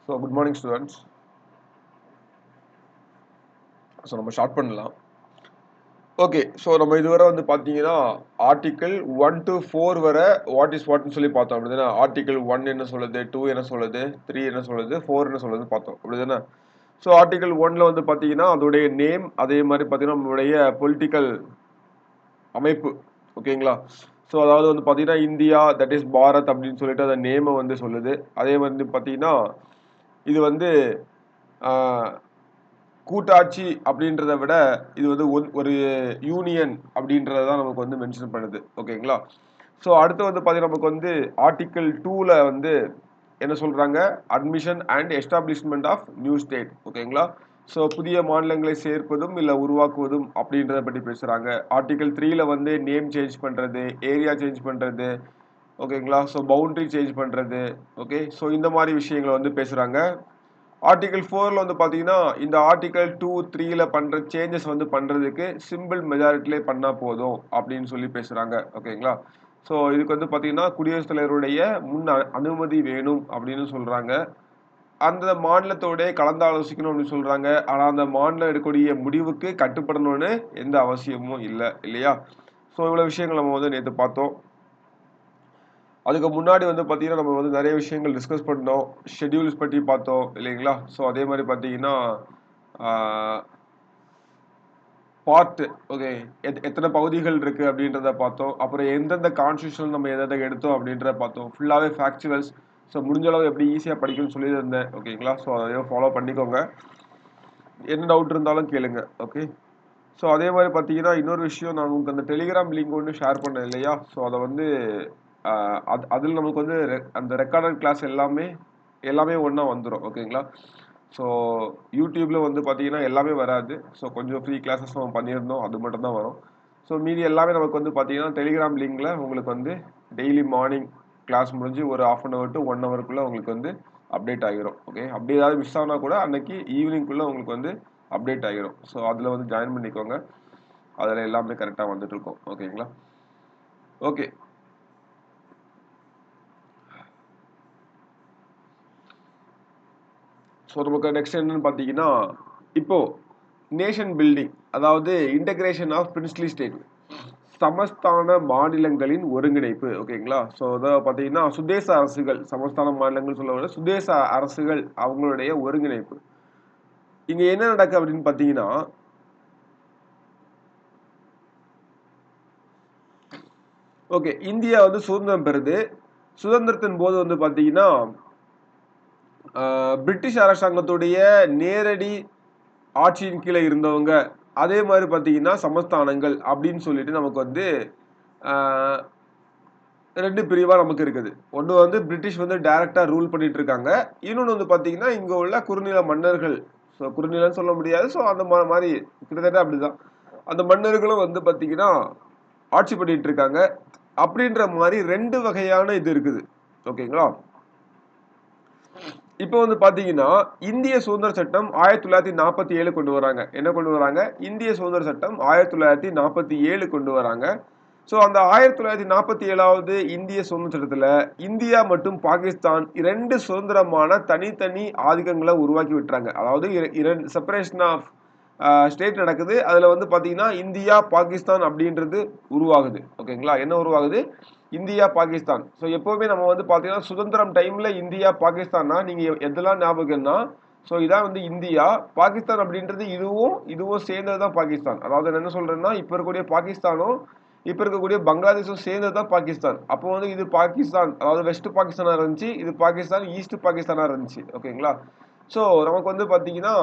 So good morning students. So நம்ம start பண்ணலாம். Okay, so நம்ம இதுவரை வந்து பார்த்தீங்கன்னா ஆர்டிகிள் 1 to 4 வரை வாட்னு சொல்லி பார்த்தோம் அப்படிதானே. ஆர்டிகிள் 1 என்ன சொல்லுது, 2 என்ன சொல்லுது, 3 என்ன சொல்லுது, 4 என்ன சொல்லுது பார்த்தோம் அப்படிதானே. ஸோ ஆர்டிகிள் 1ல வந்து பார்த்தீங்கன்னா அதோடைய நேம், அதே மாதிரி பார்த்தீங்கன்னா நம்மளுடைய பொலிட்டிக்கல் அமைப்பு, ஓகேங்களா. ஸோ அதாவது வந்து பார்த்தீங்கன்னா இந்தியா, தட் இஸ் பாரத் அப்படின்னு சொல்லிட்டு அந்த நேமை வந்து சொல்லுது. அதே வந்து பார்த்தீங்கன்னா இது வந்து கூட்டாட்சி அப்படின்றத விட இது வந்து ஒரு யூனியன் அப்படின்றத தான் நமக்கு வந்து மென்ஷன் பண்ணுது, ஓகேங்களா. ஸோ அடுத்து வந்து பார்த்தீங்கன்னா நமக்கு வந்து ஆர்டிகிள் 2ல வந்து என்ன சொல்றாங்க, admission and establishment of new state, ஓகேங்களா. ஸோ புதிய மாநிலங்களை சேர்ப்பதும் இல்லை உருவாக்குவதும் அப்படின்றத பற்றி பேசுறாங்க. ஆர்டிகிள் 3ல வந்து நேம் சேஞ்ச் பண்றது, ஏரியா சேஞ்ச் பண்றது, ஓகேங்களா. ஸோ பவுண்டரி சேஞ்ச் பண்றது, ஓகே. ஸோ இந்த மாதிரி விஷயங்களை வந்து பேசுறாங்க. ஆர்டிகிள் 4ல வந்து பார்த்தீங்கன்னா இந்த ஆர்டிகிள் 2, 3ல பண்ற சேஞ்சஸ் வந்து பண்றதுக்கு சிம்பிள் மெஜாரிட்டிலே பண்ணா போதும் அப்படின்னு சொல்லி பேசுறாங்க, ஓகேங்களா. ஸோ இதுக்கு வந்து பார்த்தீங்கன்னா குடியரசுத் தலைவருடைய அனுமதி வேணும் அப்படின்னு சொல்றாங்க. அந்த மாநிலத்தோட கலந்து ஆலோசிக்கணும் அப்படின்னு சொல்றாங்க. ஆனா அந்த மாநிலம் எடுக்கக்கூடிய முடிவுக்கு கட்டுப்படணும்னு எந்த அவசியமும் இல்லை, இல்லையா. ஸோ இவ்வளவு விஷயங்கள் நம்ம வந்து நேற்று பார்த்தோம். அதுக்கு முன்னாடி வந்து பார்த்தீங்கன்னா நம்ம வந்து நிறைய விஷயங்கள் டிஸ்கஸ் பண்ணோம். ஷெட்யூல்ஸ் பற்றி பார்த்தோம் இல்லைங்களா. ஸோ அதே மாதிரி பார்த்தீங்கன்னா பார்ட், ஓகே, எத்தனை பகுதிகள் இருக்கு அப்படின்றத பார்த்தோம். அப்புறம் எந்தெந்த கான்ஸ்டியூஷன் நம்ம எதை எடுத்தோம் அப்படின்றத பார்த்தோம். ஃபுல்லாகவே ஃபேக்சுவல்ஸ். ஸோ முடிஞ்ச அளவு எப்படி ஈஸியாக படிக்கணும்னு சொல்லியிருந்தேன், ஓகேங்களா. ஸோ அதையும் ஃபாலோ பண்ணிக்கோங்க. என்ன டவுட் இருந்தாலும் கேளுங்க, ஓகே. ஸோ அதே மாதிரி பார்த்தீங்கன்னா இன்னொரு விஷயம், நான் உங்களுக்கு அந்த டெலிகிராம் லிங்க் ஒன்று ஷேர் பண்ணேன் இல்லையா. ஸோ அதை வந்து அதில் நமக்கு வந்து அந்த ரெக்கார்டட் கிளாஸ் எல்லாமே ஒன்றா வந்துடும், ஓகேங்களா. ஸோ யூடியூப்பில் வந்து பார்த்தீங்கன்னா எல்லாமே வராது. ஸோ கொஞ்சம் ஃப்ரீ கிளாஸஸ் நம்ம பண்ணியிருந்தோம், அது மட்டும் தான் வரும். ஸோ மீதி எல்லாமே நமக்கு வந்து பார்த்தீங்கன்னா டெலிகிராம் லிங்கில் உங்களுக்கு வந்து டெய்லி மார்னிங் கிளாஸ் முடிஞ்சு ஒரு 1/2 hour to 1 hourக்குள்ளே உங்களுக்கு வந்து அப்டேட் ஆகிரும், ஓகே. அப்படி ஏதாவது மிஸ் ஆனால் கூட அன்னைக்கு ஈவினிங்குள்ளே உங்களுக்கு வந்து அப்டேட் ஆகிரும். ஸோ அதில் வந்து ஜாயின் பண்ணிக்கோங்க. அதில் எல்லாமே கரெக்டாக வந்துட்டு இருக்கோம், ஓகேங்களா. ஓகே, ஸோ நமக்கு நெக்ஸ்ட் என்னன்னு பார்த்தீங்கன்னா இப்போ நேஷன் பில்டிங், அதாவது இன்டகிரேஷன் ஆஃப் பிரின்ஸ்லி ஸ்டேட், சமஸ்தான மாநிலங்களின் ஒருங்கிணைப்பு, ஓகேங்களா. ஸோ அதாவது பார்த்தீங்கன்னா சுதேச அரசுகள், சமஸ்தான மாநிலங்கள் சொல்ல சுதேச அரசுகள் அவங்களுடைய ஒருங்கிணைப்பு. இங்க என்ன நடக்கு அப்படின்னு பார்த்தீங்கன்னா ஓகே, இந்தியா வந்து சுதந்திரம் பெறுது. சுதந்திரத்தின் போது வந்து பார்த்தீங்கன்னா பிரிட்டிஷ் அரசாங்கத்துடைய நேரடி ஆட்சியின் கீழே இருந்தவங்க, அதே மாதிரி பார்த்தீங்கன்னா சமஸ்தானங்கள் அப்படின்னு சொல்லிட்டு நமக்கு வந்து ரெண்டு பிரிவா நமக்கு இருக்குது. ஒன்று வந்து பிரிட்டிஷ் வந்து டைரக்டா ரூல் பண்ணிட்டு இருக்காங்க. இன்னொன்று வந்து பார்த்தீங்கன்னா இங்க உள்ள குறுநில மன்னர்கள். ஸோ குறுநிலன்னு சொல்ல முடியாது. ஸோ அந்த மாதிரி கிட்டத்தட்ட அப்படிதான். அந்த மன்னர்களும் வந்து பார்த்தீங்கன்னா ஆட்சி பண்ணிட்டு இருக்காங்க. அப்படின்ற மாதிரி ரெண்டு வகையான இது இருக்குது, ஓகேங்களா. இப்போ வந்து பாத்தீங்கன்னா இந்திய சுதந்திர சட்டம் 1947 கொண்டு வராங்க. என்ன கொண்டு வராங்க? இந்திய சுதந்திர சட்டம் 1947 கொண்டு வராங்க. ஸோ அந்த 1947வது இந்திய சுதந்திர சட்டத்துல இந்தியா மற்றும் பாகிஸ்தான் இரண்டு சுதந்திரமான தனித்தனி ஆதிக்கங்களை உருவாக்கி விட்டுறாங்க. அதாவது இரண்டு செப்பரேஷன் ஆஃப் ஸ்டேட் நடக்குது. அதுல வந்து பாத்தீங்கன்னா இந்தியா பாகிஸ்தான் அப்படின்றது உருவாகுது, ஓகேங்களா. என்ன உருவாகுது? இந்தியா பாகிஸ்தான். ஸோ எப்பவுமே நம்ம வந்து பாத்தீங்கன்னா சுதந்திரம் டைம்ல இந்தியா பாகிஸ்தான்னா நீங்க எதெல்லாம் ஞாபகம்னா, ஸோ இதான் வந்து இந்தியா. பாகிஸ்தான் அப்படின்றது இதுவும் சேர்ந்ததுதான் பாகிஸ்தான். அதாவது என்ன சொல்றேன்னா இப்ப இருக்கக்கூடிய பாகிஸ்தானும் இப்ப இருக்கக்கூடிய பங்களாதேஷும் சேர்ந்ததுதான் பாகிஸ்தான். அப்போ வந்து இது பாகிஸ்தான், அதாவது வெஸ்ட் பாகிஸ்தானா இருந்துச்சு, இது பாகிஸ்தான் ஈஸ்ட் பாகிஸ்தானா இருந்துச்சு, ஓகேங்களா. ஸோ நமக்கு வந்து பாத்தீங்கன்னா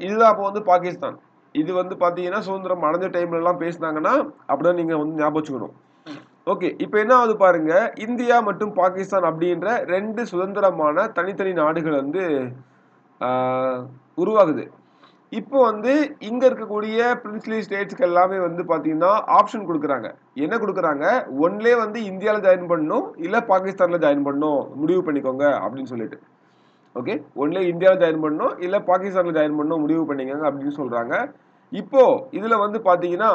இதுதான் அப்போ வந்து பாகிஸ்தான். இது வந்து பாத்தீங்கன்னா சுதந்திரம் அடைஞ்ச டைம்ல எல்லாம் பேசினாங்கன்னா அப்படிதான் நீங்க வந்து ஞாபகம் வச்சுக்கணும். ஓகே, இப்போ என்ன ஆகுது பாருங்க, இந்தியா மற்றும் பாகிஸ்தான் அப்படின்ற ரெண்டு சுதந்திரமான தனித்தனி நாடுகள் வந்து உருவாகுது. இப்போ வந்து இங்க இருக்கக்கூடிய பிரின்ஸ்லி ஸ்டேட்ஸ்க்கு எல்லாமே வந்து பாத்தீங்கன்னா ஆப்ஷன் கொடுக்குறாங்க. என்ன கொடுக்குறாங்க? ஒன்லே வந்து இந்தியாவில் ஜாயின் பண்ணணும், இல்ல பாகிஸ்தான்ல ஜாயின் பண்ணணும், முடிவு பண்ணிக்கோங்க அப்படின்னு சொல்லிட்டு. ஓகே, ஒன்லே இந்தியாவில் ஜாயின் பண்ணணும், இல்ல பாகிஸ்தான்ல ஜாயின் பண்ணணும், முடிவு பண்ணிக்கோங்க அப்படின்னு சொல்றாங்க. இப்போ இதுல வந்து பாத்தீங்கன்னா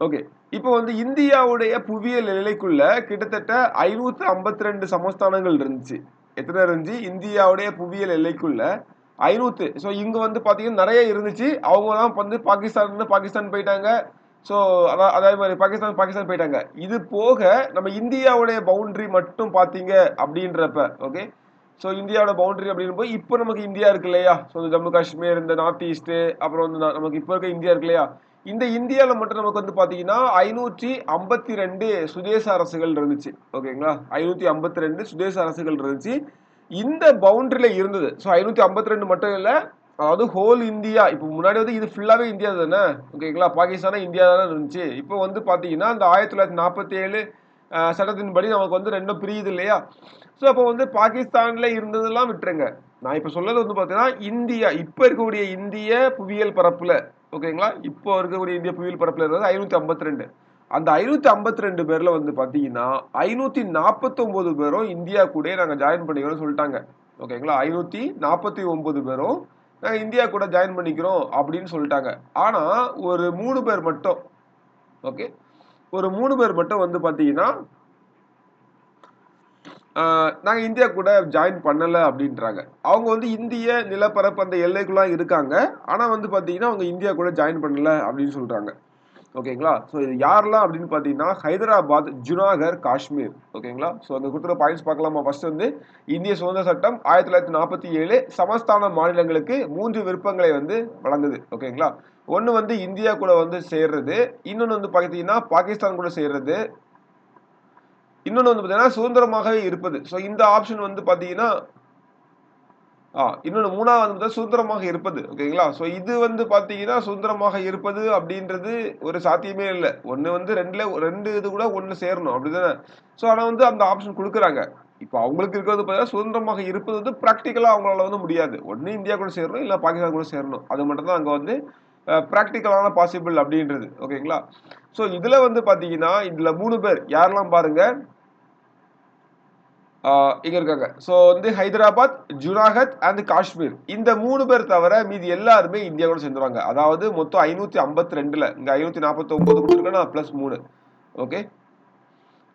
ஓகே. இப்போ வந்து இந்தியாவுடைய புவியியல் எல்லைக்குள்ள கிட்டத்தட்ட 552 சமஸ்தானங்கள் இருந்துச்சு. எத்தனை இருந்துச்சு? இந்தியாவுடைய புவியியல் எல்லைக்குள்ள 500. ஸோ இங்க வந்து பார்த்தீங்கன்னா நெறைய இருந்துச்சு. அவங்கலாம் வந்து பாகிஸ்தான் போயிட்டாங்க. ஸோ அதே மாரி பாகிஸ்தான் போயிட்டாங்க. இது போக நம்ம இந்தியாவுடைய பவுண்டரி மட்டும் பார்த்தீங்க அப்படின்றப்ப, ஓகே. ஸோ இந்தியாவோட பவுண்டரி அப்படிங்கும்போது இப்போ நமக்கு இந்தியா இருக்கு இல்லையா? ஸோ ஜம்மு காஷ்மீர், இந்த நார்த் ஈஸ்ட், அப்புறம் வந்து நமக்கு இப்போ இருக்க இந்தியா இருக்கு இல்லையா? இந்த இந்தியால மட்டும் நமக்கு வந்து பாத்தீங்கன்னா 552 சுதேச அரசுகள் இருந்துச்சு. ஓகேங்களா? 552 சுதேச அரசுகள் இருந்துச்சு. இந்த பவுண்டரியில இருந்தது. ஸோ 552 மட்டும் இல்ல. அதாவது ஹோல் இந்தியா. இப்போ முன்னாடி வந்து இது ஃபுல்லாவே இந்தியா தானே. ஓகேங்களா? பாகிஸ்தானா இந்தியா தானே இருந்துச்சு. இப்போ வந்து பாத்தீங்கன்னா இந்த 1947 சட்டத்தின்படி நமக்கு வந்து ரெண்டும் பிரியுது இல்லையா? ஸோ அப்போ வந்து பாகிஸ்தான்ல இருந்ததெல்லாம் விட்டுருங்க. நான் இப்ப சொல்றது வந்து பாத்தீங்கன்னா இந்தியா இப்ப இருக்கக்கூடிய இந்திய புவியியல் பரப்புல, ஓகேங்களா? இப்போ இருக்கக்கூடிய இந்திய புவியியல் பரப்புல இருக்கிறது 552. அந்த 552 பேர்ல வந்து பாத்தீங்கன்னா 549 பேரும் இந்தியா கூட நாங்க ஜாயின் பண்ணிக்கிறோம் சொல்லிட்டாங்க. ஓகேங்களா? 549 பேரும் நாங்க இந்தியா கூட ஜாயின் பண்ணிக்கிறோம் அப்படின்னு சொல்லிட்டாங்க. ஆனா ஒரு 3 பேர் மட்டும், ஓகே, ஒரு 3 பேர் மட்டும் வந்து பாத்தீங்கன்னா நாங்க இந்தியா கூட ஜாயின் பண்ணல அப்படின்றாங்க. அவங்க வந்து இந்திய நிலப்பரப்பு அந்த எல்லைக்குள்ள இருக்காங்க. ஆனா வந்து பாத்தீங்கன்னா அவங்க இந்தியா கூட ஜாயின் பண்ணல அப்படின்னு சொல்றாங்க. ஓகேங்களா? ஸோ இது யாரெல்லாம் அப்படின்னு பார்த்தீங்கன்னா, ஹைதராபாத், ஜுனாகர், காஷ்மீர். ஓகேங்களா? ஸோ அங்க குடுத்துருக்க பாயிண்ட்ஸ் பார்க்கலாமா? ஃபர்ஸ்ட் வந்து இந்திய சுதந்திர சட்டம் 1947 சமஸ்தான மாநிலங்களுக்கு 3 விருப்பங்களை வந்து வழங்குது. ஓகேங்களா? ஒண்ணு வந்து இந்தியா கூட வந்து சேர்றது, இன்னொன்னு வந்து பார்த்தீங்கன்னா பாகிஸ்தான் கூட சேர்றது, இன்னொன்னு வந்து பார்த்தீங்கன்னா சுதந்திரமாகவே இருப்பது. ஸோ இந்த ஆப்ஷன் வந்து பார்த்தீங்கன்னா இன்னொன்னு 3வது வந்து சுதந்திரமாக இருப்பது. ஓகேங்களா? ஸோ இது வந்து பார்த்தீங்கன்னா, சுதந்திரமாக இருப்பது அப்படின்றது ஒரு சாத்தியமே இல்ல. ஒண்ணு வந்து 2 இது கூட ஒண்ணு சேரணும். அப்படிதானே? ஸோ ஆனா வந்து அந்த ஆப்ஷன் குடுக்குறாங்க. இப்ப அவங்களுக்கு இருக்கிறது பார்த்தீங்கன்னா, சுதந்திரமாக இருப்பது வந்து பிராக்டிகலா அவங்களால வந்து முடியாது. ஒண்ணு இந்தியா கூட சேரணும், இல்ல பாகிஸ்தான் கூட சேரணும். அது மட்டும் தான் அங்க வந்து பிராக்டிகலான பாசிபிள் அப்படின்றது. ஓகேங்களா? ஸோ இதுல வந்து பார்த்தீங்கன்னா, இதுல 3 பேர் யாரெல்லாம் பாருங்க. இங்க இருக்காங்க. ஸோ வந்து ஹைதராபாத், ஜுனாகத் அண்ட் காஷ்மீர். இந்த 3 பேர் தவிர மீதி எல்லாருமே இந்தியாவோட சேர்ந்துருவாங்க. அதாவது மொத்தம் 552ல இங்க 549 குடுத்துருக்கேனா பிளஸ் 3. ஓகே.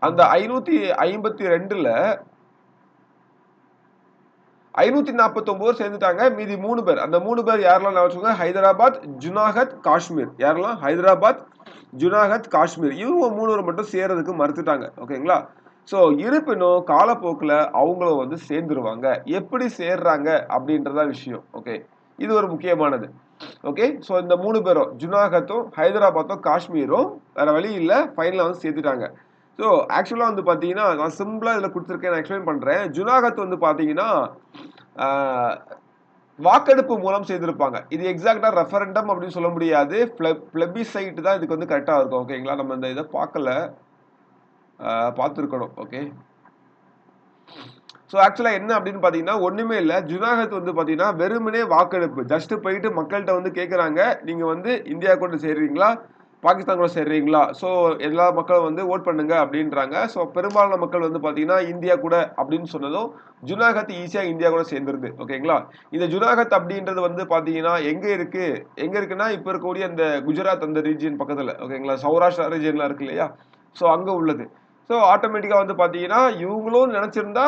அந்த 552ல 549 சேர்ந்துட்டாங்க. மீதி 3 பேர். அந்த 3 பேர் யாரெல்லாம் ஞாபகம் வச்சுக்கோங்க. ஹைதராபாத், ஜுனாகத், காஷ்மீர். யாரெல்லாம்? ஹைதராபாத், ஜுனாகத், காஷ்மீர். இவங்க 3 பேர் மட்டும் சேர்றதுக்கு மறுத்துட்டாங்க. ஓகேங்களா? ஸோ இருப்பினும் காலப்போக்குல அவங்களும் வந்து சேர்ந்துருவாங்க. எப்படி சேர்றாங்க அப்படின்றதான் விஷயம். ஓகே. இது ஒரு முக்கியமானது. ஓகே. ஸோ இந்த 3 பேரும் ஜுனாகத்தும், ஹைதராபாத்தும், காஷ்மீரும் வேற வழி இல்ல. ஃபைனலா வந்து சேர்த்துட்டாங்க. ஸோ ஆக்சுவலா வந்து பார்த்தீங்கன்னா, நான் சிம்பிளா இதுல குடுத்துருக்கேன். நான் எக்ஸ்பிளைன் பண்றேன். ஜுனாகத் வந்து பார்த்தீங்கன்னா, ஆ வாக்கெடுப்பு மூலம் செய்திருப்பாங்க. இது எக்ஸாக்ட்டா ரெஃபரண்டம் அப்படின்னு சொல்ல முடியாது. பிளெபிசைட் தான் இதுக்கு வந்து கரெக்ட்டா இருக்கும். ஓகேங்களா? நம்ம இந்த இத பார்க்கல. பார்த்துருக்கணும். ஓகே. ஸோ ஆக்சுவலா என்ன அப்படின்னு பார்த்தீங்கன்னா, ஒண்ணுமே இல்ல. ஜுனாகத் வந்து பார்த்தீங்கன்னா, வெறுமனே வாக்கெடுப்பு. ஜஸ்ட் போயிட்டு மக்கள்ட்ட வந்து கேட்கறாங்க. நீங்க வந்து இந்தியா கூட சேர்றீங்களா? பாகிஸ்தான் கூட சேர்றீங்களா? ஸோ எல்லா மக்களும் வந்து வோட் பண்ணுங்க அப்படின்றாங்க. ஸோ பெரும்பாலான மக்கள் வந்து பார்த்தீங்கன்னா, இந்தியா கூட அப்படின்னு சொன்னதும், ஜுனாகத் ஈஸியா இந்தியா கூட சேர்ந்துருது. ஓகேங்களா? இந்த ஜுனாகத் அப்படின்றது வந்து பார்த்தீங்கன்னா, எங்க இருக்கு? எங்க இருக்குன்னா, இப்ப இருக்கக்கூடிய அந்த குஜராத் அந்த ரீஜியன் பக்கத்துல. ஓகேங்களா? சௌராஷ்டிரா ரீஜியன்லாம் இருக்கு இல்லையா? ஸோ அங்க உள்ளது. ஸோ ஆட்டோமேட்டிக்கா வந்து பார்த்தீங்கன்னா, இவங்களும் நெனச்சிருந்தா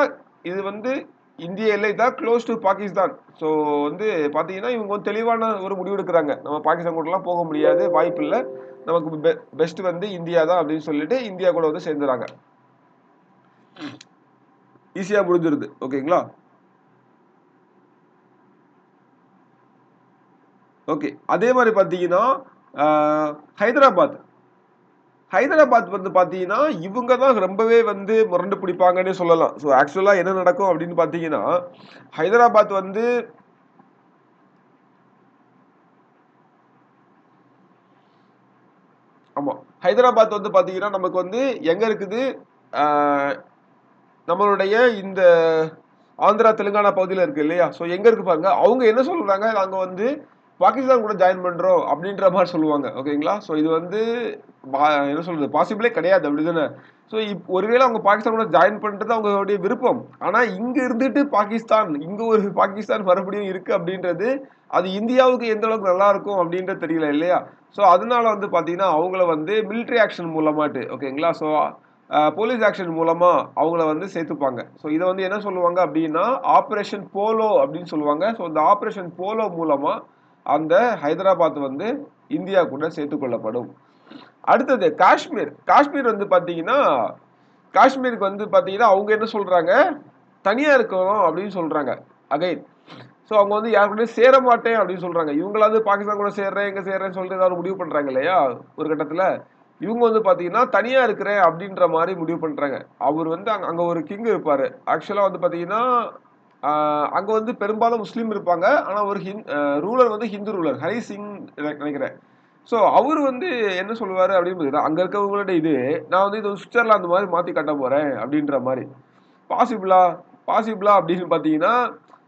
இது வந்து இந்திய எல்லை தான் க்ளோஸ் டூ பாகிஸ்தான். ஸோ வந்து பார்த்தீங்கன்னா, இவங்க வந்து தெளிவான ஒரு முடிவு எடுக்குறாங்க. நம்ம பாகிஸ்தான் கூடலாம் போக முடியாது. வாய்ப்பில்ல. நமக்கு பெஸ்ட் வந்து இந்தியா தான் அப்படின்னு சொல்லிட்டு இந்தியா கூட வந்து சேர்ந்துறாங்க. ஈஸியா முடிஞ்சிருது. ஓகேங்களா? ஓகே. அதே மாரி பார்த்தீங்கன்னா, ஆ ஹைதராபாத். ஹைதராபாத் வந்து பார்த்தீங்கன்னா, இவங்க தான் ரொம்பவே வந்து முரண்டு பிடிப்பாங்கன்னே சொல்லலாம். ஸோ ஆக்சுவலா என்ன நடக்கும் அப்படின்னு பார்த்தீங்கன்னா, ஹைதராபாத் வந்து ஆமா. ஹைதராபாத் வந்து பார்த்தீங்கன்னா, நமக்கு வந்து எங்க இருக்குது? ஆ நம்மளுடைய இந்த ஆந்திரா, தெலுங்கானா பகுதியில இருக்கு இல்லையா? ஸோ எங்க இருக்கு பாருங்க. அவங்க என்ன சொல்றாங்க, நாங்க வந்து பாகிஸ்தான் கூட ஜாயின் பண்றோம் அப்படின்ற மாதிரி சொல்லுவாங்க. ஓகேங்களா? ஸோ இது வந்து என்ன சொல்றது, பாசிபிளே கிடையாது. அப்படிதானே? ஸோ ஒருவேளை அவங்க பாகிஸ்தான் கூட ஜாயின் பண்றது அவங்களுடைய விருப்பம். ஆனா இங்க இருந்துட்டு பாகிஸ்தான், இங்க ஒரு பாகிஸ்தான் மறுபடியும் இருக்கு அப்படின்றது, அது இந்தியாவுக்கு எந்த அளவுக்கு நல்லா இருக்கும் அப்படின்றது தெரியல இல்லையா? ஸோ அதனால வந்து பாத்தீங்கன்னா அவங்கள வந்து மிலிட்டரி ஆக்ஷன் மூலமாட்டு, ஓகேங்களா? ஸோ போலீஸ் ஆக்ஷன் மூலமா அவங்கள வந்து சேர்த்துப்பாங்க. ஸோ இதை வந்து என்ன சொல்லுவாங்க அப்படின்னா ஆபரேஷன் போலோ அப்படின்னு சொல்லுவாங்க. ஸோ இந்த ஆபரேஷன் போலோ மூலமா அந்த ஹைதராபாத் வந்து இந்தியா கூட சேர்த்துக் கொள்ளப்படும். அடுத்தது காஷ்மீர். காஷ்மீர் வந்து பாத்தீங்கன்னா காஷ்மீருக்கு வந்து பாத்தீங்கன்னா அவங்க என்ன சொல்றாங்க, தனியா இருக்கணும் அப்படின்னு சொல்றாங்க. அகைன் ஸோ அவங்க வந்து யாரு கூடயும் சேர மாட்டேன் அப்படின்னு சொல்றாங்க. இவங்களாவது பாகிஸ்தான் கூட சேர்றேன், இங்க சேர்றேன்னு சொல்லிட்டு ஏதாவது முடிவு பண்றாங்க இல்லையா ஒரு கட்டத்துல. இவங்க வந்து பாத்தீங்கன்னா தனியா இருக்கிறேன் அப்படின்ற மாதிரி முடிவு பண்றாங்க. அவர் வந்து அங்க ஒரு கிங் இருப்பாரு. ஆக்சுவலா வந்து பாத்தீங்கன்னா அங்க வந்து பெரும்பாலும் முஸ்லீம் இருப்பாங்க. ஆனா ஒரு ரூலர் வந்து ஹிந்து ரூலர் ஹரி சிங் நினைக்கிறேன். ஸோ அவர் வந்து என்ன சொல்லுவாரு அப்படின்னு பார்த்தீங்கன்னா, அங்க இருக்கவங்களோட இது நான் வந்து இது சுவிட்சர்லாந்து மாதிரி மாத்தி காட்ட போறேன் அப்படின்ற மாதிரி. பாசிபிளா பாசிபிளா அப்படின்னு பார்த்தீங்கன்னா,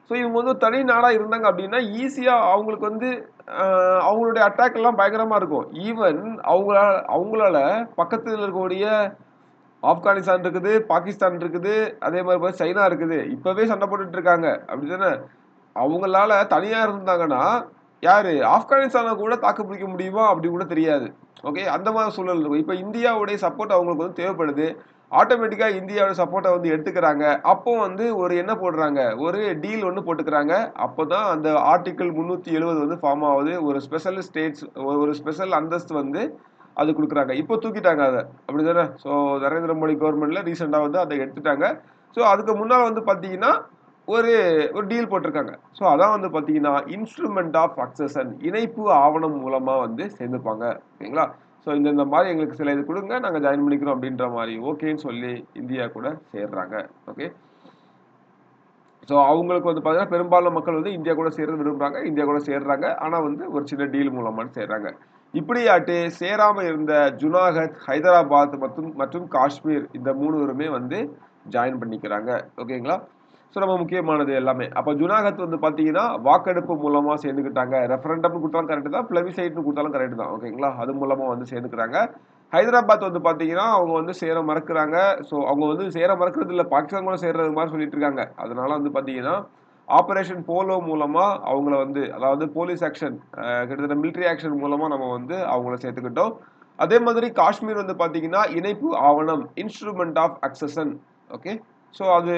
ஸோ இவங்க வந்து தனி நாடா இருந்தாங்க அப்படின்னா ஈஸியா அவங்களுக்கு வந்து அவங்களுடைய அட்டாக் எல்லாம் பயங்கரமா இருக்கும். ஈவன் அவங்களால அவங்களால பக்கத்துல இருக்கக்கூடிய ஆப்கானிஸ்தான் இருக்குது, பாகிஸ்தான் இருக்குது, அதே மாதிரி பார்த்தா சைனா இருக்குது. இப்பவே சண்டை போட்டுட்டு இருக்காங்க. அப்படிதானே? அவங்களால தனியா இருந்தாங்கன்னா, யாரு ஆப்கானிஸ்தான கூட தாக்கு பிடிக்க முடியுமா? அப்படி கூட தெரியாது. ஓகே. அந்த மாதிரி சூழல் இருக்கும். இப்ப இந்தியாவுடைய சப்போர்ட் அவங்களுக்கு வந்து தேவைப்படுது. ஆட்டோமேட்டிக்கா இந்தியாவோட சப்போர்ட்ட வந்து எடுத்துக்கிறாங்க. அப்போ வந்து ஒரு என்ன போடுறாங்க, ஒரு டீல் ஒண்ணு போட்டுக்கிறாங்க. அப்பதான் அந்த ஆர்டிகிள் 370 வந்து ஃபார்ம் ஆகுது. ஒரு ஸ்பெஷல் ஸ்டேட்ஸ் ஒரு ஸ்பெஷல் அந்தஸ்து வந்து அது குடுக்குறாங்க. இப்போ தூக்கிட்டாங்க அத. அப்படிதானே? ஸோ நரேந்திர மோடி கவர்மெண்ட்ல ரீசென்ட்டா வந்து அத எடுத்துட்டாங்க. ஸோ அதுக்கு முன்னால வந்து பார்த்தீங்கன்னா, ஒரு ஒரு டீல் போட்டிருக்காங்க. ஸோ அதான் வந்து பார்த்தீங்கன்னா, இன்ஸ்ட்ருமென்ட் ஆஃப் சக்சஷன் இணைப்பு ஆவணம் மூலமா வந்து சேர்ந்துப்பாங்க. ஓகேங்களா? ஸோ இந்த மாரி எங்களுக்கு சில இது குடுங்க. நாங்க ஜாயின் பண்ணிக்கிறோம் அப்படின்ற மாரி ஓகேன்னு சொல்லி இந்தியா கூட சேர்றாங்க. ஓகே. ஸோ அவங்களுக்கு வந்து பார்த்தீங்கன்னா, பெரும்பாலான மக்கள் வந்து இந்தியா கூட சேர்றது விரும்புறாங்க. இந்தியா கூட சேர்றாங்க. ஆனா வந்து ஒரு சின்ன டீல் மூலமா சேர்றாங்க. இப்படியாட்டு சேராம இருந்த ஜுனாகத், ஹைதராபாத் மற்றும் காஷ்மீர் இந்த 3 வந்து ஜாயின் பண்ணிக்கிறாங்க. ஓகேங்களா? ஸோ ரொம்ப முக்கியமானது எல்லாமே. அப்ப ஜுனாகத் வந்து பார்த்தீங்கன்னா, வாக்கெடுப்பு மூலமா சேர்ந்துக்கிட்டாங்க. ரெஃபரண்டம்னு குடுத்தாலும் கரெக்ட் தான். பிளபிசைட்ன்னு குடுத்தாலும் கரெக்ட் தான். ஓகேங்களா? அது மூலமா வந்து சேர்ந்துக்கிறாங்க. ஹைதராபாத் வந்து பார்த்தீங்கன்னா, அவங்க வந்து சேர மறுக்கிறாங்க. ஸோ அவங்க வந்து சேர மறுக்கிறது இல்ல. பாகிஸ்தான் கூட சேர்றது மாரி சொல்லிட்டு இருக்காங்க. அதனால வந்து பார்த்தீங்கன்னா, ஆப்பரேஷன் போலோ மூலமா அவங்கள வந்து அதாவது போலீஸ் ஆக்ஷன் கிட்டத்தட்ட மிலிட்டரி ஆக்ஷன் மூலமா நம்ம வந்து அவங்கள சேர்த்துக்கிட்டோம். அதே மாதிரி காஷ்மீர் வந்து பார்த்தீங்கன்னா, இணைப்பு ஆவணம் இன்ஸ்ட்ருமென்ட் ஆஃப் அக்சஷன். ஓகே. ஸோ அது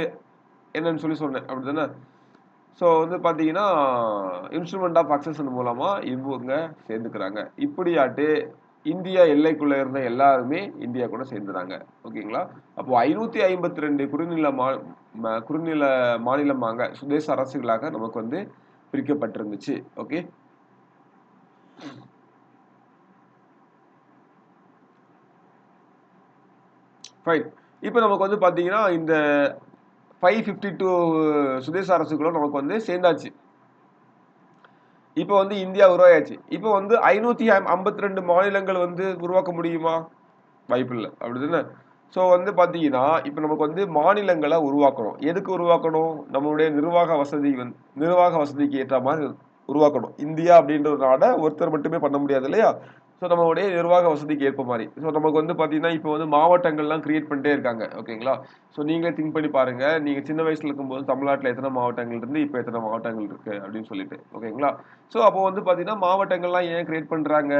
என்னன்னு சொல்லி சொன்னேன். அப்படிதானே? ஸோ வந்து பார்த்தீங்கன்னா, இன்ஸ்ட்ருமென்ட் ஆஃப் அக்சஷன் மூலமா இவங்க சேர்ந்துக்கிறாங்க. இப்படியாட்டு இந்தியா எல்லைக்குள்ள இருந்த எல்லாருமே இந்தியா கூட சேர்ந்துறாங்க. ஓகேங்களா? அப்போ 552 குறுநில மாநிலமாக சுதேச அரசுகளாக நமக்கு வந்து பிரிக்கப்பட்டிருந்துச்சு. ஓகே. ஃபைன். இப்ப நமக்கு வந்து பார்த்தீங்கன்னா, இந்த 552 சுதேச அரசுகளும் நமக்கு வந்து சேர்ந்தாச்சு. இப்ப வந்து இந்தியா உருவாயாச்சு. இப்ப வந்து 552 மாநிலங்கள் வந்து உருவாக்க முடியுமா? வாய்ப்பில்ல. அப்படிதானே? ஸோ வந்து பார்த்தீங்கன்னா, இப்ப நமக்கு வந்து மாநிலங்கள உருவாக்கணும். எதுக்கு உருவாக்கணும்? நம்மளுடைய நிர்வாக வசதிக்கு ஏற்ற மாரி உருவாக்கணும். இந்தியா அப்படின்ற ஒரு நாட ஒருத்தர் மட்டுமே பண்ண முடியாது இல்லையா? ஸோ நம்மளுடைய நிர்வாக வசதிக்கு ஏற்ப மாரி. ஸோ நமக்கு வந்து பார்த்தீங்கன்னா, இப்ப வந்து மாவட்டங்கள்லாம் கிரியேட் பண்ணிட்டே இருக்காங்க. ஓகேங்களா? ஸோ நீங்களே திங்க் பண்ணி பாருங்க. நீங்க சின்ன வயசுல இருக்கும்போது தமிழ்நாட்டுல எத்தன மாவட்டங்கள் இருந்து, இப்ப எத்தன மாவட்டங்கள் இருக்கு அப்படின்னு சொல்லிட்டு. ஓகேங்களா? ஸோ அப்போ வந்து பார்த்தீங்கன்னா, மாவட்டங்கள்லாம் ஏன் கிரியேட் பண்றாங்க?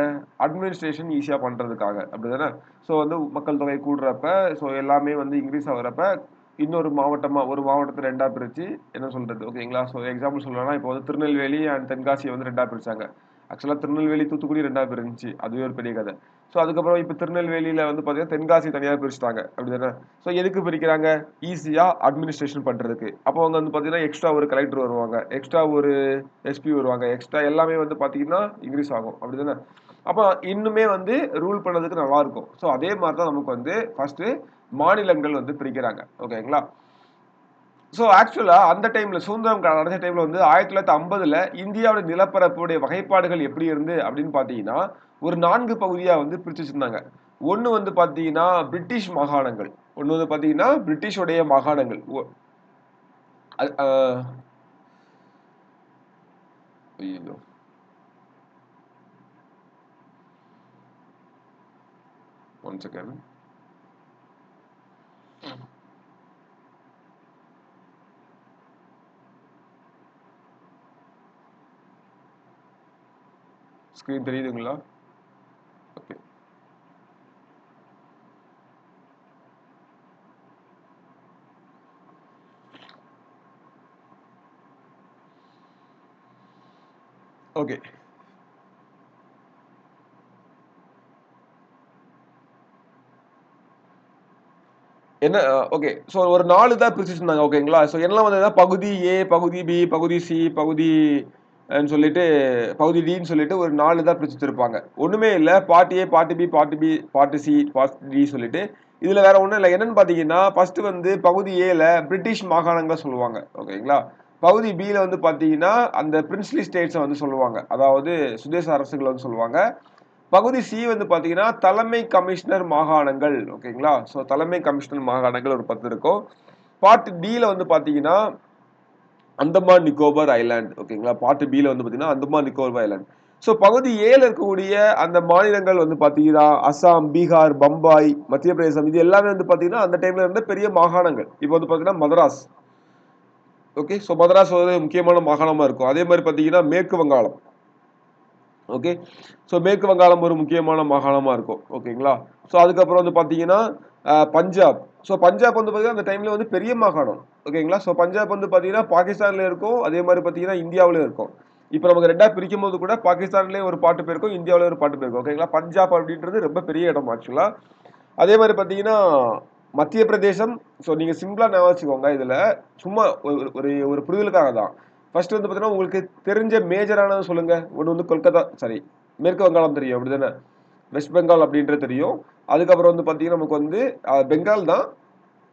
அட்மினிஸ்ட்ரேஷன் ஈஸியா பண்றதுக்காக. அப்படிதானே? ஸோ வந்து மக்கள் தொகை கூடுறப்ப, ஸோ எல்லாமே வந்து இன்கிரீஸ் ஆகுறப்ப, இன்னொரு மாவட்டமா ஒரு மாவட்டத்த 2ஆ பிரிச்சு என்ன சொல்றது? ஓகேங்களா? ஸோ எக்ஸாம்பிள் சொல்லணும்னா, இப்போ வந்து திருநெல்வேலி அண்ட் தென்காசிய வந்து 2ஆ பிரிச்சாங்க. ஆக்சுவலா திருநெல்வேலி, தூத்துக்குடி 2ஆ பிரிஞ்சுச்சு. அதுவே ஒரு பெரிய கதை. ஸோ அதுக்கப்புறம் இப்ப திருநெல்வேலியில வந்து பார்த்தீங்கன்னா, தென்காசி தனியா பிரிச்சுட்டாங்க. அப்படிதானே? ஸோ எதுக்கு பிரிக்கிறாங்க? ஈஸியா அட்மினிஸ்ட்ரேஷன் பண்றதுக்கு. அப்போ அங்க வந்து பார்த்தீங்கன்னா, எக்ஸ்ட்ரா ஒரு கலெக்டர் வருவாங்க. எக்ஸ்ட்ரா ஒரு எஸ்பி வருவாங்க. எக்ஸ்ட்ரா எல்லாமே வந்து பார்த்தீங்கன்னா, இன்கிரீஸ் ஆகும். அப்படிதானே? அப்ப இன்னுமே வந்து ரூல் பண்ணதுக்கு நல்லா இருக்கும். ஸோ அதே மாரி தான் நமக்கு வந்து ஃபர்ஸ்ட் மாநிலங்கள் வந்து பிரிக்கிறாங்க. ஓகேங்களா? ஸோ ஆக்சுவலா அந்த டைம்ல சுதந்திரம் அடைஞ்ச டைம்ல வந்து 1950ல இந்தியாவோட நிலப்பரப்புடைய வகைப்பாடுகள் எப்படி இருந்து அப்படின்னு பார்த்தீங்கன்னா, ஒரு 4 பகுதியா வந்து பிரிச்சு வச்சிருந்தாங்க. ஒண்ணு வந்து பார்த்தீங்கன்னா, பிரிட்டிஷ் மாகாணங்கள். ஒண்ணு வந்து பார்த்தீங்கன்னா, பிரிட்டிஷுடைய மாகாணங்கள். அது ஐயய்யோ! One second. ஸ்கிரீன் தெரியுதுங்களா? ஓகே. ஓகே. என்ன ஓகே. ஸோ ஒரு 4 தான் பிரிச்சுருந்தாங்க ஓகேங்களா? ஸோ எல்லாம் வந்து பகுதி ஏ, பகுதி பி, பகுதி சி, பகுதி சொல்லிட்டு பகுதி டின்னு சொல்லிட்டு ஒரு 4 தான் பிரிச்சு வச்சிருப்பாங்க. ஒண்ணுமே இல்ல. Part A, part B, part C, part D சொல்லிட்டு இதுல வேற ஒண்ணும் இல்ல. என்னன்னு பாத்தீங்கன்னா ஃபர்ஸ்ட் வந்து பகுதி ஏல பிரிட்டிஷ் மாகாணங்களை சொல்லுவாங்க ஓகேங்களா? பகுதி பில வந்து பாத்தீங்கன்னா அந்த பிரின்ஸ்லி ஸ்டேட்ஸை வந்து சொல்லுவாங்க. அதாவது சுதேச அரசுகளை வந்து சொல்லுவாங்க. பகுதி சி வந்து பாத்தீங்கன்னா தலைமை கமிஷனர் மாகாணங்கள் ஓகேங்களா? ஸோ தலைமை கமிஷனர் மாகாணங்கள் ஒரு 10 இருக்கும். பார்ட் டில வந்து பாத்தீங்கன்னா அந்தமான் நிக்கோபார் ஐலாண்ட் ஓகேங்களா? பார்ட் பில வந்து பாத்தீங்கன்னா அந்தமான் நிக்கோபார் ஐலாண்ட். ஸோ பகுதி ஏல இருக்கக்கூடிய அந்த மாநிலங்கள் வந்து பாத்தீங்கன்னா அசாம், பீகார், பம்பாய், மத்திய பிரதேசம் இது எல்லாமே வந்து பாத்தீங்கன்னா அந்த டைம்ல இருந்த பெரிய மாகாணங்கள். இப்போ வந்து பாத்தீங்கன்னா மதராஸ். ஓகே. ஸோ மதராஸ் வந்து முக்கியமான மாகாணமா இருக்கும். அதே மாதிரி பாத்தீங்கன்னா மேற்கு வங்காளம். ஓகே. ஸோ மேற்கு வங்காளம் ஒரு முக்கியமான மாகாணமா இருக்கும் ஓகேங்களா? ஸோ அதுக்கப்புறம் வந்து பாத்தீங்கன்னா பஞ்சாப். ஸோ பஞ்சாப் வந்து பாத்தீங்கன்னா அந்த டைம்ல வந்து பெரிய மாகாணம் ஓகேங்களா? ஸோ பஞ்சாப் வந்து பாத்தீங்கன்னா பாகிஸ்தான்ல இருக்கும். அதே மாதிரி பாத்தீங்கன்னா இந்தியாவிலும் இருக்கும். இப்போ நமக்கு ரெண்டா பிரிக்கும் போது கூட பாகிஸ்தான்லயே ஒரு பாட்டு போயிருக்கும், இந்தியாவில ஒரு பாட்டு போயிருக்கும் ஓகேங்களா? பஞ்சாப் அப்படின்றது ரொம்ப பெரிய இடம் ஆக்சுவலா. அதே மாதிரி பாத்தீங்கன்னா மத்திய பிரதேசம். ஸோ நீங்க சிம்பிளா ஞாபகம் வச்சுக்கோங்க. இதுல சும்மா ஒரு ஒரு புரிதலுக்காக தான். ஃபர்ஸ்ட் வந்து பாத்தீங்கன்னா உங்களுக்கு தெரிஞ்ச மேஜரானது சொல்லுங்க. ஒன்று வந்து கொல்கத்தா சாரி மேற்கு வங்காளம் தெரியும் அப்படிதானே? வெஸ்ட் பெங்கால் அப்படின்றது தெரியும். அதுக்கப்புறம் வந்து பாத்தீங்கன்னா நமக்கு வந்து பெங்கால் தான்.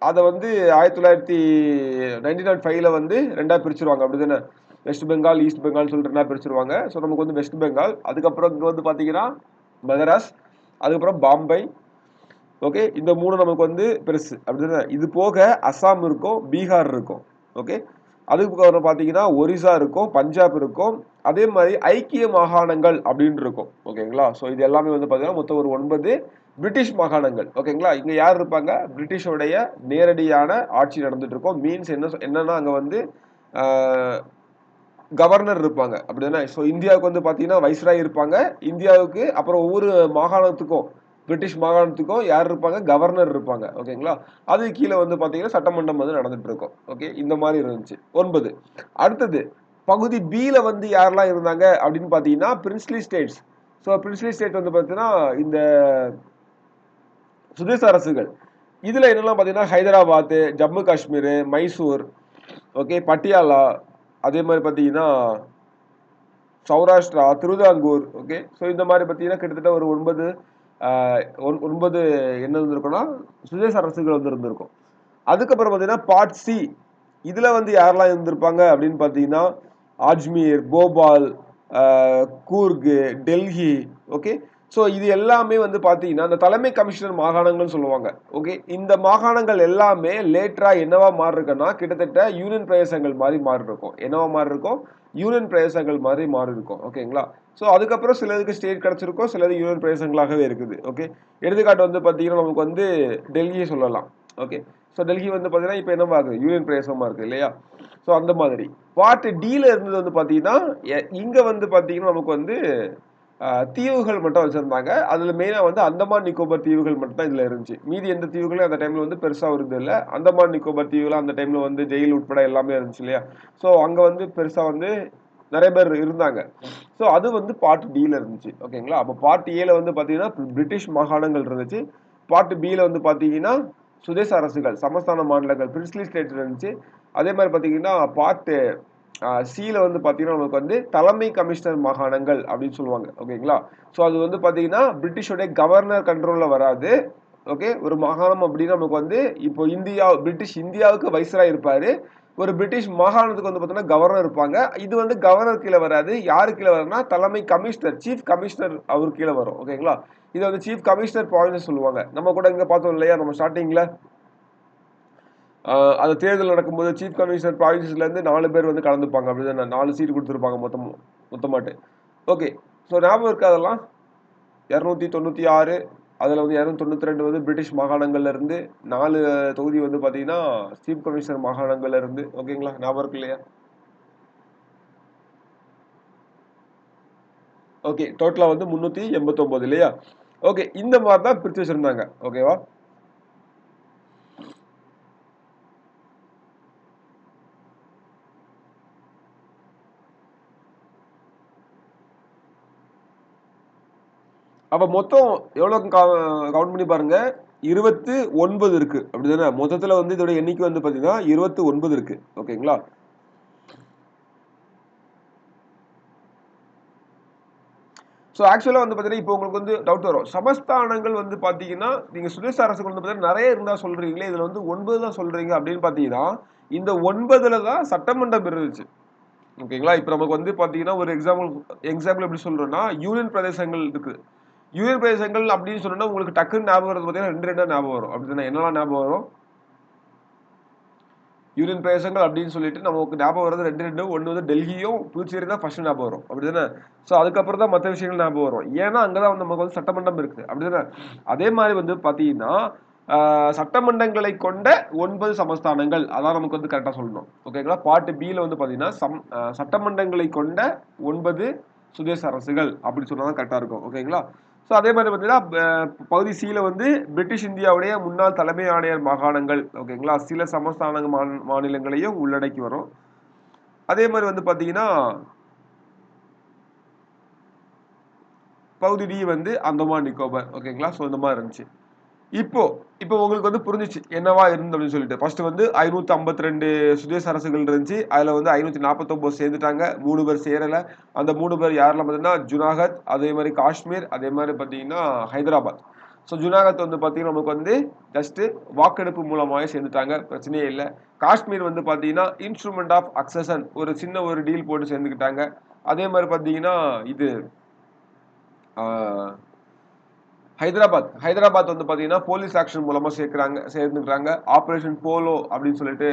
அதை வந்து 1905ல வந்து ரெண்டா பிரிச்சிருவாங்க அப்படிதானே? வெஸ்ட் பெங்கால், ஈஸ்ட் பெங்கால் சொல்லிட்டு ரெண்டா பிரிச்சிருவாங்க. ஸோ நமக்கு வந்து வெஸ்ட் பெங்கால். அதுக்கப்புறம் இங்க வந்து பாத்தீங்கன்னா மதராஸ், அதுக்கப்புறம் பாம்பே. ஓகே. இந்த 3 நமக்கு வந்து பெருசு அப்படிதானே? இது போக அசாம் இருக்கும், பீகார் இருக்கும். ஓகே. அதுக்கப்புறம் பாத்தீங்கன்னா ஒரிசா இருக்கும், பஞ்சாப் இருக்கும். அதே மாதிரி ஐக்கிய மாகாணங்கள் அப்படின்னு இருக்கும் ஓகேங்களா? ஸோ இது எல்லாமே வந்து பாத்தீங்கன்னா மொத்தம் ஒரு 9 பிரிட்டிஷ் மாகாணங்கள் ஓகேங்களா? இங்க யார் இருப்பாங்க? பிரிட்டிஷோடைய நேரடியான ஆட்சி நடந்துட்டு இருக்கும். மீன்ஸ் என்னன்னா அங்க வந்து கவர்னர் இருப்பாங்க அப்படிதானே? ஸோ இந்தியாவுக்கு வந்து பாத்தீங்கன்னா வைஸ்ராய் இருப்பாங்க. இந்தியாவுக்கு அப்புறம் ஒவ்வொரு மாகாணத்துக்கும் பிரிட்டிஷ் மாகாணத்துக்கும் யார் இருப்பாங்க? கவர்னர் இருப்பாங்க ஓகேங்களா? அது கீழே வந்து பாத்தீங்கன்னா சட்டமன்றம் வந்து நடந்துட்டு இருக்கும். ஓகே. இந்த மாதிரி இருந்துச்சு 9. அடுத்தது பகுதி பில வந்து யாரெல்லாம் இருந்தாங்க அப்படின்னு பாத்தீங்கன்னா princely states. So princely state வந்து பாத்தீங்கன்னா இந்த சுதேச அரசுகள். இதுல என்னெல்லாம் பாத்தீங்கன்னா ஹைதராபாத், ஜம்மு காஷ்மீர், மைசூர், ஓகே, பட்டியாலா, அதே மாதிரி பாத்தீங்கன்னா சௌராஷ்டிரா, திருவிதாங்கூர். ஓகே. ஸோ இந்த மாதிரி பாத்தீங்கன்னா கிட்டத்தட்ட ஒரு 9 என்ன இருந்திருக்கும்னா சுதேச அரசுகள் வந்து இருந்திருக்கும். அதுக்கப்புறம் பாத்தீங்கன்னா பார்ட் சி. இதுல வந்து யாரெல்லாம் இருந்திருப்பாங்க அப்படின்னு பாத்தீங்கன்னா அஜ்மீர், போபால், கூர்க், டெல்லி. ஓகே. ஸோ இது எல்லாமே வந்து பாத்தீங்கன்னா அந்த தலைமை கமிஷனர் மாகாணங்கள்னு சொல்லுவாங்க. ஓகே. இந்த மாகாணங்கள் எல்லாமே லேட்டரா என்னவா மாறி இருக்குன்னா கிட்டத்தட்ட யூனியன் பிரதேசங்கள் மாதிரி மாறி இருக்கும். என்னவா மாறி இருக்கும்? யூனியன் பிரதேசங்கள் மாதிரி மாறி இருக்கும் ஓகேங்களா? ஸோ அதுக்கப்புறம் சிலதுக்கு ஸ்டேட் கிடைச்சிருக்கும், சிலது யூனியன் பிரதேசங்களாகவே இருக்குது. ஓகே. எடுத்துக்காட்டு வந்து பாத்தீங்கன்னா நமக்கு வந்து டெல்லியை சொல்லலாம். ஓகே. ஸோ டெல்லி வந்து பாத்தீங்கன்னா இப்போ என்னவா இருக்கு? யூனியன் பிரதேசமா இருக்கு இல்லையா? ஸோ அந்த மாதிரி பார்ட் டில இருந்தது வந்து பாத்தீங்கன்னா இங்க வந்து பாத்தீங்கன்னா நமக்கு வந்து தீவுகள் மட்டும் வச்சிருந்தாங்க. அதுல மெயினா வந்து அந்தமான் நிக்கோபார் தீவுகள் மட்டும் தான் இதுல இருந்துச்சு. மீதி எந்த தீவுகளும் அந்த டைம்ல வந்து பெருசா வருது இல்ல. அந்தமான் நிக்கோபார் தீவுல அந்த டைம்ல வந்து ஜெயில் உட்பட எல்லாமே இருந்துச்சு இல்லையா? ஸோ அங்க வந்து பெருசா வந்து நிறைய பேர் இருந்தாங்க. ஸோ அது வந்து பார்ட் டில இருந்துச்சு ஓகேங்களா? அப்போ பார்ட் ஏல வந்து பாத்தீங்கன்னா பிரிட்டிஷ் மாகாணங்கள் இருந்துச்சு. பார்ட் பில வந்து பாத்தீங்கன்னா சுதேச அரசுகள், சமஸ்தான மாநிலங்கள், பிரின்ஸ்லி ஸ்டேட் இருந்துச்சு. அதே மாதிரி பாத்தீங்கன்னா பார்ட் சில வந்து பாத்தீங்கன்னா நமக்கு வந்து தலைமை கமிஷனர் மாகாணங்கள் அப்படின்னு சொல்லுவாங்க ஓகேங்களா? ஸோ அது வந்து பாத்தீங்கன்னா பிரிட்டிஷோட கவர்னர் கண்ட்ரோல்ல வராது. ஓகே. ஒரு மாகாணம் அப்படின்னா நமக்கு வந்து இப்போ பிரிட்டிஷ் இந்தியாவுக்கு வைஸ்ராய் இருப்பாரு. ஒரு பிரிட்டிஷ் மாகாணத்துக்கு வந்து பாத்தீங்கன்னா கவர்னர் இருப்பாங்க. இது வந்து கவர்னர் கீழே வராது. யாரு கீழே வரும்னா தலைமை கமிஷனர், சீஃப் கமிஷனர் அவர் கீழே வரும் ஓகேங்களா? இது வந்து சீஃப் கமிஷனர் ப்ராவின்ஸ் சொல்லுவாங்க. நம்ம கூட இங்க பார்த்தோம் இல்லையா நம்ம ஸ்டார்டிங்ல அந்த தேர்தல் நடக்கும்போது சீஃப் கமிஷனர் ப்ராவின்சஸ்ல இருந்து 4 பேர் வந்து கலந்துப்பாங்க அப்படிதானே? 4 சீட் கொடுத்துருப்பாங்க மொத்தமாட்டு. ஓகே. ஸோ ஞாபகம் இருக்கா அதெல்லாம்? 296 அதில் வந்து 292 வந்து பிரிட்டிஷ் மாகாணங்கள்ல இருந்து, 4 தொகுதி வந்து பார்த்தீங்கன்னா சீஃப் கமிஷனர் மாகாணங்கள்ல இருந்து. ஓகேங்களா, ஞாபகம் இருக்கு இல்லையா? ஓகே, டோட்டலா வந்து 389 இல்லையா? ஓகே, இந்த மாதிரி தான் பிரிச்சு வச்சிருந்தாங்க. ஓகேவா? அப்ப மொத்தம் எவ்வளவு கவுண்ட் பண்ணி பாருங்க. 29 இருக்கு. அப்படிதானே? மொத்தத்துல வந்து இதோட எண்ணிக்கை வந்து பாத்தீங்கன்னா 29 இருக்கு. ஓகேங்களா? ஸோ ஆக்சுவலா வந்து பாத்தீங்கன்னா, இப்போ உங்களுக்கு வந்து டவுட் வரும். சமஸ்தானங்கள் வந்து பாத்தீங்கன்னா, நீங்க சுதேச அரசுகள் வந்து பாத்தீங்கன்னா நெறைய இருந்தா சொல்றீங்களே, இதுல வந்து 9 தான் சொல்றீங்க அப்படின்னு பாத்தீங்கன்னா, இந்த 9ல தான் சட்டமன்றம் இருந்துச்சு. ஓகேங்களா? இப்ப நமக்கு வந்து பாத்தீங்கன்னா, ஒரு எக்ஸாம்பிள் எப்படி சொல்றோம்னா, யூனியன் பிரதேசங்கள் இருக்கு. யூனியன் பிரதேசங்கள் அப்படின்னு சொன்னோம்னா, உங்களுக்கு டக்குன்னு ஞாபகம் வரது பாத்தீங்கன்னா 2 ஞாபகம் வரும். அப்படிதானே? என்னலாம் ஞாபகம் வரும்? யூனியன் பிரதேசங்கள் அப்படின்னு சொல்லிட்டு நமக்கு ஞாபகம் வர்றது 2 ஒண்ணு வந்து டெல்லியும், புதுச்சேரி தான் ஃபர்ஸ்ட் ஞாபகம் வரும். அப்படிதானே? ஸோ அதுக்கப்புறம் தான் மத்த விஷயங்கள் ஞாபகம் வரும். ஏன்னா, அங்க தான் வந்து நமக்கு வந்து சட்டமன்றம் இருக்கு. அப்படிதானே? அதே மாரி வந்து பாத்தீங்கன்னா, சட்டமன்றங்களை கொண்ட 9 சமஸ்தானங்கள். அதான் நமக்கு வந்து கரெக்ட்டா சொல்லணும். ஓகேங்களா? பார்ட் பில வந்து பாத்தீங்கன்னா, சட்டமன்றங்களை கொண்ட 9 சுதேச அரசுகள் அப்படி சொன்னா தான் கரெக்ட்டா இருக்கும். ஓகேங்களா? ஸோ அதே மாதிரி பார்த்தீங்கன்னா, பகுதி சில வந்து பிரிட்டிஷ் இந்தியாவுடைய முன்னாள் தலைமை ஆணையர் மாகாணங்கள். ஓகேங்களா? சில சமஸ்தான மாநிலங்களையும் உள்ளடக்கி வரும். அதே மாதிரி வந்து பார்த்தீங்கன்னா, பகுதி டி வந்து அந்தமான் நிக்கோபார். ஓகேங்களா? ஸோ இந்த மாதிரி இருந்துச்சு. இப்போ இப்போ உங்களுக்கு வந்து புரிஞ்சுச்சு. என்னவா இருந்தது அப்படின்னு சொல்லிட்டு. ஃபர்ஸ்ட் வந்து 552 சுதேச அரசுகள் இருந்துச்சு. அதுல வந்து 549 சேர்ந்துட்டாங்க. 3 பேர் சேரல. அந்த 3 பேர் யாரெல்லாம் பார்த்தீங்கன்னா, ஜுனாகத், அதே மாதிரி காஷ்மீர், அதே மாதிரி பார்த்தீங்கன்னா ஹைதராபாத். ஸோ ஜுனாகத் வந்து பார்த்தீங்கன்னா, நமக்கு வந்து ஜஸ்ட் வாக்கெடுப்பு மூலமாவே சேர்ந்துட்டாங்க. பிரச்சனையே இல்ல. காஷ்மீர் வந்து பார்த்தீங்கன்னா, இன்ஸ்ட்ருமென்ட் ஆஃப் அக்சஷன் ஒரு சின்ன ஒரு டீல் போட்டு சேர்ந்துக்கிட்டாங்க. அதே மாதிரி பார்த்தீங்கன்னா, இது ஆ ஹைதராபாத் வந்து பாத்தீங்கன்னா போலீஸ் ஆக்ஷன் மூலமா சேர்ந்துக்கிறாங்க. ஆபரேஷன் போலோ அப்படின்னு சொல்லிட்டு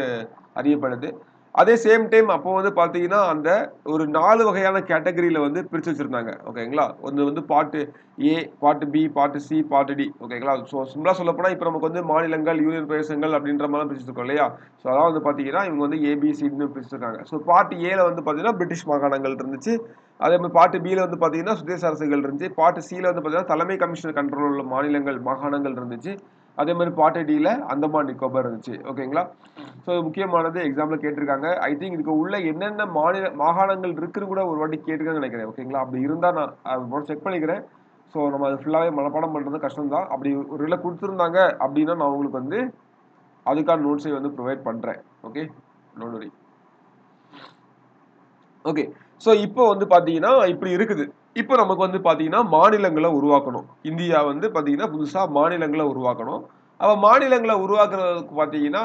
அறியப்படுது. அதே சேம் டைம் அப்போ வந்து பாத்தீங்கன்னா அந்த ஒரு 4 வகையான கேட்டகரியில வந்து பிரிச்சு வச்சிருந்தாங்க. ஓகேங்களா? ஒன்று வந்து part A, part B, part C, part D. ஓகேங்களா? ஸோ சிம்பிளா சொல்ல போனா இப்போ நமக்கு வந்து மாநிலங்கள், யூனியன் பிரதேசங்கள் அப்படின்ற மாதிரி பிரிச்சிருக்கோம் இல்லையா? ஸோ அதான் வந்து பாத்தீங்கன்னா இவங்க வந்து ஏபிசின்னு பிரிச்சிருக்காங்க. ஸோ பார்ட் ஏல வந்து பாத்தீங்கன்னா பிரிட்டிஷ் மாகாணங்கள் இருந்துச்சு. அதே மாதிரி பார்ட் பில வந்து பாத்தீங்கன்னா சுதேச அரசுகள் இருந்துச்சு. பார்ட் சில வந்து பாத்தீங்கன்னா தலைமை கமிஷனர் கண்ட்ரோல் உள்ள மாநிலங்கள், மாகாணங்கள் இருந்துச்சு. அதே மாதிரி பார்ட் டில அந்தமான் நிக்கோபார் இருந்துச்சு. ஓகேங்களா? ஸோ முக்கியமானது எக்ஸாம்ல கேட்டிருக்காங்க. ஐ திங்க் இதுக்கு உள்ள என்னென்ன மாகாணங்கள் இருக்குன்னு கூட ஒரு வாட்டி கேட்டிருக்காங்கன்னு நினைக்கிறேன். ஓகேங்களா? அப்படி இருந்தா நான் அது செக் பண்ணிக்கிறேன். ஸோ நம்ம அது ஃபுல்லாவே மனப்பாடம் பண்றது கஷ்டம் தான். அப்படி ஒரு வேளை கொடுத்துருந்தாங்க அப்படின்னா நான் உங்களுக்கு வந்து அதுக்கான நோட்ஸை வந்து ப்ரொவைட் பண்றேன். Okay, don't worry. Okay. So இப்போ வந்து பார்த்தீங்கன்னா, இப்படி இருக்குது. இப்போ நமக்கு வந்து பார்த்தீங்கன்னா, மாநிலங்கள உருவாக்கணும். இந்தியா வந்து பார்த்தீங்கன்னா, புதுசா மாநிலங்கள உருவாக்கணும். அப்ப மாநிலங்கள உருவாக்குறதுக்கு பார்த்தீங்கன்னா,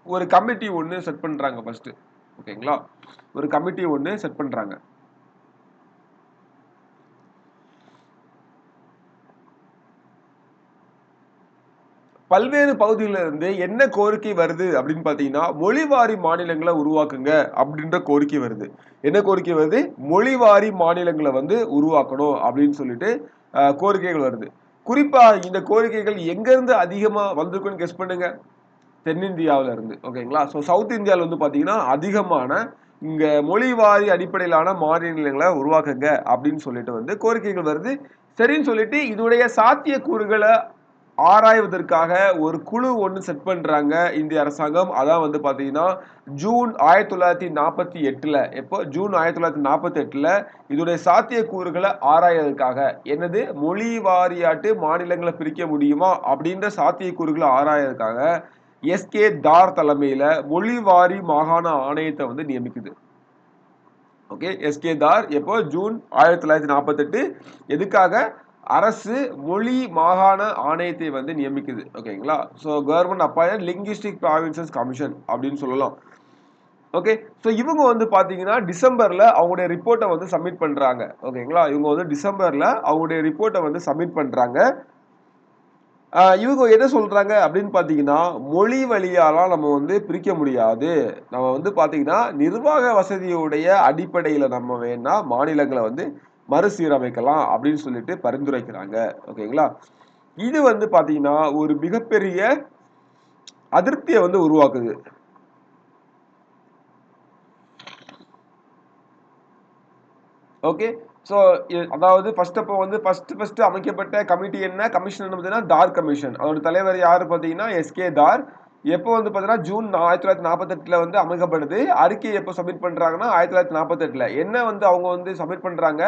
ஒரு கமிட்டி ஒண்ணு செட் பண்றாங்க ஃபர்ஸ்ட்டு. ஓகேங்களா? ஒரு கமிட்டி ஒண்ணு செட் பண்றாங்க. பல்வேறு பகுதியில இருந்து என்ன கோரிக்கை வருது அப்படின்னு பார்த்தீங்கன்னா, மொழிவாரி மாநிலங்கள உருவாக்குங்க அப்படின்ற கோரிக்கை வருது. என்ன கோரிக்கை வருது? மொழிவாரி மாநிலங்கள வந்து உருவாக்கணும் அப்படின்னு சொல்லிட்டு கோரிக்கைகள் வருது. குறிப்பா இந்த கோரிக்கைகள் எங்கேருந்து அதிகமா வந்திருக்குன்னு கெஸ் பண்ணுங்க. தென்னிந்தியாவுல இருந்து. ஓகேங்களா? ஸோ சவுத் இந்தியால வந்து பார்த்தீங்கன்னா, அதிகமான இங்க மொழிவாரி அடிப்படையிலான மாநிலங்கள உருவாக்குங்க அப்படின்னு சொல்லிட்டு வந்து கோரிக்கைகள் வருது. சரின்னு சொல்லிட்டு இதனுடைய சாத்தியக்கூறுகள ஆராய்வதற்காக ஒரு குழு ஒண்ணு செட் பண்றாங்க இந்திய அரசாங்கம். அதான் வந்து பார்த்தீங்கன்னா, ஜூன் 1948ல எப்போ ஜூன் 1948ல இதோடைய சாத்தியக்கூறுகள ஆராயறதுக்காக, என்னது மொழி வாரியாட்டு மாநிலங்கள பிரிக்க முடியுமா? அப்படின்ற சாத்தியக்கூறுகள ஆராயறதுக்காக, எஸ்.கே. தார் தலைமையில மொழிவாரி மாகாண ஆணையத்த வந்து நியமிக்குது. ஓகே. எஸ்.கே. தார் எப்போ ஜூன் 1948 எதுக்காக? அரசு மொழி மாகாண ஆணையத்தை வந்து நியமிக்குது. ஓகேங்களா? So government appoint linguistic provinces commission அப்படின்னு சொல்லலாம். ஓகே. ஸோ இவங்க வந்து பார்த்தீங்கன்னா, டிசம்பர்ல அவங்களுடைய ரிப்போர்ட்ட வந்து சப்மிட் பண்றாங்க. ஓகேங்களா? இவங்க வந்து டிசம்பர்ல அவங்களுடைய ரிப்போர்ட்ட வந்து சப்மிட் பண்றாங்க. இவங்க என்ன சொல்றாங்க அப்படின்னு பார்த்தீங்கன்னா, மொழி வழியாலாம் நம்ம வந்து பிரிக்க முடியாது. நம்ம வந்து பார்த்தீங்கன்னா, நிர்வாக வசதியுடைய அடிப்படையில நம்ம வேணா மாநிலங்கள வந்து மறுசீரமைக்கலாம் அப்படின்னு சொல்லிட்டு பரிந்துரைக்கிறாங்க. ஓகேங்களா? இது வந்து பாத்தீங்கன்னா ஒரு மிகப்பெரிய அதிருப்தியை வந்து உருவாக்குது. ஓகே. ஸோ அதாவது ஃபர்ஸ்ட் அமைக்கப்பட்ட கமிட்டி என்ன கமிஷன் பார்த்தீங்கன்னா தார் கமிஷன். அதோட தலைவர் யாரு பார்த்தீங்கன்னா எஸ்கே தார். எப்போ வந்து பார்த்தீங்கன்னா ஜூன் 1948 வந்து அமைக்கப்படுது. அறிக்கை எப்போ சப்மிட் பண்றாங்கன்னா 1948. என்ன வந்து அவங்க வந்து சப்மிட் பண்றாங்க,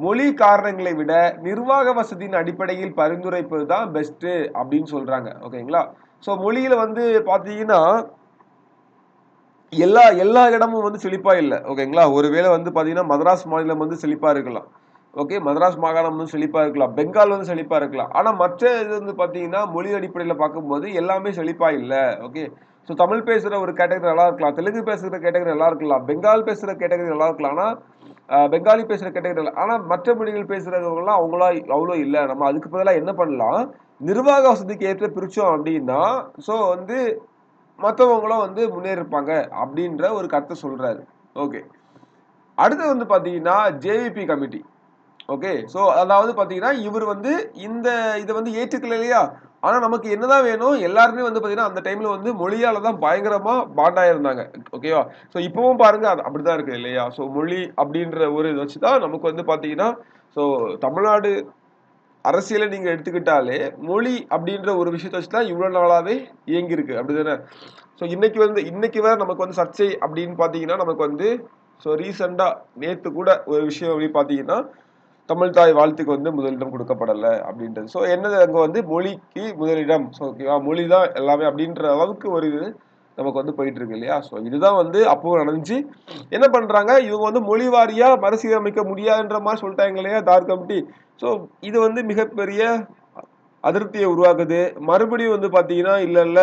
மொழி காரணங்களை விட நிர்வாக வசதியின் அடிப்படையில் பரிந்துரைப்பது தான் பெஸ்ட் அப்படின்னு சொல்றாங்க. ஓகேங்களா. ஸோ மொழியில வந்து பார்த்தீங்கன்னா எல்லா எல்லா இடமும் வந்து செழிப்பா இல்ல. ஓகேங்களா. ஒருவேளை வந்து பாத்தீங்கன்னா மதராஸ் மாநிலம் வந்து செழிப்பா இருக்கலாம். ஓகே. மதராஸ் மாகாணம் வந்து செழிப்பா இருக்கலாம். பெங்கால் வந்து செழிப்பா இருக்கலாம். ஆனா மற்ற இது வந்து பாத்தீங்கன்னா மொழி அடிப்படையில பார்க்கும்போது எல்லாமே செழிப்பா இல்ல. ஓகே. ஸோ தமிழ் பேசுற ஒரு கேட்டகரி நல்லா இருக்கலாம். தெலுங்கு பேசுற கேட்டகரி நல்லா இருக்கலாம். பெங்கால் பேசுற கேட்டகரி நல்லா இருக்கலாம். ஆனா பெங்காலி பேசுற கேட்டகரி இல்ல. ஆனா மற்ற மொழிகள் பேசுறவங்கலாம் அவங்களா அவ்வளோ இல்ல. நம்ம அதுக்கு பதிலா என்ன பண்ணலாம்? நிர்வாக வசதிக்கு ஏற்ற பிரிச்சோம் அப்படின்னா, ஸோ வந்து மத்தவங்களும் வந்து முன்னேறிருப்பாங்க அப்படின்ற ஒரு கருத்தை சொல்றாரு. ஓகே. அடுத்து வந்து பாத்தீங்கன்னா ஜேவிபி கமிட்டி. ஓகே. சோ அதாவது பாத்தீங்கன்னா இவர் வந்து இந்த இதை வந்து ஏற்றுக்கல இல்லையா. ஆனா நமக்கு என்னதான் வேணும், எல்லாருமே வந்து பாத்தீங்கன்னா அந்த டைம்ல வந்து மொழியால தான் பயங்கரமா பாண்டா இருந்தாங்க. ஓகேவா. சோ இப்பவும் பாருங்க அது அப்படிதான் இருக்கு இல்லையா. சோ மொழி அப்படின்ற ஒரு இதை வச்சுதான் நமக்கு வந்து பாத்தீங்கன்னா சோ தமிழ்நாடு அரசியலை நீங்க எடுத்துக்கிட்டாலே மொழி அப்படின்ற ஒரு விஷயத்தை வச்சுதான் இவ்வளவு நாளாவே இயங்கி இருக்கு அப்படிதானே. ஸோ இன்னைக்கு வேற நமக்கு வந்து சர்ச்சை அப்படின்னு பார்த்தீங்கன்னா நமக்கு வந்து ஸோ ரீசெண்டா நேத்து கூட ஒரு விஷயம் அப்படி பார்த்தீங்கன்னா தமிழ் தாய் வாழ்த்துக்கு வந்து முதலிடம் கொடுக்கப்படலை அப்படின்றது. ஸோ என்னது அங்கே வந்து மொழிக்கு முதலிடம். ஸோ ஓகேவா மொழி தான் எல்லாமே அப்படின்ற அளவுக்கு ஒரு இது நமக்கு வந்து போயிட்டு இருக்கு இல்லையா. ஸோ இதுதான் வந்து அப்போ நடந்துச்சு. என்ன பண்றாங்க இவங்க வந்து மொழி வாரியா மறுசீரமைக்க முடியாதுன்ற மாதிரி சொல்லிட்டாங்க இல்லையா தார் கமிட்டி. ஸோ இது வந்து மிகப்பெரிய அதிருப்தியை உருவாக்குது. மறுபடியும் வந்து பாத்தீங்கன்னா இல்ல இல்ல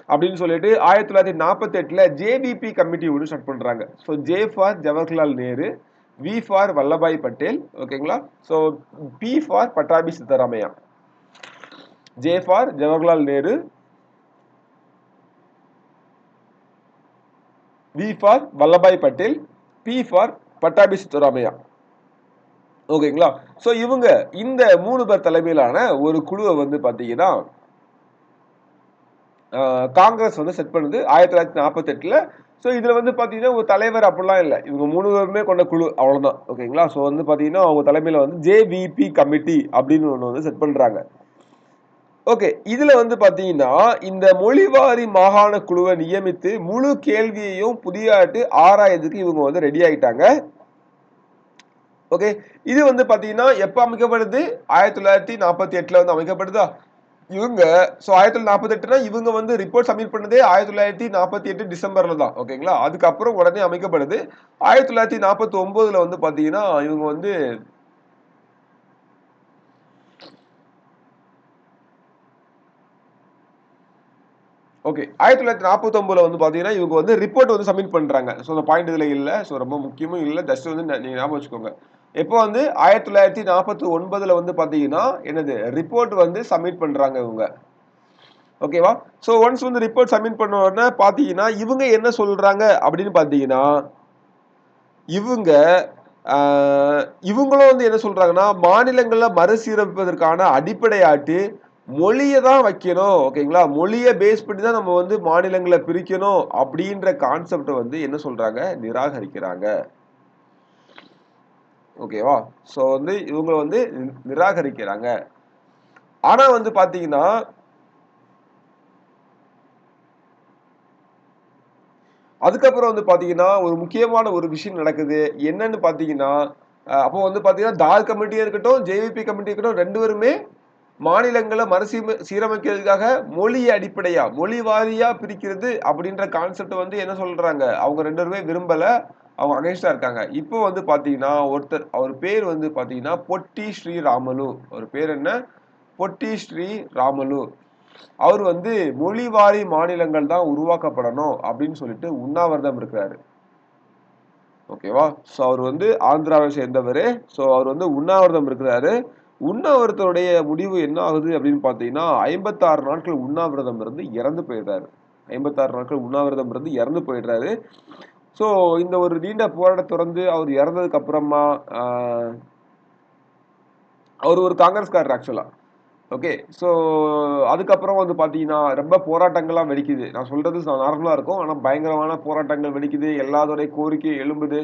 அப்படின்னு சொல்லிட்டு 1948 ஜேபிபி கமிட்டி ஒன்று ஸ்டார்ட் பண்றாங்க. So J for Jawaharlal Nehru, V for Vallabhbhai Patel. ஓகேங்களா. So P for Pattabhi Sitaramayya. J for Jawaharlal Nehru, V for Vallabhbhai Patel, P for Pattabhi Sitaramayya. ஓகேங்களா. சோ இவங்க இந்த 3 பேர் தலைமையிலான ஒரு குழுவை வந்து பாத்தீங்கன்னா காங்கிரஸ் வந்து செட் பண்ணுது 1948. ஸோ இதுல வந்து பாத்தீங்கன்னா ஒரு தலைவர் அப்படிலாம் இல்லை. இவங்க 3 பேருமே கொண்ட குழு அவ்வளவுதான். ஓகேங்களா. ஸோ வந்து பாத்தீங்கன்னா அவங்க தலைமையில வந்து ஜேவிபி கமிட்டி அப்படின்னு ஒண்ணு வந்து செட் பண்றாங்க. ஓகே. இதுல வந்து பாத்தீங்கன்னா இந்த மொழிவாரி மாகாண குழுவை நியமித்து முழு கேள்வியையும் புதியாட்டு ஆராயறதுக்கு இவங்க வந்து ரெடி ஆயிட்டாங்க. ஓகே. இது வந்து பாத்தீங்கன்னா எப்ப அமைக்கப்படுது 1948 வந்து அமைக்கப்படுதா. இவங்க 1948 இவங்க வந்து ரிப்போர்ட் சப்மிட் பண்ணதே 1948 டிசம்பர்ல தான். ஓகேங்களா. அதுக்கப்புறம் உடனே அமைக்கப்படுது. 1949 வந்து பாத்தீங்கன்னா இவங்க வந்து ஓகே 1949 வந்து பாத்தீங்கன்னா இவங்க வந்து ரிப்போர்ட் வந்து சப்மிட் பண்றாங்க. ஸோ அந்த பாயிண்ட் இதுல இல்ல. ஸோ ரொம்ப முக்கியமும் இல்ல. ஜஸ்ட் வந்து நீங்க ஞாபகம் வச்சுக்கோங்க. எப்போ வந்து 1949 வந்து பாத்தீங்கன்னா என்னது ரிப்போர்ட் வந்து சப்மிட் பண்றாங்க இவங்க. ஓகேவா. சோ ஒன்ஸ் வந்து ரிப்போர்ட் சப்மிட் பண்ண உடனே பாத்தீங்கன்னா இவங்க என்ன சொல்றாங்க அப்படின்னு பாத்தீங்கன்னா இவங்க இவங்களும் வந்து என்ன சொல்றாங்கன்னா மாநிலங்களை மறுசீரமைப்பதற்கான அடிப்படையாட்டு மொழியை தான் வைக்கணும். ஓகேங்களா. மொழியை பேஸ் பண்ணி தான் நம்ம வந்து மாநிலங்களை பிரிக்கணும் அப்படின்ற கான்செப்ட் வந்து என்ன சொல்றாங்க நிராகரிக்கிறாங்க. ஓகேவா. சோ வந்து இவங்க வந்து நிராகரிக்கிறாங்க. ஆனா வந்து பாத்தீங்கன்னா அதுக்கப்புறம் வந்து பாத்தீங்கன்னா ஒரு முக்கியமான ஒரு விஷயம் நடக்குது. என்னன்னு பாத்தீங்கன்னா அப்போ வந்து பாத்தீங்கன்னா தால் கமிட்டியா இருக்கட்டும் ஜேவிபி கமிட்டி இருக்கட்டும் 2 பேருமே மாநிலங்களை சீரமைக்கிறதுக்காக மொழி அடிப்படையா மொழி வாரியா பிரிக்கிறது அப்படின்ற கான்செப்ட் வந்து என்ன சொல்றாங்க அவங்க 2 பேருமே விரும்பல. அவங்க அகைன்ஸ்டா இருக்காங்க. இப்போ வந்து பாத்தீங்கன்னா ஒருத்தர் அவர் பேர் வந்து பாத்தீங்கன்னா பொட்டி ஸ்ரீராமலு. அவர் பேர் என்ன பொட்டி ஸ்ரீராமலு. அவர் வந்து மொழிவாரி மாநிலங்கள் தான் உருவாக்கப்படணும் அப்படின்னு சொல்லிட்டு உண்ணாவிரதம் இருக்கிறாரு. ஓகேவா. சோ அவர் வந்து ஆந்திராவை சேர்ந்தவர். சோ அவர் வந்து உண்ணாவிரதம் இருக்கிறாரு. உண்ணாவிரதத்துடைய முடிவு என்ன ஆகுது அப்படின்னு பாத்தீங்கன்னா 56 நாட்கள் உண்ணாவிரதம் இருந்து இறந்து போயிடுறாரு. 56 நாட்கள் உண்ணாவிரதம் இருந்து இறந்து போயிடுறாரு. சோ இந்த ஒரு நீண்ட போராட்டத்தை தொடர்ந்து அவர் இறந்ததுக்கு அப்புறமா அவர் ஒரு காங்கிரஸ்காரர் ஆக்சுவலா. ஓகே. ஸோ அதுக்கப்புறம் வந்து பார்த்தீங்கன்னா, ரொம்ப போராட்டங்கள்லாம் வெடிக்குது. நான் சொல்றது நார்மலா இருக்கும். ஆனா பயங்கரமான போராட்டங்கள் வெடிக்குது. எல்லாருடைய கோரிக்கையும் எழும்புது.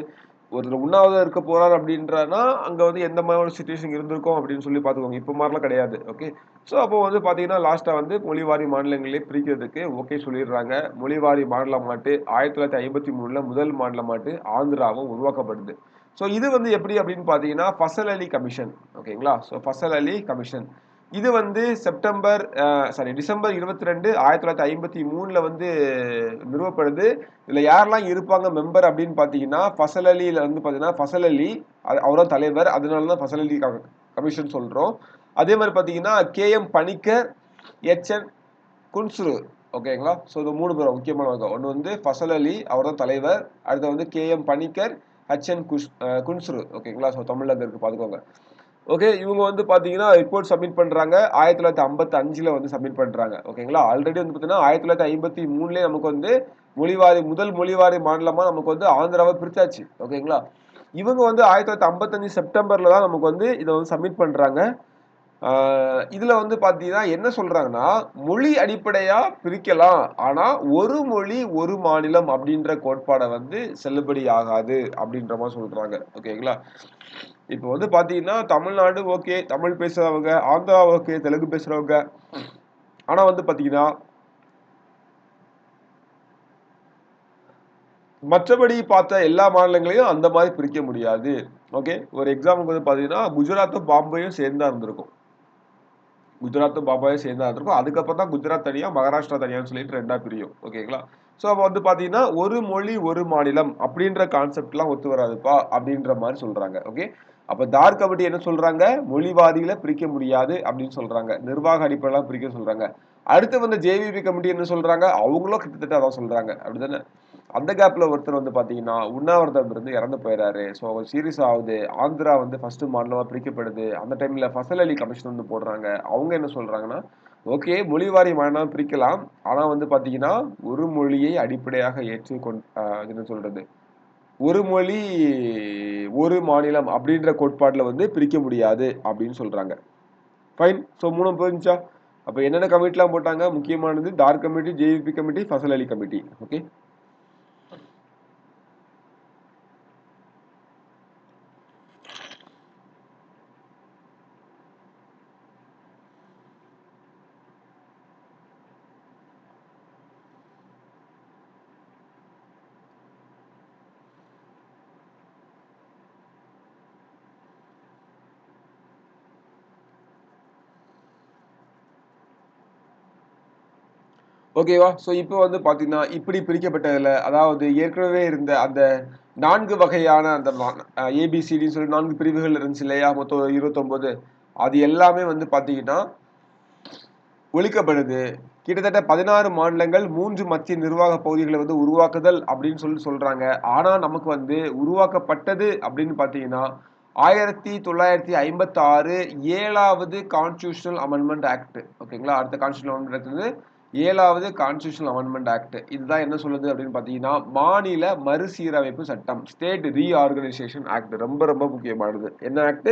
ஒருத்தர் உண்ணாவிரதம் இருக்க போறாரு அப்படின்றார்னா, அங்க வந்து எந்த மாதிரியான சிச்சுவேஷன் இருந்திருக்கும் அப்படின்னு சொல்லி பார்த்துக்கோங்க. இப்ப மாரிலாம் கிடையாது. ஓகே. ஸோ அப்போ வந்து பார்த்தீங்கன்னா, லாஸ்ட்டா வந்து மொழிவாரி மாநிலங்களே பிரிக்கிறதுக்கு ஓகே சொல்லிடுறாங்க. மொழிவாரி மாநிலமாட்டு 1953ல முதல் மாநிலமாட்டு ஆந்திராவும் உருவாக்கப்படுது. ஸோ இது வந்து எப்படி அப்படின்னு பார்த்தீங்கன்னா, ஃபசல் அலி கமிஷன். ஓகேங்களா? ஸோ ஃபசல் அலி கமிஷன். இது வந்து டிசம்பர் 22, 1953ல வந்து நிறுவப்படுது. இதுல யாரெல்லாம் இருப்பாங்க மெம்பர் அப்படின்னு பார்த்தீங்கன்னா, ஃபசல் அலில வந்து பார்த்தீங்கன்னா, ஃபசல் அலி அவர்தான் தலைவர். அதனால தான் ஃபசல் அலி கமிஷன் சொல்றோம். அதே மாதிரி பார்த்தீங்கன்னா, கே.எம். பணிக்கர், எச்.என். குன்சுரு. ஓகேங்களா? ஸோ இந்த 3 பேரும் முக்கியமானவங்க. ஒண்ணு வந்து ஃபசல் அலி, அவர்தான் தலைவர். அடுத்து வந்து கே.எம். பணிக்கர், எச்.என். குன்சுரு. ஓகேங்களா? ஸோ தமிழ்ல இருக்கு பார்த்துக்கோங்க. ஓகே. இவங்க வந்து பார்த்தீங்கன்னா, ரிப்போர்ட் சப்மிட் பண்றாங்க. 1955ல வந்து சப்மிட் பண்றாங்க. ஓகேங்களா? ஆல்ரெடி வந்து பார்த்தீங்கன்னா, 1953லயே நமக்கு வந்து முதல் மொழிவாரி மாநிலமா நமக்கு வந்து ஆந்திராவ பிரிச்சாச்சு. ஓகேங்களா? இவங்க வந்து 1955 செப்டம்பர்ல தான் நமக்கு வந்து இத வந்து சப்மிட் பண்றாங்க. இதுல வந்து பார்த்தீங்கன்னா, என்ன சொல்றாங்கன்னா, மொழி அடிப்படையா பிரிக்கலாம். ஆனா, ஒரு மொழி, ஒரு மாநிலம் அப்படின்ற கோட்பாட வந்து செல்லுபடி ஆகாது அப்படின்ற மாரி சொல்றாங்க. ஓகேங்களா? இப்போ வந்து பார்த்தீங்கன்னா, தமிழ்நாடு ஓகே. தமிழ் பேசுறவங்க, ஆந்திரா ஓகே. தெலுங்கு பேசுறவங்க. ஆனா வந்து பார்த்தீங்கன்னா, மற்றபடி பார்த்த எல்லா மாநிலங்களையும் அந்த மாரி பிரிக்க முடியாது. ஓகே. ஒரு எக்ஸாம்பிள்க்கு வந்து பார்த்தீங்கன்னா, குஜராத்தும், பாம்பேயும் சேர்ந்தா இருந்திருக்கும். குஜராத்தும், பாம்பேயும் சேர்ந்தா இருந்திருக்கும். அதுக்கப்புறம் தான் குஜராத் தனியா, மகாராஷ்டிரா தனியான்னு சொல்லிட்டு 2ஆ பிரியும். ஓகேங்களா? ஸோ அப்ப வந்து பார்த்தீங்கன்னா, ஒரு மொழி, ஒரு மாநிலம் அப்படின்ற கான்செப்ட்லாம் ஒத்து வராதுப்பா அப்படின்ற மாரி சொல்றாங்க. ஓகே. அப்ப தார் கமிட்டி என்ன சொல்றாங்க? மொழிவாரிகள பிரிக்க முடியாது அப்படின்னு சொல்றாங்க. நிர்வாக அடிப்படையில பிரிக்க சொல்றாங்க. அடுத்து வந்த ஜேவிபி கமிட்டி என்ன சொல்றாங்க? அவங்களும் கிட்டத்தட்ட அதான் சொல்றாங்க. அப்படிதானே? அந்த கேப்ல ஒருத்தர் வந்து பார்த்தீங்கன்னா, உண்ணாவிரதம் இருந்து இறந்து போயிறாரு. ஸோ சீரியஸ் ஆவுது. ஆந்திரா வந்து ஃபர்ஸ்ட் மாநிலமா பிரிக்கப்படுது. அந்த டைம்ல ஃபசல் அலி கமிஷன் வந்து போடுறாங்க. அவங்க என்ன சொல்றாங்கன்னா, ஓகே மொழிவாரி மாநிலம் பிரிக்கலாம். ஆனா வந்து பார்த்தீங்கன்னா, ஒரு மொழியை அடிப்படையாக ஏற்றுக்கொண் அ அது என்ன சொல்றது? ஒரு மொழி, ஒரு மாநிலம் அப்படின்ற கோட்பாட்டுல வந்து பிரிக்க முடியாது அப்படின்னு சொல்றாங்க. ஃபைன். ஸோ 3ம் புரிஞ்சுச்சா? அப்ப என்னென்ன கமிட்டிலாம் போட்டாங்க? முக்கியமானது தார் கமிட்டி, ஜேவிபி கமிட்டி, ஃபசல் அலி கமிட்டி. ஓகே. ஓகேவா? ஸோ இப்போ வந்து பார்த்தீங்கன்னா, இப்படி பிரிக்கப்பட்டதுல, அதாவது ஏற்கனவே இருந்த அந்த 4 வகையான அந்த ஏபிசிடின்னு சொல்லி 4 பிரிவுகள் இருந்துச்சு இல்லையா? மொத்தம் 29. அது எல்லாமே வந்து பார்த்தீங்கன்னா, ஒழிக்கப்படுது. கிட்டத்தட்ட 16 மாநிலங்கள், 3 மத்திய நிர்வாக பகுதிகள வந்து உருவாக்குதல் அப்படின்னு சொல்லி சொல்றாங்க. ஆனா, நமக்கு வந்து உருவாக்கப்பட்டது அப்படின்னு பார்த்தீங்கன்னா, 1956 7வது கான்ஸ்டிடியூஷனல் அமெண்ட்மென்ட் ஆக்ட். ஓகேங்களா? அடுத்த கான்ஸ்டிடியூஷனல் அமெண்ட்மென்ட் ஆக்ட் வந்து 7வது கான்ஸ்டிடியூஷனல் அமெண்ட்மென்ட் ஆக்ட். இதுதான் என்ன சொல்லுது அப்படின்னு பார்த்தீங்கன்னா, மாநில மறுசீரமைப்பு சட்டம். State reorganisation act. ரொம்ப ரொம்ப முக்கியமானது. என்ன ஆக்ட்?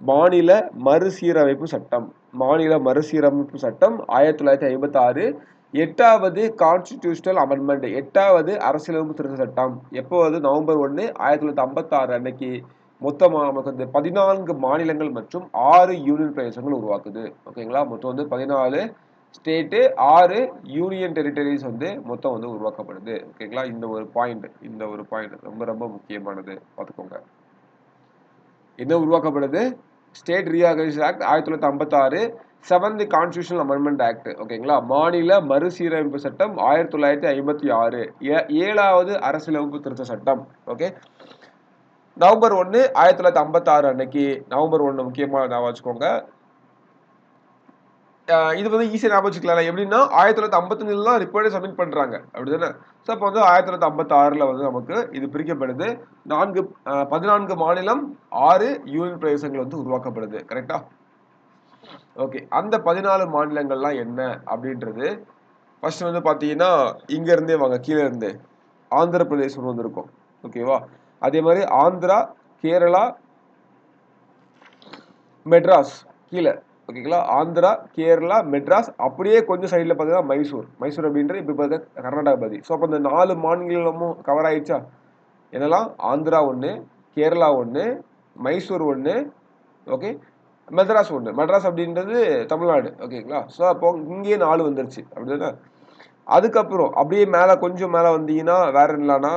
மாநில மறுசீரமைப்பு சட்டம். மாநில மறுசீரமைப்பு சட்டம் 1956. 8வது கான்ஸ்டிடியூஷனல் அமெண்ட்மென்ட். 8வது அரசியலமைப்பு திருத்த சட்டம். எப்போ வருது? நவம்பர் 1, 1956 அன்னைக்கு மொத்தமா நமக்கு வந்து 14 மாநிலங்கள் மற்றும் 6 யூனியன் பிரதேசங்கள் உருவாக்குது. ஓகேங்களா? மொத்தம் வந்து 14 ஸ்டேட்டு, 6 யூனியன் டெரிட்டரிஸ் வந்து மொத்தம் வந்து உருவாக்கப்படுது. ஓகேங்களா? இந்த ஒரு பாயிண்ட் ரொம்ப ரொம்ப முக்கியமானது. பார்த்துக்கோங்க. என்ன உருவாக்கப்படுது? State reorganisation act 1956. 7th constitutional amendment act. ஓகேங்களா? மாநில மறுசீரமைப்பு சட்டம் 1956. 7வது அரசியலமைப்பு திருத்த சட்டம். ஓகே. நவம்பர் 1, 1956 அன்னைக்கு நவம்பர் 1 முக்கியமா ஞாபகம் வச்சுக்கோங்க. இது வந்து ஈஸியா ஞாபகம் வச்சுக்கலாம். எப்படின்னா 1955ல தான் ரிப்போர்ட்டே சப்மிட் பண்றாங்க. அப்படிதானே? ஸோ அப்போ வந்து 1956ல வந்து நமக்கு இது பிரிக்கப்படுது. 14 மாநிலம், 6 யூனியன் பிரதேசங்கள் வந்து உருவாக்கப்படுது. கரெக்ட்டா? ஓகே. அந்த 14 மாநிலங்கள்லாம் என்ன அப்படின்றது, ஃபர்ஸ்ட் வந்து பார்த்தீங்கன்னா, இங்க இருந்தே வாங்க கீழ இருந்து. ஆந்திர பிரதேசம் வந்து இருக்கும். ஓகேவா? அதே மாரி ஆந்திரா, கேரளா, மெட்ராஸ் கீழ. ஓகேங்களா. ஆந்திரா, கேரளா, மெட்ராஸ், அப்படியே கொஞ்சம் சைடில் பார்த்தீங்கன்னா மைசூர் அப்படின்றது இப்போ பார்த்தா கர்நாடகா பகுதி. ஸோ அப்போ இந்த 4 மாநிலமும் கவர் ஆயிடுச்சா? என்னெல்லாம்? ஆந்திரா ஒன்று, கேரளா ஒன்று, மைசூர் ஒன்று, ஓகே, மெட்ராஸ் ஒன்று. மெட்ராஸ் அப்படின்றது தமிழ்நாடு. ஓகேங்களா. ஸோ அப்போ இங்கேயே 4 வந்துருச்சு அப்படிதானே. அதுக்கப்புறம் அப்படியே மேலே கொஞ்சம் மேலே வந்தீங்கன்னா வேற என்னன்னா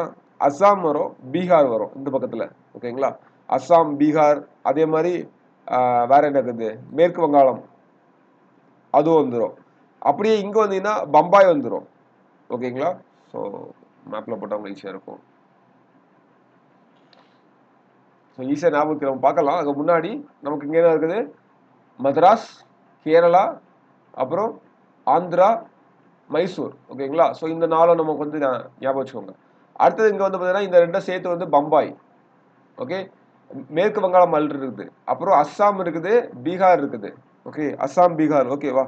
அஸ்ஸாம் வரும், பீகார் வரும் இந்த பக்கத்தில். ஓகேங்களா. அஸ்ஸாம், பீகார், அதே மாதிரி வேற என்ன இருக்குது, மேற்கு வங்காளம் அதுவும் வந்துடும். அப்படியே இங்கே வந்தீங்கன்னா பம்பாய் வந்துடும். ஓகேங்களா. ஸோ மேப்பில் போட்டால் உங்களுக்கு ஈஸியாக இருக்கும். ஸோ ஈஸியாக ஞாபகத்துக்கு நம்ம பார்க்கலாம். அதுக்கு முன்னாடி நமக்கு இங்கே என்ன இருக்குது, மദ്രാஸ், கேரளா, அப்புறம் ஆந்திரா, மைசூர். ஓகேங்களா. ஸோ இந்த 4 நமக்கு வந்து ஞாபகம் வச்சுக்கோங்க. அடுத்தது இங்கே வந்து பார்த்தீங்கன்னா இந்த 2 சேர்த்து வந்து பம்பாய். ஓகே, மேற்கு வங்காளம் இருக்குது, அப்புறம் அஸ்ஸாம் இருக்குது, பீகார் இருக்குது. ஓகே, அஸ்ஸாம், பீகார். ஓகேவா.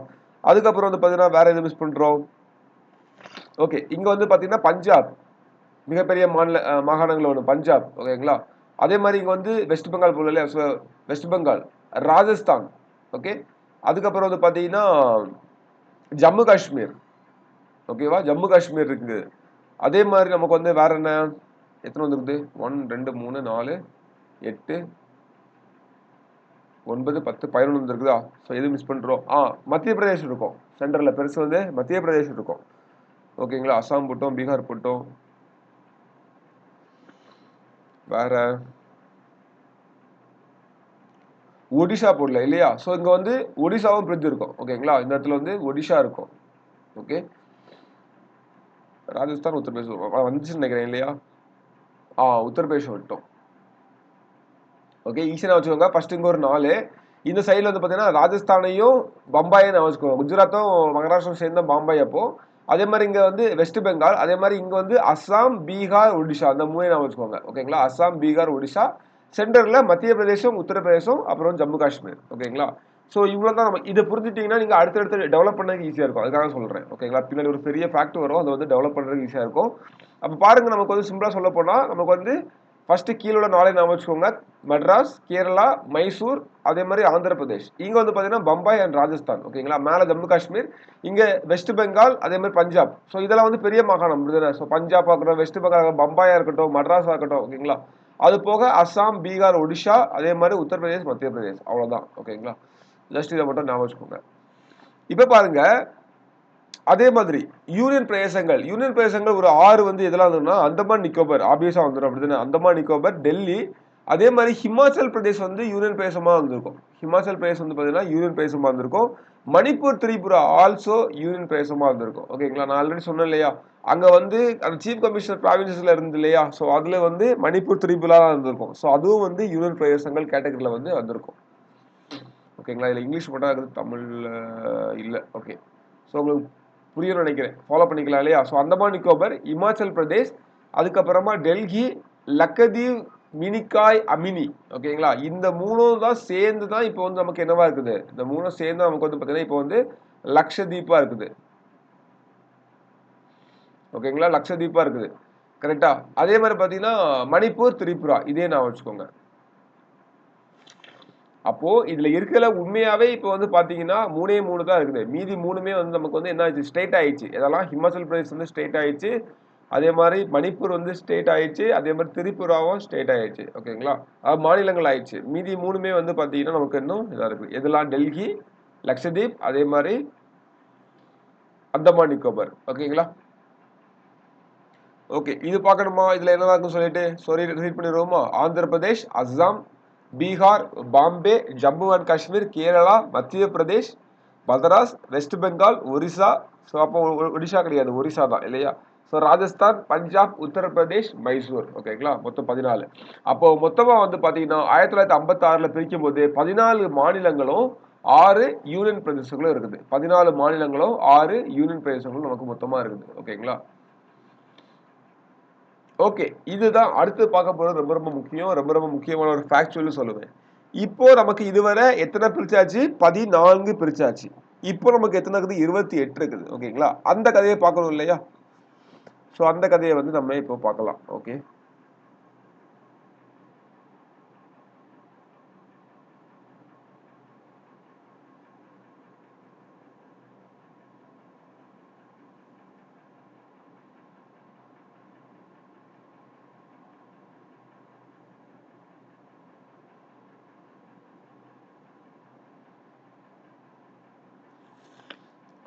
அதுக்கப்புறம் வந்து பார்த்தீங்கன்னா வேற எது மிஸ் பண்ணுறோம்? ஓகே, இங்கே வந்து பார்த்தீங்கன்னா பஞ்சாப், மிகப்பெரிய மாகாணங்கள் ஒன்று பஞ்சாப். ஓகேங்களா. அதே மாதிரி இங்கே வந்து வெஸ்ட் பெங்கால் போல இல்லையா. So west Bengal, Rajasthan. Okay, அதுக்கப்புறம் வந்து பார்த்தீங்கன்னா ஜம்மு காஷ்மீர். ஓகேவா, ஜம்மு காஷ்மீர் இருக்குது. அதே மாதிரி நமக்கு வந்து வேற என்ன, எத்தனை வந்துருக்குது, 1 2 3 4 8 9 10 11 வந்துருக்குதா. ஸோ எது மிஸ் பண்ணுறோம்? மத்திய பிரதேஷ் இருக்கும் சென்டரில், பெருசு வந்து மத்திய பிரதேஷ் இருக்கும். ஓகேங்களா. அஸ்ஸாம் போட்டோம், பீகார் போட்டோம், வேற ஒடிஷா போடல இல்லையா. ஸோ இங்கே வந்து ஒடிஷாவும் பிரிஞ்சு இருக்கும். ஓகேங்களா. இந்த இடத்துல வந்து ஒடிஷா இருக்கும். ஓகே, ராஜஸ்தான், உத்தரப்பிரதேஷ் வந்துச்சுன்னு நினைக்கிறேன் இல்லையா. உத்தரப்பிரதேஷ் விட்டோம். ஓகே, ஈஸியாக வச்சுக்கோங்க. ஃபர்ஸ்ட் இங்கே ஒரு 4, இந்த சைடில் வந்து பார்த்தீங்கன்னா ராஜஸ்தானையும் பம்பாயும் நான் வச்சுக்கோங்க. குஜராத்தும் மகாராஷ்டிரம் சேர்ந்த பாம்பாய். அப்போ அதே மாதிரி இங்கே வந்து வெஸ்ட் பெங்கால், அதே மாதிரி இங்கே வந்து அஸ்ஸாம், பீகார், ஒடிஷா, அந்த 3 நான் வச்சுக்கோங்க. ஓகேங்களா. அஸ்ஸாம், பீகார், ஒடிஷா, சென்டரில் மத்திய பிரதேசம், உத்தரப்பிரதேசம், அப்புறம் ஜம்மு காஷ்மீர். ஓகேங்களா. ஸோ இவ்வளோ தான். நம்ம இதை புரிஞ்சுட்டிங்கன்னா நீங்கள் அடுத்தடுத்து டெவலப் பண்ணுறதுக்கு ஈஸியாக இருக்கும். அதுக்காக சொல்கிறேன். ஓகேங்களா. பின்னாடி ஒரு பெரிய ஃபேக்ட் வரும், அதை வந்து டெவலப் பண்ணுறதுக்கு ஈஸியாக இருக்கும். அப்போ பாருங்க, நமக்கு வந்து சிம்பிளாக சொல்ல போனால் நமக்கு வந்து ஃபர்ஸ்ட் கீழோட 4 நான் வச்சுக்கோங்க. மெட்ராஸ், கேரளா, மைசூர், அதே மாதிரி ஆந்திர பிரதேஷ். இங்கே வந்து பார்த்தீங்கன்னா பம்பாய் அண்ட் ராஜஸ்தான். ஓகேங்களா. மேலே ஜம்மு காஷ்மீர், இங்கே வெஸ்ட் பெங்கால், அதே மாதிரி பஞ்சாப். ஸோ இதெல்லாம் வந்து பெரிய மாகாணம். ஸோ பஞ்சாப் இருக்கட்டும், வெஸ்ட் பெங்கால், பம்பாயா இருக்கட்டும், மட்ராஸாக இருக்கட்டும். ஓகேங்களா. அது போக அஸ்ஸாம், பீகார், ஒடிஷா, அதே மாதிரி உத்தரப்பிரதேஷ், மத்திய பிரதேஷ். அவ்வளோதான். ஓகேங்களா. ஜஸ்ட் இதை மட்டும் ஞாபகம் வச்சுக்கோங்க. இப்போ பாருங்க, அதே மாதிரி யூனியன் பிரதேசங்கள் ஒரு 6 வந்து எதெல்லாம் வந்துருன்னா அந்தமான் நிக்கோபர் ஆப்வியஸா வந்துடும். அப்படிதானே. அந்தமான் நிக்கோபர், டெல்லி, அதே மாதிரி ஹிமாச்சல் பிரதேஷ் வந்து யூனியன் பிரதேசமா வந்திருக்கும். ஹிமாச்சல் பிரதேஷ் வந்து பார்த்தீங்கன்னா யூனியன் பிரதேசமா வந்திருக்கும். மணிப்பூர், திரிபுரா ஆல்சோ யூனியன் பிரதேசமா வந்திருக்கும். ஓகேங்களா. நான் ஆல்ரெடி சொன்னேன் இல்லையா, அங்க வந்து அந்த சீஃப் கமிஷனர் ப்ராவின்சஸ்ல இருந்து இல்லையா. ஸோ அதுல வந்து மணிப்பூர், திரிபுரா இருந்திருக்கும். ஸோ அதுவும் வந்து யூனியன் பிரதேசங்கள் கேட்டகரியில வந்து வந்திருக்கும். ஓகேங்களா. இதில் இங்கிலீஷ் மட்டும் இருக்குது, தமிழ்ல இல்லை. ஓகே, ஸோ உங்களுக்கு புரியும் நினைக்கிறேன், ஃபாலோ பண்ணிக்கலாம் இல்லையா. ஸோ அந்தமான் நிக்கோபர், இமாச்சல் பிரதேஷ், அதுக்கப்புறமா டெல்லி, லக்கதீவ், மினிகாய், அமினி. ஓகேங்களா. இந்த 3 தான் சேர்ந்து தான் இப்போ வந்து நமக்கு என்னவா இருக்குது, இந்த 3 சேர்ந்து நமக்கு வந்து பார்த்தீங்கன்னா இப்போ வந்து லக்ஷதீப்பா இருக்குது. ஓகேங்களா. லக்ஷதீப்பா இருக்குது. கரெக்டா. அதே மாதிரி பார்த்தீங்கன்னா மணிப்பூர், திரிபுரா, இதே நான் வச்சுக்கோங்க. அப்போ இதுல இருக்கல உண்மையாவே இப்போ வந்து பாத்தீங்கன்னா 3 தான் இருக்குது. மீதி 3மே வந்து நமக்கு வந்து என்ன ஆயிடுச்சு, ஸ்டேட் ஆயிடுச்சு. இதெல்லாம் ஹிமாச்சல் பிரதேஷ் வந்து ஸ்டேட் ஆயிடுச்சு, அதே மாதிரி மணிப்பூர் வந்து ஸ்டேட் ஆயிடுச்சு, அதே மாதிரி திரிபுராவும் ஸ்டேட் ஆயிடுச்சு. ஓகேங்களா. மாநிலங்கள் ஆயிடுச்சு. மீதி 3மே வந்து பாத்தீங்கன்னா நமக்கு இன்னும் இதா இருக்கு. இதெல்லாம் டெல்லி, லக்ஷதீப், அதே மாதிரி அந்தமான் நிக்கோபர். ஓகேங்களா. ஓகே, இது பார்க்கணுமா, இதுல என்னதான் இருக்குன்னு சொல்லிட்டு ரிப்பீட் பண்ணிடுவோமா. ஆந்திர பிரதேஷ், அஸ்ஸாம், பீகார், பாம்பே, ஜம்மு அண்ட் காஷ்மீர், கேரளா, மத்திய பிரதேஷ், மதராஸ், வெஸ்ட் பெங்கால், ஒரிசா. ஸோ அப்போ ஒடிஷா கிடையாது, ஒரிசா தான் இல்லையா. ஸோ ராஜஸ்தான், பஞ்சாப், உத்தரப்பிரதேஷ், மைசூர். ஓகேங்களா. மொத்தம் 14. அப்போ மொத்தமா வந்து பாத்தீங்கன்னா 1956 பிரிக்கும் போது 14 மாநிலங்களும் 6 யூனியன் பிரதேசங்களும் இருக்குது. 14 மாநிலங்களும் 6 யூனியன் பிரதேசங்களும் நமக்கு மொத்தமா இருக்குது. ஓகேங்களா. ஓகே, இதுதான் அடுத்து பார்க்க போறது. ரொம்ப முக்கியமான ஒரு ஃபேக்சுவல் சொல்லுவேன். இப்போ நமக்கு இதுவரை எத்தனை பிரிச்சாச்சு, 14 பிரிச்சாச்சு. இப்போ நமக்கு எத்தனை இருக்குது, 28 இருக்குது. ஓகேங்களா. அந்த கதையை பார்க்கணும் இல்லையா. ஸோ அந்த கதையை வந்து நம்ம இப்போ பார்க்கலாம். Okay,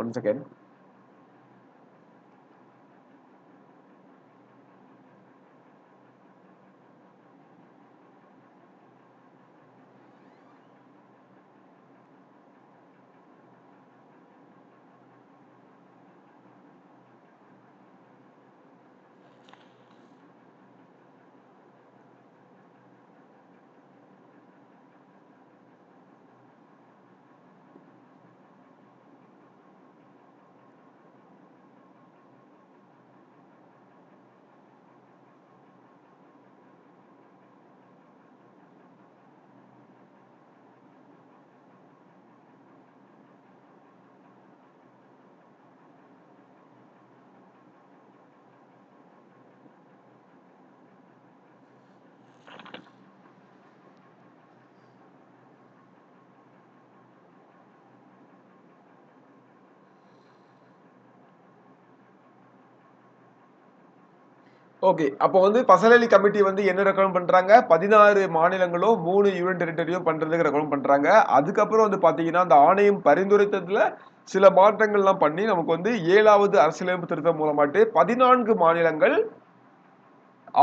1 second. ஓகே. அப்போ வந்து பசலலி கமிட்டி வந்து என்ன ரெக்கமெண்ட் பண்றாங்க? 16 மாநிலங்களும் 3 யூனியன் டெரிட்டரியும் பண்றதுக்கு ரெக்கமெண்ட் பண்றாங்க. அதுக்கப்புறம் வந்து பாத்தீங்கன்னா, அந்த ஆணையம் பரிந்துரைத்ததுல சில மாற்றங்கள்லாம் பண்ணி நமக்கு வந்து 7வது அரசியலமைப்பு திருத்தம் மூலமாட்டு 14 மாநிலங்கள்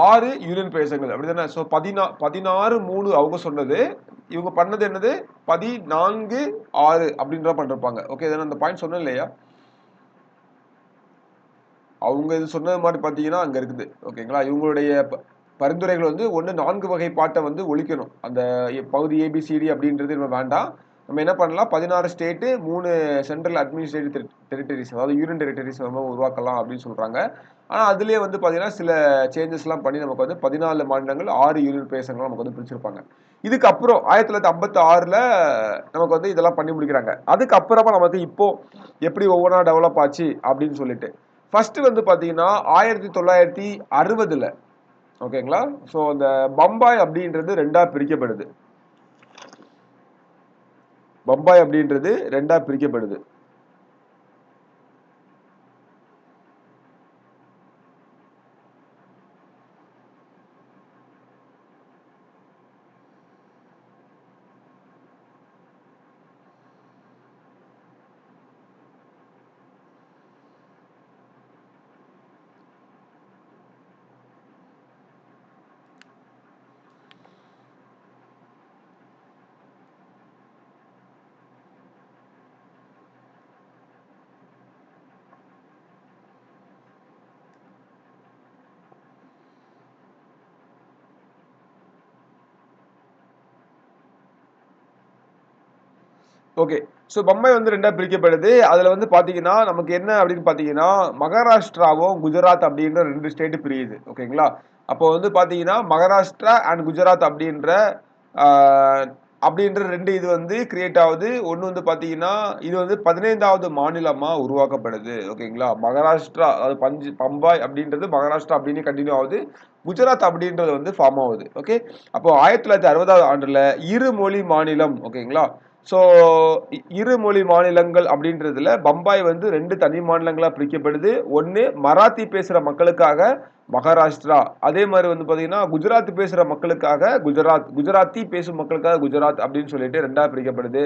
6 யூனியன் பிரதேசங்கள் அப்படிதானே? ஸோ 16 3 அவங்க சொன்னது. இவங்க பண்ணது என்னது? 14 6 அப்படின்ற பண்ணிருப்பாங்க. ஓகே தானே? அந்த பாயிண்ட் சொன்னேன் இல்லையா? அவங்க இது சொன்னது மாதிரி பார்த்தீங்கன்னா அங்க இருக்குது. ஓகேங்களா? இவங்களுடைய பரிந்துரைகள் வந்து 1 4 வகை பாட்ட வந்து ஒழிக்கணும். அந்த பகுதி ஏபிசிடி அப்படின்றது நம்ம வேண்டாம். நம்ம என்ன பண்ணலாம்? 16 ஸ்டேட் 3 சென்ட்ரல் அட்மினிஸ்ட்ரேட்டிவ் டெரிட்டரிஸ் அதாவது யூனியன் டெரிட்டரிஸ் நம்ம உருவாக்கலாம் அப்படின்னு சொல்றாங்க. ஆனா அதிலேயே வந்து பார்த்தீங்கன்னா சில சேஞ்சஸ்லாம் பண்ணி நமக்கு வந்து 14 மாநிலங்கள் 6 யூனியன் பிரதேசங்கள் நமக்கு வந்து பிரிச்சிருப்பாங்க. இதுக்கப்புறம் 1956ல நமக்கு வந்து இதெல்லாம் பண்ணி முடிக்கிறாங்க. அதுக்கப்புறமா நமக்கு இப்போ எப்படி ஒவ்வொன்றா டெவலப் ஆச்சு அப்படின்னு சொல்லிட்டு ஃபர்ஸ்ட் வந்து பாத்தீங்கன்னா 1960ல ஓகேங்களா? ஸோ அந்த பம்பாய் அப்படின்றது ரெண்டா பிரிக்கப்படுது. பம்பாய் அப்படின்றது ரெண்டா பிரிக்கப்படுது. ஓகே. ஸோ பம்பாய் வந்து ரெண்டா பிரிக்கப்படுது. அதுல வந்து பாத்தீங்கன்னா நமக்கு என்ன அப்படின்னு பாத்தீங்கன்னா மகாராஷ்டிராவும் குஜராத் அப்படின்ற 2 ஸ்டேட் பிரியுது. ஓகேங்களா? அப்போ வந்து பாத்தீங்கன்னா மகாராஷ்டிரா அண்ட் குஜராத் அப்படின்ற 2 இது வந்து கிரியேட் ஆகுது. ஒன்னு வந்து பாத்தீங்கன்னா இது வந்து 15வது மாநிலமா உருவாக்கப்படுது. ஓகேங்களா? மகாராஷ்டிரா அதாவது பம்பாய் அப்படின்றது மகாராஷ்டிரா அப்படின்னு கண்டினியூ ஆகுது. குஜராத் அப்படின்றது வந்து ஃபார்ம் ஆகுது. ஓகே. அப்போ 1960வது ஆண்டுல இருமொழி மாநிலம் ஓகேங்களா? ஸோ இருமொழி மாநிலங்கள் அப்படின்றதுல பம்பாய் வந்து 2 தனி மாநிலங்களா பிரிக்கப்படுது. ஒன்னு மராத்தி பேசுற மக்களுக்காக மகாராஷ்டிரா, அதே மாதிரி வந்து பாத்தீங்கன்னா குஜராத் பேசுற மக்களுக்காக குஜராத்தி பேசும் மக்களுக்காக குஜராத் அப்படின்னு சொல்லிட்டு ரெண்டா பிரிக்கப்படுது.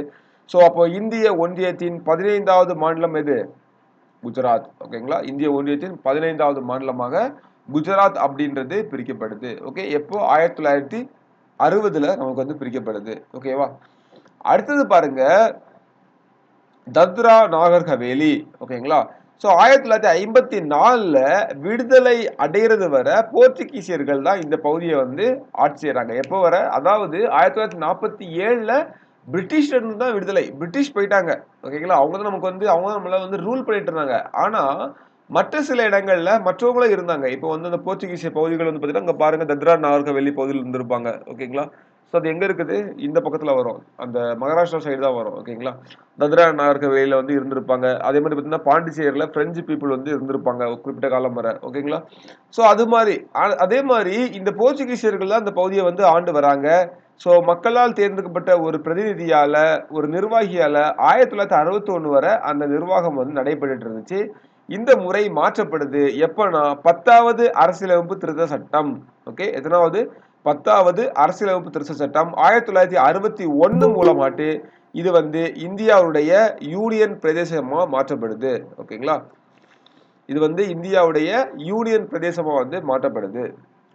ஸோ அப்போ இந்திய ஒன்றியத்தின் 15வது மாநிலம் எது? குஜராத். ஓகேங்களா? இந்திய ஒன்றியத்தின் 15வது மாநிலமாக குஜராத் அப்படின்றது பிரிக்கப்படுது. ஓகே. எப்போ 1960ல நமக்கு வந்து பிரிக்கப்படுது. ஓகேவா? அடுத்தது பாருங்க தத்ரா நாகர் ஹவேலி ஓகேங்களா? ஸோ 1954ல விடுதலை அடைகிறது வர போர்ச்சுகீசியர்கள் தான் இந்த பகுதியை வந்து ஆட்சி செய்யறாங்க. எப்போ வர? அதாவது 1947ல பிரிட்டிஷ் இருந்து தான் விடுதலை. பிரிட்டிஷ் போயிட்டாங்க. ஓகேங்களா? அவங்க தான் நமக்கு வந்து அவங்க தான் நம்மள வந்து ரூல் பண்ணிட்டு இருந்தாங்க. ஆனா மற்ற சில இடங்கள்ல மற்றவங்களும் இருந்தாங்க. இப்போ வந்து அந்த போர்ச்சுகீசிய பகுதிகள் வந்து பாத்தீங்கன்னா அங்க பாருங்க தத்ரா நாகர் ஹவேலி பகுதியில் இருந்திருப்பாங்க. ஓகேங்களா? ஸோ அது எங்க இருக்குது? இந்த பக்கத்துல வரும். அந்த மகாராஷ்டிரா சைடு தான் வரும். ஓகேங்களா? தத்ரா நாகர் ஹவேலியில வந்து இருந்திருப்பாங்க. அதே மாதிரி பார்த்தீங்கன்னா பாண்டிச்சேரியில பிரெஞ்சு பீப்புள் வந்து இருந்திருப்பாங்க ஒரு குறிப்பிட்ட காலம் வரை. ஓகேங்களா? ஸோ அது மாதிரி அதே மாதிரி இந்த போர்ச்சுகீசியர்கள் தான் அந்த பகுதியை வந்து ஆண்டு வராங்க. ஸோ மக்களால் தேர்ந்தெடுக்கப்பட்ட ஒரு பிரதிநிதியால ஒரு நிர்வாகியால 1961 வரை அந்த நிர்வாகம் வந்து நடைபெற்றுட்டு இருந்துச்சு. இந்த முறை மாற்றப்படுது. எப்பனா 10வது அரசியலமைப்பு திருத்த சட்டம். ஓகே. எத்தனாவது? 10வது அரசியலமைப்பு திருத்த சட்டம் 1961 மூலமாட்டு இது வந்து இந்தியாவுடைய யூனியன் பிரதேசமா மாற்றப்படுது. ஓகேங்களா, இது வந்து இந்தியாவுடைய யூனியன் பிரதேசமா வந்து மாற்றப்படுது.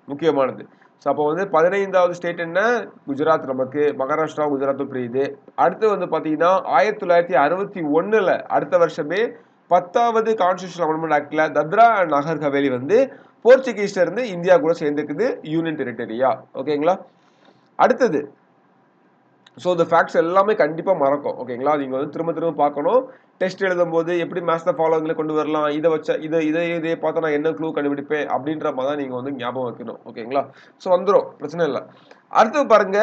முக்கியமானது. ஸோ அப்போ வந்து 15வது ஸ்டேட் என்ன? குஜராத். நமக்கு மகாராஷ்டிரா குஜராத்தும் பிரியுது. அடுத்து வந்து பார்த்தீங்கன்னா 1961ல் அடுத்த வருஷமே 10வது constitution amendment ஆக்ட்ல Dadra and Nagar Haveli வந்து போர்ச்சுகீஸ்ல இருந்து இந்தியா கூட சேர்ந்துக்குது யூனியன் டெரிட்டரியா. ஓகேங்களா, அடுத்தது ஸோ இந்த ஃபேக்ட்ஸ் எல்லாமே கண்டிப்பாக மறக்கும். ஓகேங்களா, நீங்கள் வந்து திரும்ப திரும்ப பார்க்கணும். டெஸ்ட் எழுதும் போது எப்படி மேட்ச் த ஃபாலோவிங்ல கொண்டு வரலாம், இதை வச்ச இதை பார்த்தா நான் என்ன க்ளூ கண்டுபிடிப்பேன் அப்படின்ற மாதிரி தான் நீங்கள் வந்து ஞாபகம் வைக்கணும். ஓகேங்களா, ஸோ வந்துடும், பிரச்சனை இல்லை. அடுத்தது பாருங்க,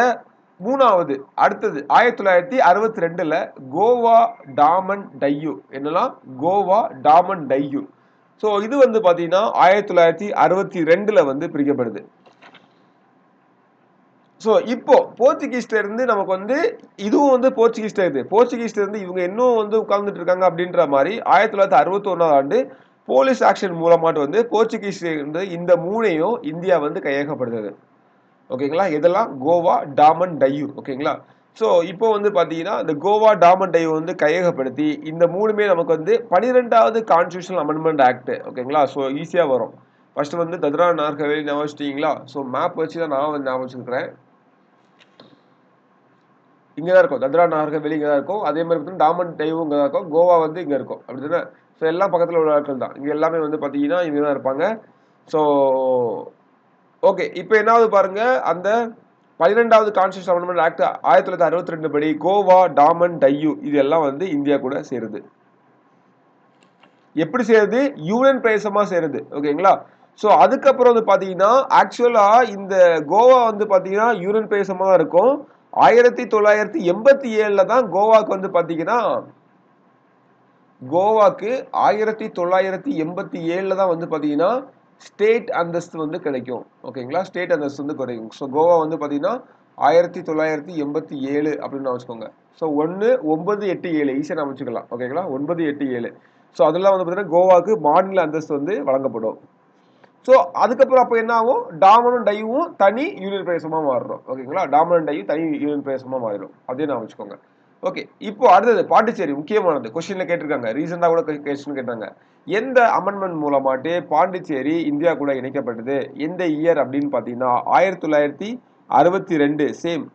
மூணாவது அடுத்தது 1962ல் கோவா டாமன் டையூ. என்னெல்லாம்? கோவா டாமன் டையூ. ஸோ இது வந்து பார்த்தீங்கன்னா 1962ல் வந்து பிரிக்கப்படுது. ஸோ இப்போ போர்ச்சுகீஸ்ல இருந்து நமக்கு வந்து இதுவும் வந்து போர்ச்சுகீஸ்ல இருக்கு. போர்ச்சுகீஸ்ல இருந்து இவங்க இன்னும் வந்து உட்கார்ந்துட்டு இருக்காங்க அப்படின்ற மாதிரி 1961ஆம் ஆண்டு போலீஸ் ஆக்ஷன் மூலமாட்டு வந்து போர்ச்சுகீஸ்ல இருந்து இந்த மூணையும் இந்தியா வந்து கையகப்படுத்துது. ஓகேங்களா, இதெல்லாம் கோவா டாமன் டையூ. ஓகேங்களா, ஸோ இப்போ வந்து பார்த்தீங்கன்னா இந்த கோவா டாமன் டையூ வந்து கையகப்படுத்தி இந்த மூணுமே நமக்கு வந்து 12வது கான்ஸ்டிடியூஷனல் அமெண்ட்மெண்ட் ஆக்ட். ஓகேங்களா, ஸோ ஈஸியாக வரும். ஃபர்ஸ்ட் வந்து தத்ரா நாகர் ஹவேலி ஞாபகம் வச்சிட்டீங்களா? ஸோ மேப் வச்சு தான் நான் வந்து ஞாபகம் வச்சுருக்கிறேன். இங்கே தான் இருக்கும், தத்ரா நாகர் ஹவேலி இங்கே தான் இருக்கும். அதே மாதிரி பார்த்தீங்கன்னா டாமன் டையூ இங்கே தான் இருக்கும். கோவா வந்து இங்கே இருக்கும். அப்படி தானே? ஸோ எல்லாம் பக்கத்தில் உள்ள ஆட்கள் தான். இங்கே எல்லாமே வந்து பார்த்தீங்கன்னா இங்கே தான் இருப்பாங்க. ஸோ ஓகே, இப்போ என்னாவது பாருங்க, அந்த 12வது கான்ஸ்டிடியூஷன் அமெண்ட்மெண்ட் ஆக்ட் 1962 படி கோவா டாமன் டையூ இது எல்லாம் வந்து இந்தியா கூட சேருது. எப்படி சேருது? யூனியன் பிரதேசமா சேருது. ஓகேங்களா, ஸோ அதுக்கப்புறம் வந்து பார்த்தீங்கன்னா ஆக்சுவலா இந்த கோவா வந்து பார்த்தீங்கன்னா யூனியன் பிரதேசமா தான் இருக்கும். 1987ல் தான் கோவாக்கு வந்து பார்த்தீங்கன்னா கோவாக்கு 1987ல் தான் வந்து பார்த்தீங்கன்னா ஸ்டேட் அந்தஸ்து வந்து கிடைக்கும். ஓகேங்களா, ஸ்டேட் அந்தஸ்து வந்து கிடைக்கும். ஸோ கோவா வந்து பார்த்தீங்கன்னா 1987 அப்படின்னு வச்சுக்கோங்க. ஸோ 1987 ஈஸியாக நம்ம வச்சுக்கலாம். ஓகேங்களா, 987. ஸோ அதெல்லாம் வந்து பார்த்தீங்கன்னா கோவாக்கு மாநில அந்தஸ்து வந்து வழங்கப்படும். ஸோ அதுக்கப்புறம் அப்போ என்ன ஆகும்? டாமனும் டையும் தனி யூனியன் பிரதேசமாக மாறுறோம். ஓகேங்களா, டாமன் டையும் தனி யூனியன் பிரதேசமாக மாறிடும். அதே நான் வச்சுக்கோங்க. ஓகே, இப்போ அடுத்தது பாண்டிச்சேரி. முக்கியமானது, கொஸ்டின்ல கேட்டிருக்காங்க, ரீசெண்டாக கூட கொஸ்டின் கேட்டாங்க. எந்த அமெண்ட்மெண்ட் மூலமாட்டு பாண்டிச்சேரி இந்தியா கூட இணைக்கப்பட்டது, எந்த இயர் அப்படின்னு பார்த்தீங்கன்னா 1962. சேம்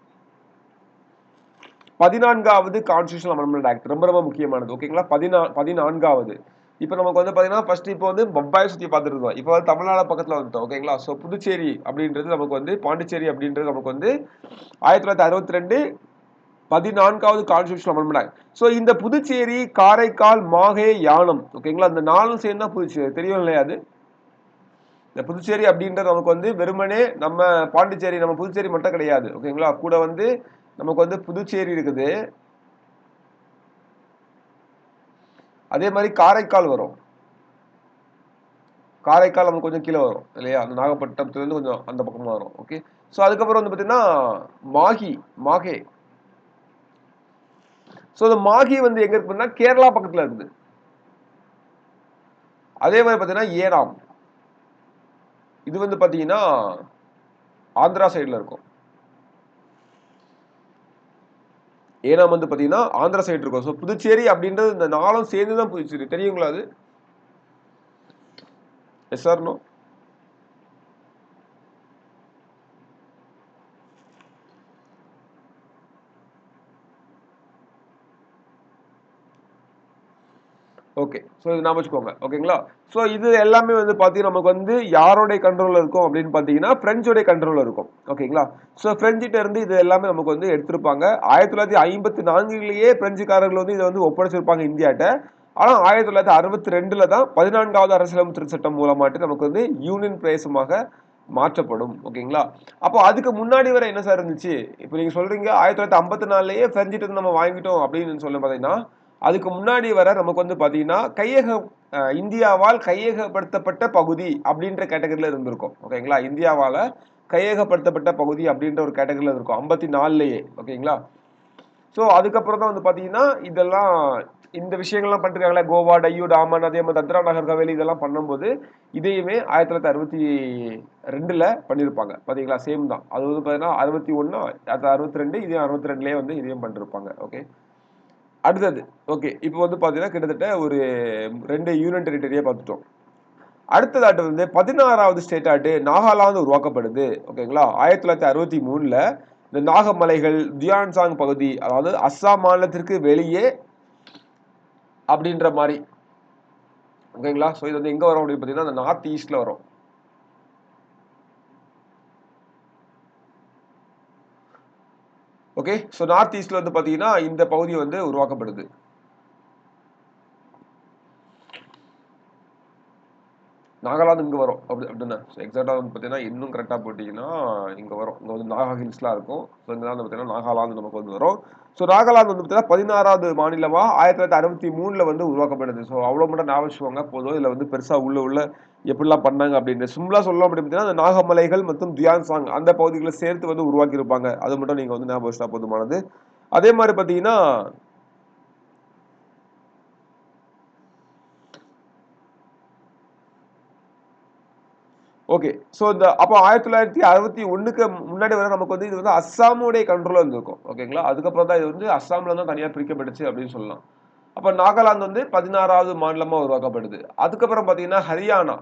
14வது கான்ஸ்டிடியூஷனல் அமெண்ட்மெண்ட் ஆக்ட். ரொம்ப ரொம்ப முக்கியமானது. ஓகேங்களா, 14வது. இப்போ நமக்கு வந்து பார்த்தீங்கன்னா ஃபர்ஸ்ட் இப்போ வந்து பம்பாயை சுற்றி பார்த்துட்டு இருக்கோம். இப்போ வந்து தமிழ்நாடு பக்கத்தில் வந்துட்டோம். ஓகேங்களா, ஸோ புதுச்சேரி அப்படின்றது நமக்கு வந்து பாண்டிச்சேரி அப்படின்றது நமக்கு வந்து 1962 14வது கான்ஸ்டிடியூஷனல் அமெண்ட்மெண்ட் ஆக்ட். ஸோ இந்த புதுச்சேரி, காரைக்கால், மாஹே, யானம். ஓகேங்களா, இந்த நாலும் சேர்ந்து தான் புதுச்சேரி. தெரியும் இல்லையா? அது இந்த புதுச்சேரி அப்படின்றது நமக்கு வந்து வெறுமனே நம்ம பாண்டிச்சேரி, நம்ம புதுச்சேரி மட்டும் கிடையாது. ஓகேங்களா, கூட வந்து நமக்கு வந்து புதுச்சேரி இருக்குது. அதே மாதிரி காரைக்கால் வரும். காரைக்கால் நமக்கு கொஞ்சம் கீழே வரும் இல்லையா? அந்த நாகப்பட்டினத்துலேருந்து கொஞ்சம் அந்த பக்கமாக வரும். ஓகே, ஸோ அதுக்கப்புறம் வந்து பார்த்தீங்கன்னா மாஹே. ஸோ இந்த மாஹி வந்து எங்க இருக்குன்னா கேரளா பக்கத்தில் இருக்குது. அதே மாதிரி பார்த்தீங்கன்னா ஏனாம், இது வந்து பார்த்தீங்கன்னா ஆந்திரா சைடில் இருக்கும். ஏனாம் வந்து பார்த்தீங்கன்னா ஆந்திரா சைடு இருக்கும். ஸோ புதுச்சேரி அப்படின்றது இந்த நாளும் சேர்ந்து தான் புதுச்சேரி. தெரியுங்களா அது? Yes or no? Okay, so இது ஞாபகம் வச்சுக்கோங்க. ஓகேங்களா, ஸோ இது எல்லாமே வந்து பார்த்தீங்கன்னா நமக்கு வந்து யாரோடைய கண்ட்ரோலில் இருக்கும் அப்படின்னு பார்த்தீங்கன்னா பிரெஞ்சோடைய கண்ட்ரோலில் இருக்கும். ஓகேங்களா, ஸோ பிரெஞ்சிட்ட இருந்து இது எல்லாமே நமக்கு வந்து எடுத்திருப்பாங்க. 1954லேயே பிரெஞ்சுக்காரர்கள் வந்து இதை வந்து ஒப்படைச்சிருப்பாங்க இந்தியாட்ட. ஆனால் 1962ல் தான் 14வது அரசியலமைப்பு திருத்த சட்டம் மூலமாட்டு நமக்கு வந்து யூனியன் பிரதேசமாக மாற்றப்படும். ஓகேங்களா, அப்போ அதுக்கு முன்னாடி வரை என்ன சார் இருந்துச்சு? இப்போ நீங்க சொல்றீங்க 1954லேயே பிரெஞ்சிட்ட இருந்து நம்ம வாங்கிட்டோம் அப்படின்னு சொல்ல பார்த்தீங்கன்னா அதுக்கு முன்னாடி வர நமக்கு வந்து பார்த்தீங்கன்னா இந்தியாவால் கையகப்படுத்தப்பட்ட பகுதி அப்படின்ற கேட்டகரியில் இருந்திருக்கும். ஓகேங்களா, இந்தியாவால் கையகப்படுத்தப்பட்ட பகுதி அப்படின்ற ஒரு கேட்டகரியில் இருக்கும் 54லேயே. ஓகேங்களா, ஸோ அதுக்கப்புறம் தான் வந்து பார்த்தீங்கன்னா இதெல்லாம் இந்த விஷயங்கள்லாம் பண்ணிருக்காங்களே, கோவா, டையூ, டாமன், அதே மாதிரி தத்ரா நகர் ஹவேலி இதெல்லாம் பண்ணும்போது இதையுமே 1962ல் பண்ணியிருப்பாங்க. பார்த்தீங்களா, சேம் தான். அது வந்து பார்த்தீங்கன்னா 61 62 இதையும் 62லேயே வந்து இதையும் பண்ணிருப்பாங்க. ஓகே, அடுத்தது ஓகே, இப்போ வந்து பாத்தீங்கன்னா கிட்டத்தட்ட ஒரு 2 யூனியன் டெரிட்டரியா பார்த்துட்டோம். அடுத்ததாட்டு வந்து 16வது ஸ்டேட் ஆட்டு நாகாலாந்து உருவாக்கப்படுது. ஓகேங்களா? 1963ல இந்த நாகமலைகள், தியான்சாங் பகுதி, அதாவது அஸ்ஸாம் மாநிலத்திற்கு வெளியே அப்படின்ற மாதிரி. ஓகேங்களா? ஸோ இது வந்து எங்க வரும் அப்படின்னு பார்த்தீங்கன்னா அந்த நார்த் ஈஸ்ட்ல வரும். ஓகே, ஸோ நார்த் ஈஸ்ட்ல வந்து பார்த்தீங்கன்னா இந்த பகுதி வந்து உருவாக்கப்படுது. நாகாலாந்து இங்கே வரும் அப்படின்னா எக்ஸாக்டாக வந்து பார்த்தீங்கன்னா இன்னும் கரெக்டாக போட்டிங்கன்னா இங்கே வரும். இங்கே வந்து நாகா ஹில்ஸ்லாம் இருக்கும். ஸோ இங்கே தான் வந்து பார்த்தீங்கன்னா நாகாலாந்து நமக்கு வந்து வரும். ஸோ நாகாலாந்து வந்து பார்த்தீங்கன்னா 16வது மாநிலமாக 1963ல் வந்து உருவாக்கப்படுது. ஸோ அவ்வளோ மட்டும் ஞாபகம் வச்சுக்கோங்க போதும். இதில் வந்து பெருசாக உள்ள எப்படிலாம் பண்ணாங்க அப்படின்னு சிம்பிளாக சொல்லலாம் அப்படின்னு பார்த்தீங்கன்னா அந்த நாகமலைகள் மற்றும் தியான்சாங் அந்த பகுதிகளை சேர்த்து வந்து உருவாக்கியிருப்பாங்க. அது மட்டும் நீங்கள் வந்து ஞாபகம் வச்சுட்டா போதுமானது. அதே மாதிரி பார்த்தீங்கன்னா ஓகே, ஸோ இந்த அப்போ 1961க்கு முன்னாடி வரை நமக்கு வந்து இது வந்து அஸ்ஸாமுடைய கண்ட்ரோல் இருந்திருக்கும். ஓகேங்களா? அதுக்கப்புறம் தான் இது வந்து அஸ்ஸாம்ல தான் தனியாக பிரிக்கப்பட்டுச்சு அப்படின்னு சொல்லலாம். அப்போ நாகாலாந்து வந்து 16வது மாநிலமா உருவாக்கப்படுது. அதுக்கப்புறம் பார்த்தீங்கன்னா ஹரியானா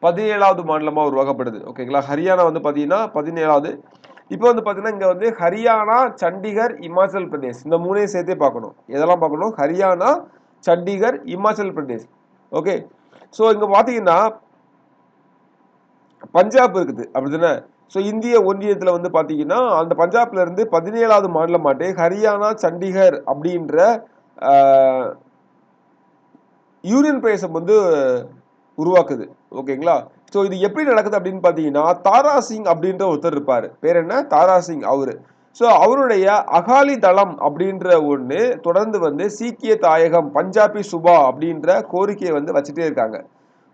17வது மாநிலமா உருவாக்கப்படுது. ஓகேங்களா? ஹரியானா வந்து பார்த்தீங்கன்னா 17வது. இப்போ வந்து பார்த்தீங்கன்னா இங்கே வந்து ஹரியானா, சண்டிகர், இமாச்சல் பிரதேஷ் இந்த மூணையும் சேர்த்தே பார்க்கணும். எதெல்லாம் பார்க்கணும்? ஹரியானா, சண்டிகர், இமாச்சல் பிரதேஷ். ஓகே, ஸோ இங்கே பார்த்தீங்கன்னா பஞ்சாப் இருக்குது அப்படிதானே? ஸோ இந்திய ஒன்றியத்தில் வந்து பார்த்தீங்கன்னா அந்த பஞ்சாப்ல இருந்து 17வது மாநிலமாட்டு ஹரியானா, சண்டிகர் அப்படின்ற யூனியன் பிரதேசம் வந்து உருவாக்குது. ஓகேங்களா? ஸோ இது எப்படி நடக்குது அப்படின்னு பார்த்தீங்கன்னா தாரா சிங் அப்படின்ற ஒருத்தர் இருப்பார். பேர் என்ன? தாரா சிங் அவரு. ஸோ அவருடைய அகாலி தளம் அப்படின்ற ஒன்று தொடர்ந்து வந்து சீக்கிய தாயகம் பஞ்சாபி சுபா அப்படின்ற கோரிக்கையை வந்து வச்சுட்டே இருக்காங்க.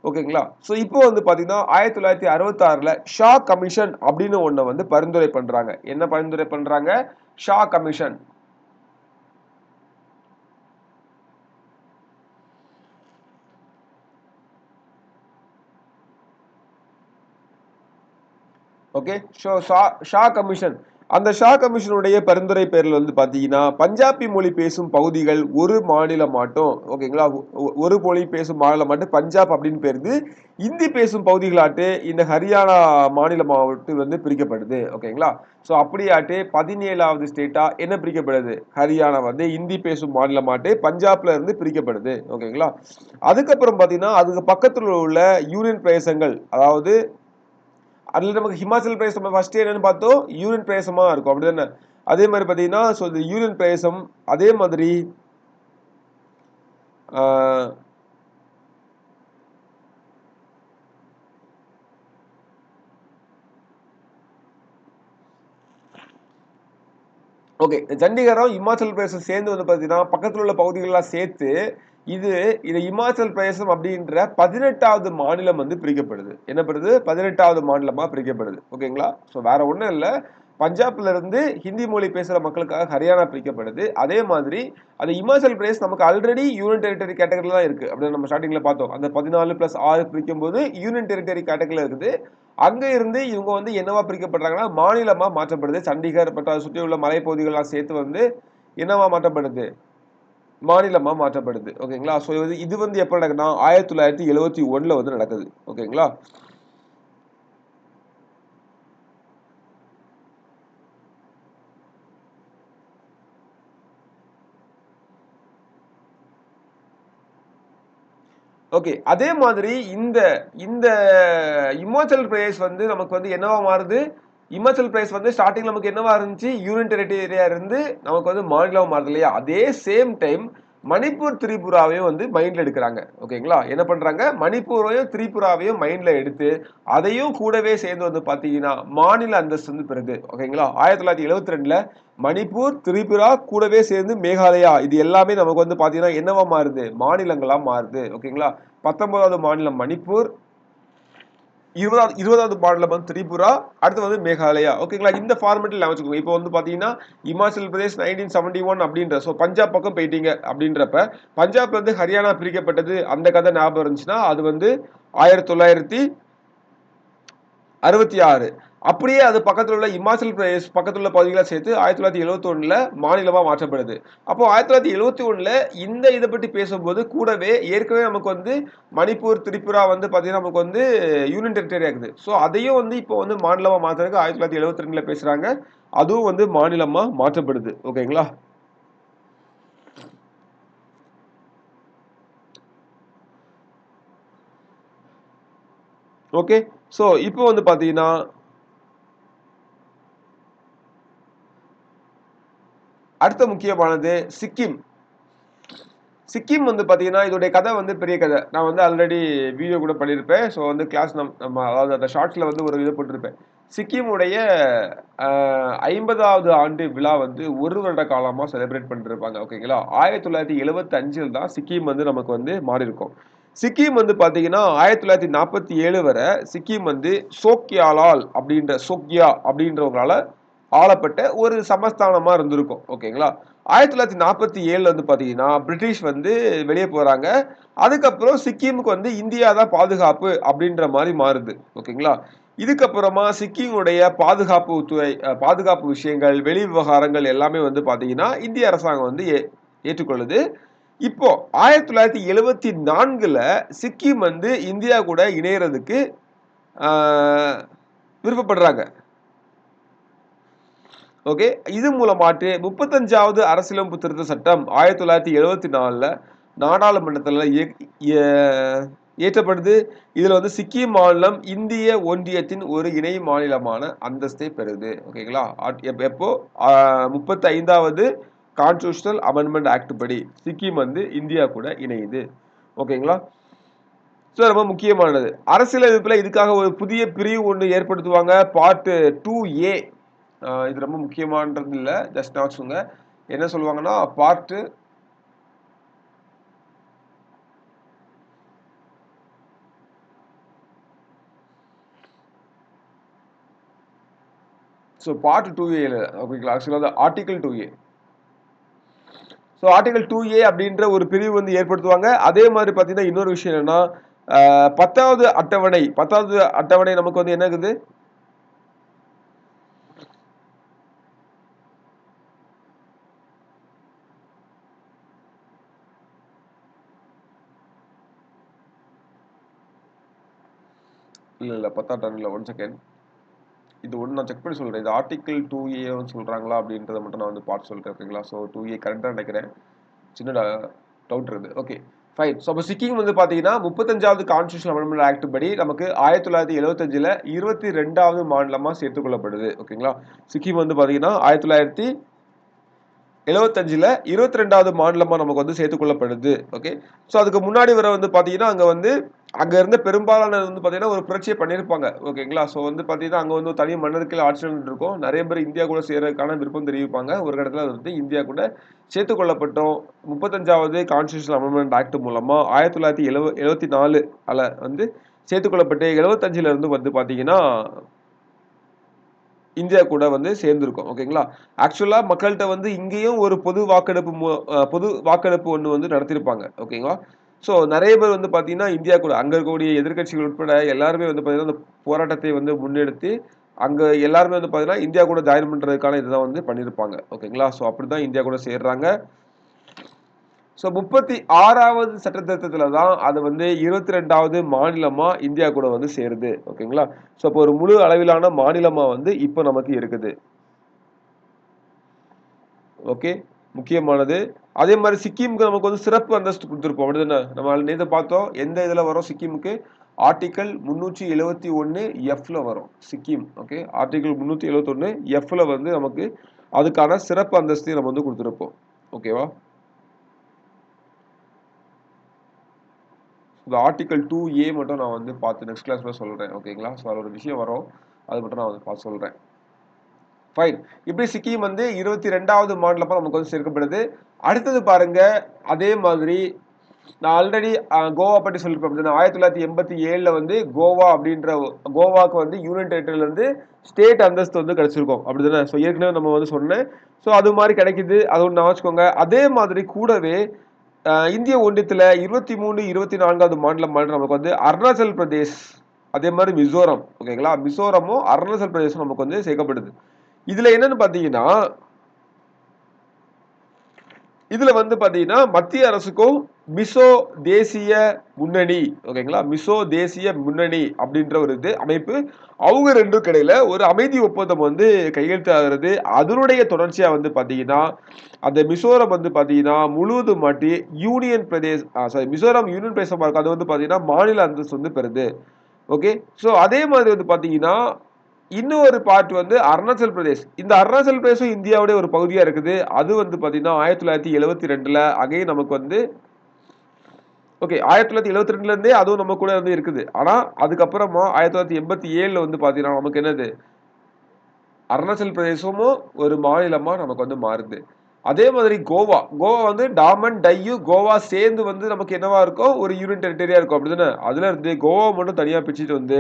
ஓகேங்களா? ஸோ இப்போ வந்து பார்த்தீங்கன்னா 1966ல ஷா கமிஷன் அப்படின்னு ஒன்றை வந்து பரிந்துரை பண்றாங்க. என்ன பரிந்துரை பண்றாங்க? Shah commission. Okay, so Shah commission. அந்த ஷா கமிஷனுடைய பரிந்துரை பேரில் வந்து பார்த்தீங்கன்னா பஞ்சாபி மொழி பேசும் பகுதிகள் ஒரு மாநிலம் மாட்டும். ஓகேங்களா? ஒரு மொழி பேசும் மாநிலம் மட்டும் பஞ்சாப் அப்படின்னு பேருது. இந்தி பேசும் பகுதிகளாட்டு இந்த ஹரியானா மாநிலமாவட்டு வந்து பிரிக்கப்படுது. ஓகேங்களா? ஸோ அப்படியாட்டு 17வது ஸ்டேட்டா என்ன பிரிக்கப்படுது? ஹரியானா வந்து இந்தி பேசும் மாநிலமாட்டு பஞ்சாப்ல இருந்து பிரிக்கப்படுது. ஓகேங்களா? அதுக்கப்புறம் பார்த்தீங்கன்னா அதுக்கு பக்கத்தில் உள்ள யூனியன் பிரதேசங்கள், அதாவது அதுல நமக்கு ஹிமாச்சல் பிரதேசம் நம்ம ஃபர்ஸ்ட் என்னன்னு பார்த்தோம், யூனியன் பிரதேசமா இருக்கும் அப்படிதானே? அதே மாதிரி பார்த்தீங்கன்னா ஸோ இந்த யூனியன் பிரதேசம் அதே மாதிரி ஓகே, சண்டிகரும் இமாச்சல் பிரதேசம் சேர்ந்து வந்து பார்த்தீங்கன்னா பக்கத்தில் உள்ள பகுதிகளெல்லாம் சேர்த்து இது இது இமாச்சல் பிரதேசம் அப்படின்ற 18வது மாநிலம் வந்து பிரிக்கப்படுது. என்ன பண்ணுது? 18வது மாநிலமா பிரிக்கப்படுது. ஓகேங்களா? ஸோ வேற ஒன்றும் இல்லை, பஞ்சாப்ல இருந்து ஹிந்தி மொழி பேசுற மக்களுக்காக ஹரியானா பிரிக்கப்படுது. அதே மாதிரி அந்த இமாச்சல் பிரதேஷ் நமக்கு ஆல்ரெடி யூனியன் டெரிட்டரி கேட்டகரியில தான் இருக்கு. அப்படின்னு நம்ம ஸ்டார்டிங்ல பார்த்தோம். அந்த 14+6 பிரிக்கும் போது யூனியன் டெரிட்டரி கேட்டகரியில இருக்குது. அங்க இருந்து இவங்க வந்து என்னவா பிரிக்கப்படுறாங்கன்னா மாநிலமா மாற்றப்படுது. சண்டிகர் மற்றும் அதை சுற்றி உள்ள மலைப்பகுதிகள்லாம் சேர்த்து வந்து என்னவா மாற்றப்படுது? மாநிலமா மாற்றப்படுது. ஓகேங்களா? ஸோ இது வந்து எப்போ நடக்குதுன்னா 1971ல வந்து நடக்குது. ஓகேங்களா? ஓகே, அதே மாதிரி இந்த இந்த இமாச்சல் பிரதேஷ் வந்து நமக்கு வந்து என்னவா மாறுது? இமாச்சல் பிரதேஷ் வந்து ஸ்டார்டிங்ல நமக்கு என்னவா இருந்துச்சு? யூனியன் டெரிட்டரியா இருந்து நமக்கு வந்து மாநிலமா மாறுது இல்லையா? அதே சேம் டைம் மணிப்பூர், திரிபுராவையும் வந்து மைண்ட்ல எடுக்கிறாங்க. ஓகேங்களா? என்ன பண்றாங்க? மணிப்பூரையும், திரிபுராவையும் மைண்ட்ல எடுத்து அதையும் கூடவே சேர்ந்து வந்து பார்த்தீங்கன்னா மாநில அந்தஸ்து வந்து பெறுது. ஓகேங்களா? 1972ல மணிப்பூர், திரிபுரா கூடவே சேர்ந்து மேகாலயா இது எல்லாமே நமக்கு வந்து பார்த்தீங்கன்னா என்னவா மாறுது? மாநிலங்களா மாறுது. ஓகேங்களா? 19வது மாநிலம் மணிப்பூர், 20வது மாநிலம் வந்து திரிபுரா, அடுத்து வந்து மேகாலயா. ஓகேங்களா? இந்த ஃபார்மேட்டில் வச்சுக்கோங்க. இப்போ வந்து பார்த்தீங்கன்னா இமாச்சல் பிரதேஷ் 1971 அப்படின்ற ஸோ பஞ்சாப் பக்கம் போயிட்டீங்க அப்படின்றப்ப பஞ்சாப்ல இருந்து ஹரியானா பிரிக்கப்பட்டது அந்த கதை ஞாபகம் இருந்துச்சுன்னா அது வந்து 1966. அப்படியே அது பக்கத்துல உள்ள இமாச்சல் பிரதேஷ் பக்கத்துல உள்ள பகுதிகளை சேர்த்து 1971ல மாநிலமா மாற்றப்படுது. அப்போ 1971ல இந்த இதை பற்றி பேசும்போது கூடவே ஏற்கனவே நமக்கு வந்து மணிப்பூர், திரிபுரா வந்து பாத்தீங்கன்னா நமக்கு வந்து யூனியன் டெரிட்டரி ஆகுது. ஸோ அதையும் வந்து இப்போ வந்து மாநிலமா மாத்துறதுக்கு 1972ல பேசுறாங்க. அதுவும் வந்து மாநிலமா மாற்றப்படுது. ஓகேங்களா? ஓகே. ஸோ இப்போ வந்து பாத்தீங்கன்னா அடுத்த முக்கியமானது சிக்கிம். சிக்கிம் வந்து பாத்தீங்கன்னா இதோடைய கதை வந்து பெரிய கதை. நான் வந்து ஆல்ரெடி வீடியோ கூட பண்ணியிருப்பேன். ஸோ வந்து கிளாஸ் நம்ம அதாவது அந்த ஷார்ட்ஸ்ல வந்து ஒரு இது போட்டிருப்பேன். சிக்கிமுடைய 50வது ஆண்டு விழா வந்து ஒரு வருட காலமா செலிப்ரேட் பண்ணிட்டு இருப்பாங்க. ஓகேங்களா? 1975ல் தான் சிக்கிம் வந்து நமக்கு வந்து மாறி இருக்கும். சிக்கிம் வந்து பாத்தீங்கன்னா 1947 வரை சிக்கிம் வந்து சோக்யாலால் அப்படின்ற சோக்யா அப்படின்றவங்களால ஆளப்பட்ட ஒரு சமஸ்தானமா இருந்திருக்கும். ஓகேங்களா? 1947ல வந்து பாத்தீங்கன்னா பிரிட்டிஷ் வந்து வெளியே போறாங்க. அதுக்கப்புறம் சிக்கிமுக்கு வந்து இந்தியா தான் பாதுகாப்பு அப்படின்ற மாதிரி மாறுது. ஓகேங்களா? இதுக்கப்புறமா சிக்கிமுடைய பாதுகாப்பு துறை பாதுகாப்பு விஷயங்கள், வெளி விவகாரங்கள் எல்லாமே வந்து பாத்தீங்கன்னா இந்திய அரசாங்கம் வந்து ஏற்றுக்கொள்ளுது. இப்போ 1974ல சிக்கிம் வந்து இந்தியா கூட இணையறதுக்கு ஆஹ், விருப்பப்படுறாங்க. ஓகே, இது மூலமாட்டு 35வது அரசியலமைப்பு திருத்த சட்டம் 1974ல நாடாளுமன்றத்தில் இயற்றப்படுது. இதுல வந்து சிக்கிம் மாநிலம் இந்திய ஒன்றியத்தின் ஒரு இணை மாநிலமான அந்தஸ்தை பெறுது. ஓகேங்களா? எப்போ 35வது கான்ஸ்டிடியூஷனல் அமெண்ட்மெண்ட் ஆக்ட் படி சிக்கிம் வந்து இந்தியா கூட இணையுது. ஓகேங்களா? ஸோ ரொம்ப முக்கியமானது. அரசியலமைப்புல இதுக்காக ஒரு புதிய பிரிவு ஒன்று ஏற்படுத்துவாங்க. Part 2A. இது ரொம்ப முக்கியமானது இல்ல. ஜஸ்ட் வச்சுக்கோங்க. என்ன சொல்லுவாங்கன்னா பார்ட் பார்ட் 2A. ஓகேங்களா? ஆக்சுவலாக article 2A. So article 2A அப்படின்ற ஒரு பிரிவு வந்து ஏற்படுத்துவாங்க. அதே மாதிரி பார்த்தீங்கன்னா இன்னொரு விஷயம் என்னன்னா 10வது அட்டவணை நமக்கு வந்து என்ன இருக்குது? இல்ல 10வது அட்டவணை இல்ல. 1 செகண்ட். இது ஒன்று நான் செக் பண்ணி சொல்றேன். இது ஆர்டிகல் 2A சொல்றாங்களா அப்படின்றத மட்டும் நான் வந்து பார்த்து சொல்றேன். ஓகேங்களா? ஸோ 2A கரெக்டாக நினைக்கிறேன். சின்ன டவுட் இருக்குது. Okay, fine. ஸோ அப்போ சிக்கிம் வந்து பார்த்தீங்கன்னா 35வது கான்ஸ்டியூஷன் அமெண்ட்மெண்ட் ஆக்ட் படி நமக்கு 1975ல் 22வது மாநிலமாக சேர்த்துக் கொள்ளப்படுது. ஓகேங்களா? சிக்கிம் வந்து பார்த்தீங்கன்னா 1975ல் 22வது மாநிலமா நமக்கு வந்து சேர்த்துக் கொள்ளப்படுது. ஓகே, ஸோ அதுக்கு முன்னாடி வரை வந்து பார்த்தீங்கன்னா அங்க இருந்த பெரும்பாலான வந்து பார்த்தீங்கன்னா ஒரு புரட்சியை பண்ணியிருப்பாங்க. ஓகேங்களா? ஸோ வந்து பார்த்தீங்கன்னா அங்க வந்து தனி மன்னர்கள் ஆட்சி இருக்கும். நிறைய பேர் இந்தியா கூட சேர்றதுக்கான விருப்பம் தெரிவிப்பாங்க. ஒரு இடத்துல அது வந்து இந்தியா கூட சேர்த்துக் கொள்ளப்பட்டோம். 35வது கான்ஸ்டியூஷன் அமெண்ட்மெண்ட் ஆக்ட் மூலமா 1974 வந்து சேர்த்துக் கொள்ளப்பட்டு 75ல இருந்து வந்து பார்த்தீங்கன்னா இந்தியா கூட வந்து சேர்ந்திருக்கும். ஓகேங்களா? ஆக்சுவலா மக்கள்கிட்ட வந்து இங்கேயும் ஒரு பொது வாக்கெடுப்பு ஒண்ணு வந்து நடத்தியிருப்பாங்க. ஓகேங்களா? ஸோ நிறைய பேர் வந்து பார்த்தீங்கன்னா இந்தியா கூட அங்க இருக்கக்கூடிய எதிர்க்கட்சிகள் உட்பட எல்லாருமே வந்து பார்த்தீங்கன்னா அந்த போராட்டத்தை வந்து முன்னெடுத்து அங்க எல்லாருமே வந்து பார்த்தீங்கன்னா இந்தியா கூட ஜாயின் பண்றதுக்கான இதுதான் வந்து பண்ணியிருப்பாங்க. ஓகேங்களா? ஸோ அப்படிதான் இந்தியா கூட சேர்றாங்க. ஸோ 36வது சட்ட திருத்தத்துல தான் அது வந்து 22வது மாநிலமா இந்தியா கூட வந்து சேருது. ஓகேங்களா? ஸோ இப்போ ஒரு முழு அளவிலான மாநிலமா வந்து இப்போ நமக்கு இருக்குது. ஓகே, முக்கியமானது. அதே மாதிரி சிக்கிமுக்கு நமக்கு வந்து சிறப்பு அந்தஸ்து கொடுத்துருப்போம். அப்படிதானே? நம்ம நேற்று பார்த்தோம். எந்த இதில் வரும் சிக்கிமுக்கு? ஆர்டிகல் 371 எஃப்ல வரும் சிக்கிம். ஓகே, ஆர்டிகல் 371 எஃப்ல வந்து நமக்கு அதுக்கான சிறப்பு அந்தஸ்தையும் நம்ம வந்து கொடுத்துருப்போம். ஓகேவா? இந்த ஆர்டிகல் 2A மட்டும் நான் வந்து பார்த்து நெக்ஸ்ட் கிளாஸ்ல சொல்றேன். ஓகேங்களா? ஸோ அது ஒரு விஷயம் வரும். அது மட்டும் நான் வந்து பார்த்து சொல்றேன். ஃபைன். இப்படி சிக்கிம் வந்து 22வது மாநிலமா நமக்கு வந்து சேர்க்கப்படுது. அடுத்தது பாருங்க, அதே மாதிரி நான் ஆல்ரெடி கோவா பற்றி சொல்லியிருப்பேன். 1987ல வந்து கோவாக்கு வந்து யூனியன் டெரிட்டரியில இருந்து ஸ்டேட் அந்தஸ்து வந்து கிடைச்சிருக்கும். அப்படிதானே? ஸோ ஏற்கனவே நம்ம வந்து சொன்னேன். ஸோ அது மாதிரி கிடைக்குது. அது ஒன்று வச்சுக்கோங்க. அதே மாதிரி கூடவே இந்திய ஒன்றியத்துல 23, 24வது மாநிலம் நமக்கு வந்து அருணாச்சல் பிரதேஷ் அதே மாதிரி மிசோரம், ஓகேங்களா, மிசோரமும் அருணாச்சல் பிரதேசம் நமக்கு வந்து சேர்க்கப்படுது. இதுல என்னன்னு பாத்தீங்கன்னா, இதுல வந்து பாத்தீங்கன்னா மத்திய அரசுக்கும் மிசோ தேசிய முன்னணி, ஓகேங்களா, மிசோ தேசிய முன்னணி அப்படின்ற ஒரு இது அமைப்பு, அவங்க ரெண்டும் கிடையில ஒரு அமைதி ஒப்பந்தம் வந்து கையெழுத்து ஆகிறது. அதனுடைய தொடர்ச்சியா வந்து பாத்தீங்கன்னா அந்த மிசோரம் வந்து பாத்தீங்கன்னா முழுவதும் மாட்டி union Pradesh sorry Mizoram union பிரதேசமா இருக்கு. அது வந்து பாத்தீங்கன்னா மாநில அந்தஸ்து வந்து பெறுது. ஓகே, ஸோ அதே மாதிரி வந்து பாத்தீங்கன்னா இன்னொரு பார்ட் வந்து அருணாச்சல் பிரதேஷ். இந்த அருணாச்சல் பிரதேசம் இந்தியாவுடைய ஒரு பகுதியா இருக்குது. அது வந்து பாத்தீங்கன்னா 1972ல அகைன் நமக்கு வந்து ஓகே 1972ல இருந்தே அதுவும் நம்ம கூட வந்து இருக்குது. ஆனா அதுக்கப்புறமா 1987ல வந்து பாத்தீங்கன்னா நமக்கு என்னது அருணாச்சல் பிரதேசமும் ஒரு மாநிலமா நமக்கு வந்து மாறுது. அதே மாதிரி கோவா, கோவா வந்து டாமன் டையூ கோவா சேர்ந்து வந்து நமக்கு என்னவா இருக்கும், ஒரு யூனியன் டெரிட்டரியா இருக்கும், அப்படிதானே? அதுல இருந்து கோவா மட்டும் தனியா பிரிச்சுட்டு வந்து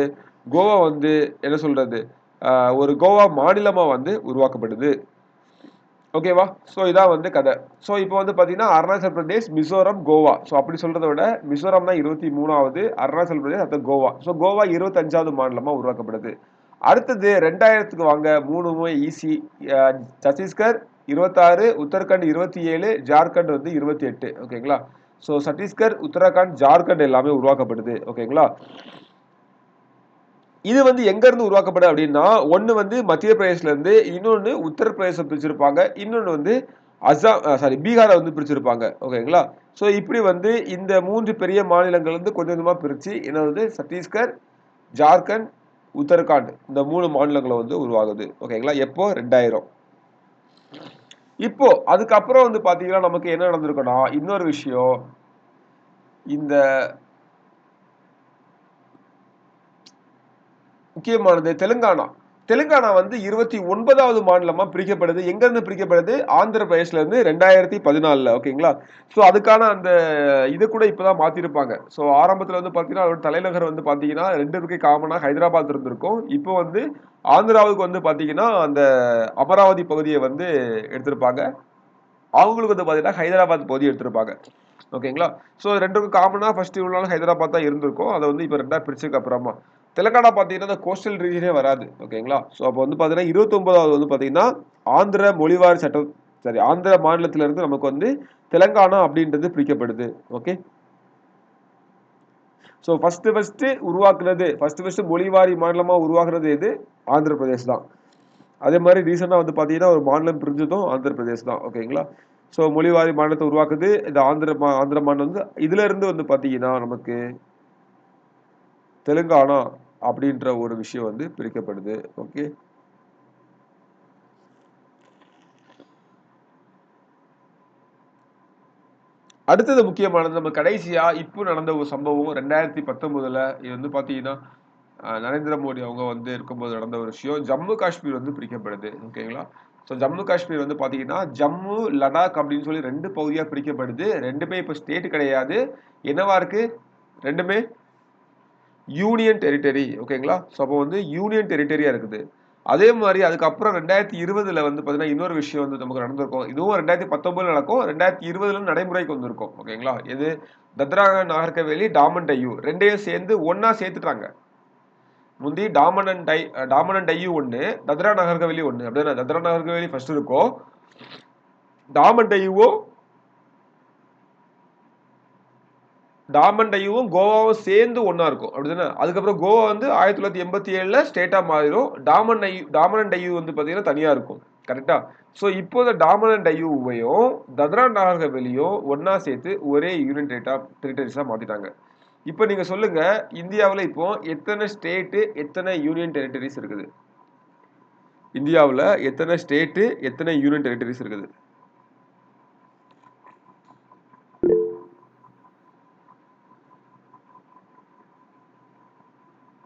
கோவா வந்து என்ன சொல்றது, ஒரு கோவா மாநிலமா வந்து உருவாக்கப்படுது. ஓகேவா? ஸோ இதான் வந்து கதை. ஸோ இப்போ வந்து பார்த்தீங்கன்னா அருணாச்சல் பிரதேஷ், மிசோரம், கோவா. ஸோ அப்படி சொல்றதை விட மிசோரம் தான் 23வது, அருணாச்சல் பிரதேஷ், அடுத்து கோவா. ஸோ கோவா 25வது மாநிலமா உருவாக்கப்படுது. அடுத்தது 2000க்கு வாங்க, மூணுமே ஈஸி. சத்தீஸ்கர் 26, உத்தரகாண்ட் 27, ஜார்க்கண்ட் வந்து 28. ஓகேங்களா? ஸோ சத்தீஸ்கர், உத்தரகாண்ட், ஜார்க்கண்ட் எல்லாமே உருவாக்கப்படுது. ஓகேங்களா? இது வந்து எங்க இருந்து உருவாக்கப்படும் அப்படின்னா, ஒன்னு வந்து மத்திய பிரதேசல இருந்து, இன்னொன்னு உத்தரப்பிரதேசம் பிரிச்சிருப்பாங்க, இன்னொன்னு வந்து அசாம் சாரி பீகாரை வந்து பிரிச்சிருப்பாங்க. ஓகேங்களா? ஸோ இப்படி வந்து இந்த 3 பெரிய மாநிலங்கள் வந்து கொஞ்சம் கொஞ்சமா பிரிச்சு என்னது சத்தீஸ்கர், ஜார்க்கண்ட், உத்தரகாண்ட் இந்த 3 மாநிலங்களை வந்து உருவாகுது. ஓகேங்களா? எப்போ 2000. இப்போ அதுக்கப்புறம் வந்து பாத்தீங்கன்னா நமக்கு என்ன நடந்திருக்குன்னா இன்னொரு விஷயம், இந்த முக்கியமானது தெலுங்கானா. தெலுங்கானா வந்து 29வது மாநிலமா பிரிக்கப்படுது. எங்க இருந்து பிரிக்கப்படுது? ஆந்திர பிரதேஷ்ல இருந்து 2014ல. ஓகேங்களா? ஸோ அதுக்கான அந்த இது கூட இப்பதான் மாத்திருப்பாங்க. ஸோ ஆரம்பத்துல வந்து பாத்தீங்கன்னா அதோட தலைநகர் வந்து பாத்தீங்கன்னா 2 இருக்கு காமனா ஹைதராபாத் இருந்திருக்கும். இப்போ வந்து ஆந்திராவுக்கு வந்து பாத்தீங்கன்னா அந்த அமராவதி பகுதியை வந்து எடுத்திருப்பாங்க. அவங்களுக்கு வந்து பாத்தீங்கன்னா ஹைதராபாத் பகுதி எடுத்திருப்பாங்க. ஓகேங்களா? ஸோ ரெண்டுக்கும் காமனா ஃபர்ஸ்ட் இவ்வளவு நாள் ஹைதராபாத் தான் இருந்திருக்கும். அதை வந்து இப்போ ரெண்டா பிரிச்சதுக்கு அப்புறமா தெலுங்கானா பார்த்தீங்கன்னா இந்த கோஸ்டல் ரீஜனே வராது. ஓகேங்களா? ஸோ அப்போ வந்து பார்த்தீங்கன்னா 29வது வந்து பார்த்தீங்கன்னா ஆந்திர மொழிவாரி சட்டம், சரி ஆந்திர மாநிலத்தில இருந்து நமக்கு வந்து தெலுங்கானா அப்படின்றது பிரிக்கப்படுது. ஓகே, ஸோ ஃபர்ஸ்ட் உருவாக்குனது ஃபர்ஸ்ட் மொழிவாரி மாநிலமா உருவாக்குனது எது? ஆந்திர பிரதேஷ் தான். அதே மாதிரி ரீசெண்டா வந்து பாத்தீங்கன்னா ஒரு மாநிலம் பிரிஞ்சதும் ஆந்திர பிரதேஷ் தான். ஓகேங்களா? ஸோ மொழிவாரி மாநிலத்தை உருவாக்குது இந்த ஆந்திர மாநிலம் வந்து. இதுல இருந்து வந்து பாத்தீங்கன்னா நமக்கு தெலுங்கானா அப்படின்ற ஒரு விஷயம் வந்து பிரிக்கப்படுது. ஓகே, அடுத்தது முக்கியமானது நம்ம கடைசியா இப்போ நடந்த ஒரு சம்பவம் 2019ல இது வந்து பாத்தீங்கன்னா நரேந்திர மோடி அவங்க வந்து இருக்கும்போது நடந்த ஒரு விஷயம். ஜம்மு காஷ்மீர் வந்து பிரிக்கப்படுது. ஓகேங்களா? ஸோ ஜம்மு காஷ்மீர் வந்து பாத்தீங்கன்னா ஜம்மு லடாக் அப்படின்னு சொல்லி 2 பகுதியா பிரிக்கப்படுது. ரெண்டுமே இப்போ ஸ்டேட் கிடையாது. என்னவா இருக்கு? ரெண்டுமே யூனியன் டெரிட்டரி. ஓகேங்களா? ஸோ அப்போ வந்து யூனியன் டெரிட்டரியா இருக்குது. அதே மாதிரி அதுக்கப்புறம் 2020ல வந்து பாத்தீங்கன்னா இன்னொரு விஷயம் வந்து நமக்கு நடந்திருக்கும். இதுவும் 2019 நடக்கும். 2020ல நடைமுறைக்கு வந்திருக்கும். ஓகேங்களா? இது தத்ரா நாகர் ஹவேலி, டாமன் டையூ ரெண்டையும் சேர்ந்து ஒன்னா சேர்த்துட்டாங்க. முந்தி டாமன் அண்ட் டையூ ஒன்னு, தத்ரா நாகர் ஹவேலி ஒன்னு. அப்படின்னா தத்ரா நாகர் ஹவேலி ஃபர்ஸ்ட் இருக்கும், டாமன் டையூவும் கோவாவும் சேர்ந்து ஒன்னா இருக்கும். அப்படிதானே? அதுக்கப்புறம் கோவா வந்து 1987ல ஸ்டேட்டா மாறிடும். டாமன் அண்ட் டையூ வந்து பாத்தீங்கன்னா தனியா இருக்கும். கரெக்டா? ஸோ இப்போ இந்த டாமன் அண்ட் டையூவையும் தத்ரா நாகர் ஹவேலியும் ஒன்னா சேர்த்து ஒரே யூனியன் டெரிட்டரிஸா மாத்திட்டாங்க. இப்போ நீங்க சொல்லுங்க, இந்தியாவில் இப்போ எத்தனை ஸ்டேட் எத்தனை யூனியன் டெரிட்டரிஸ் இருக்குது? இந்தியாவில் எத்தனை ஸ்டேட் எத்தனை யூனியன் டெரிட்டரிஸ் இருக்குது?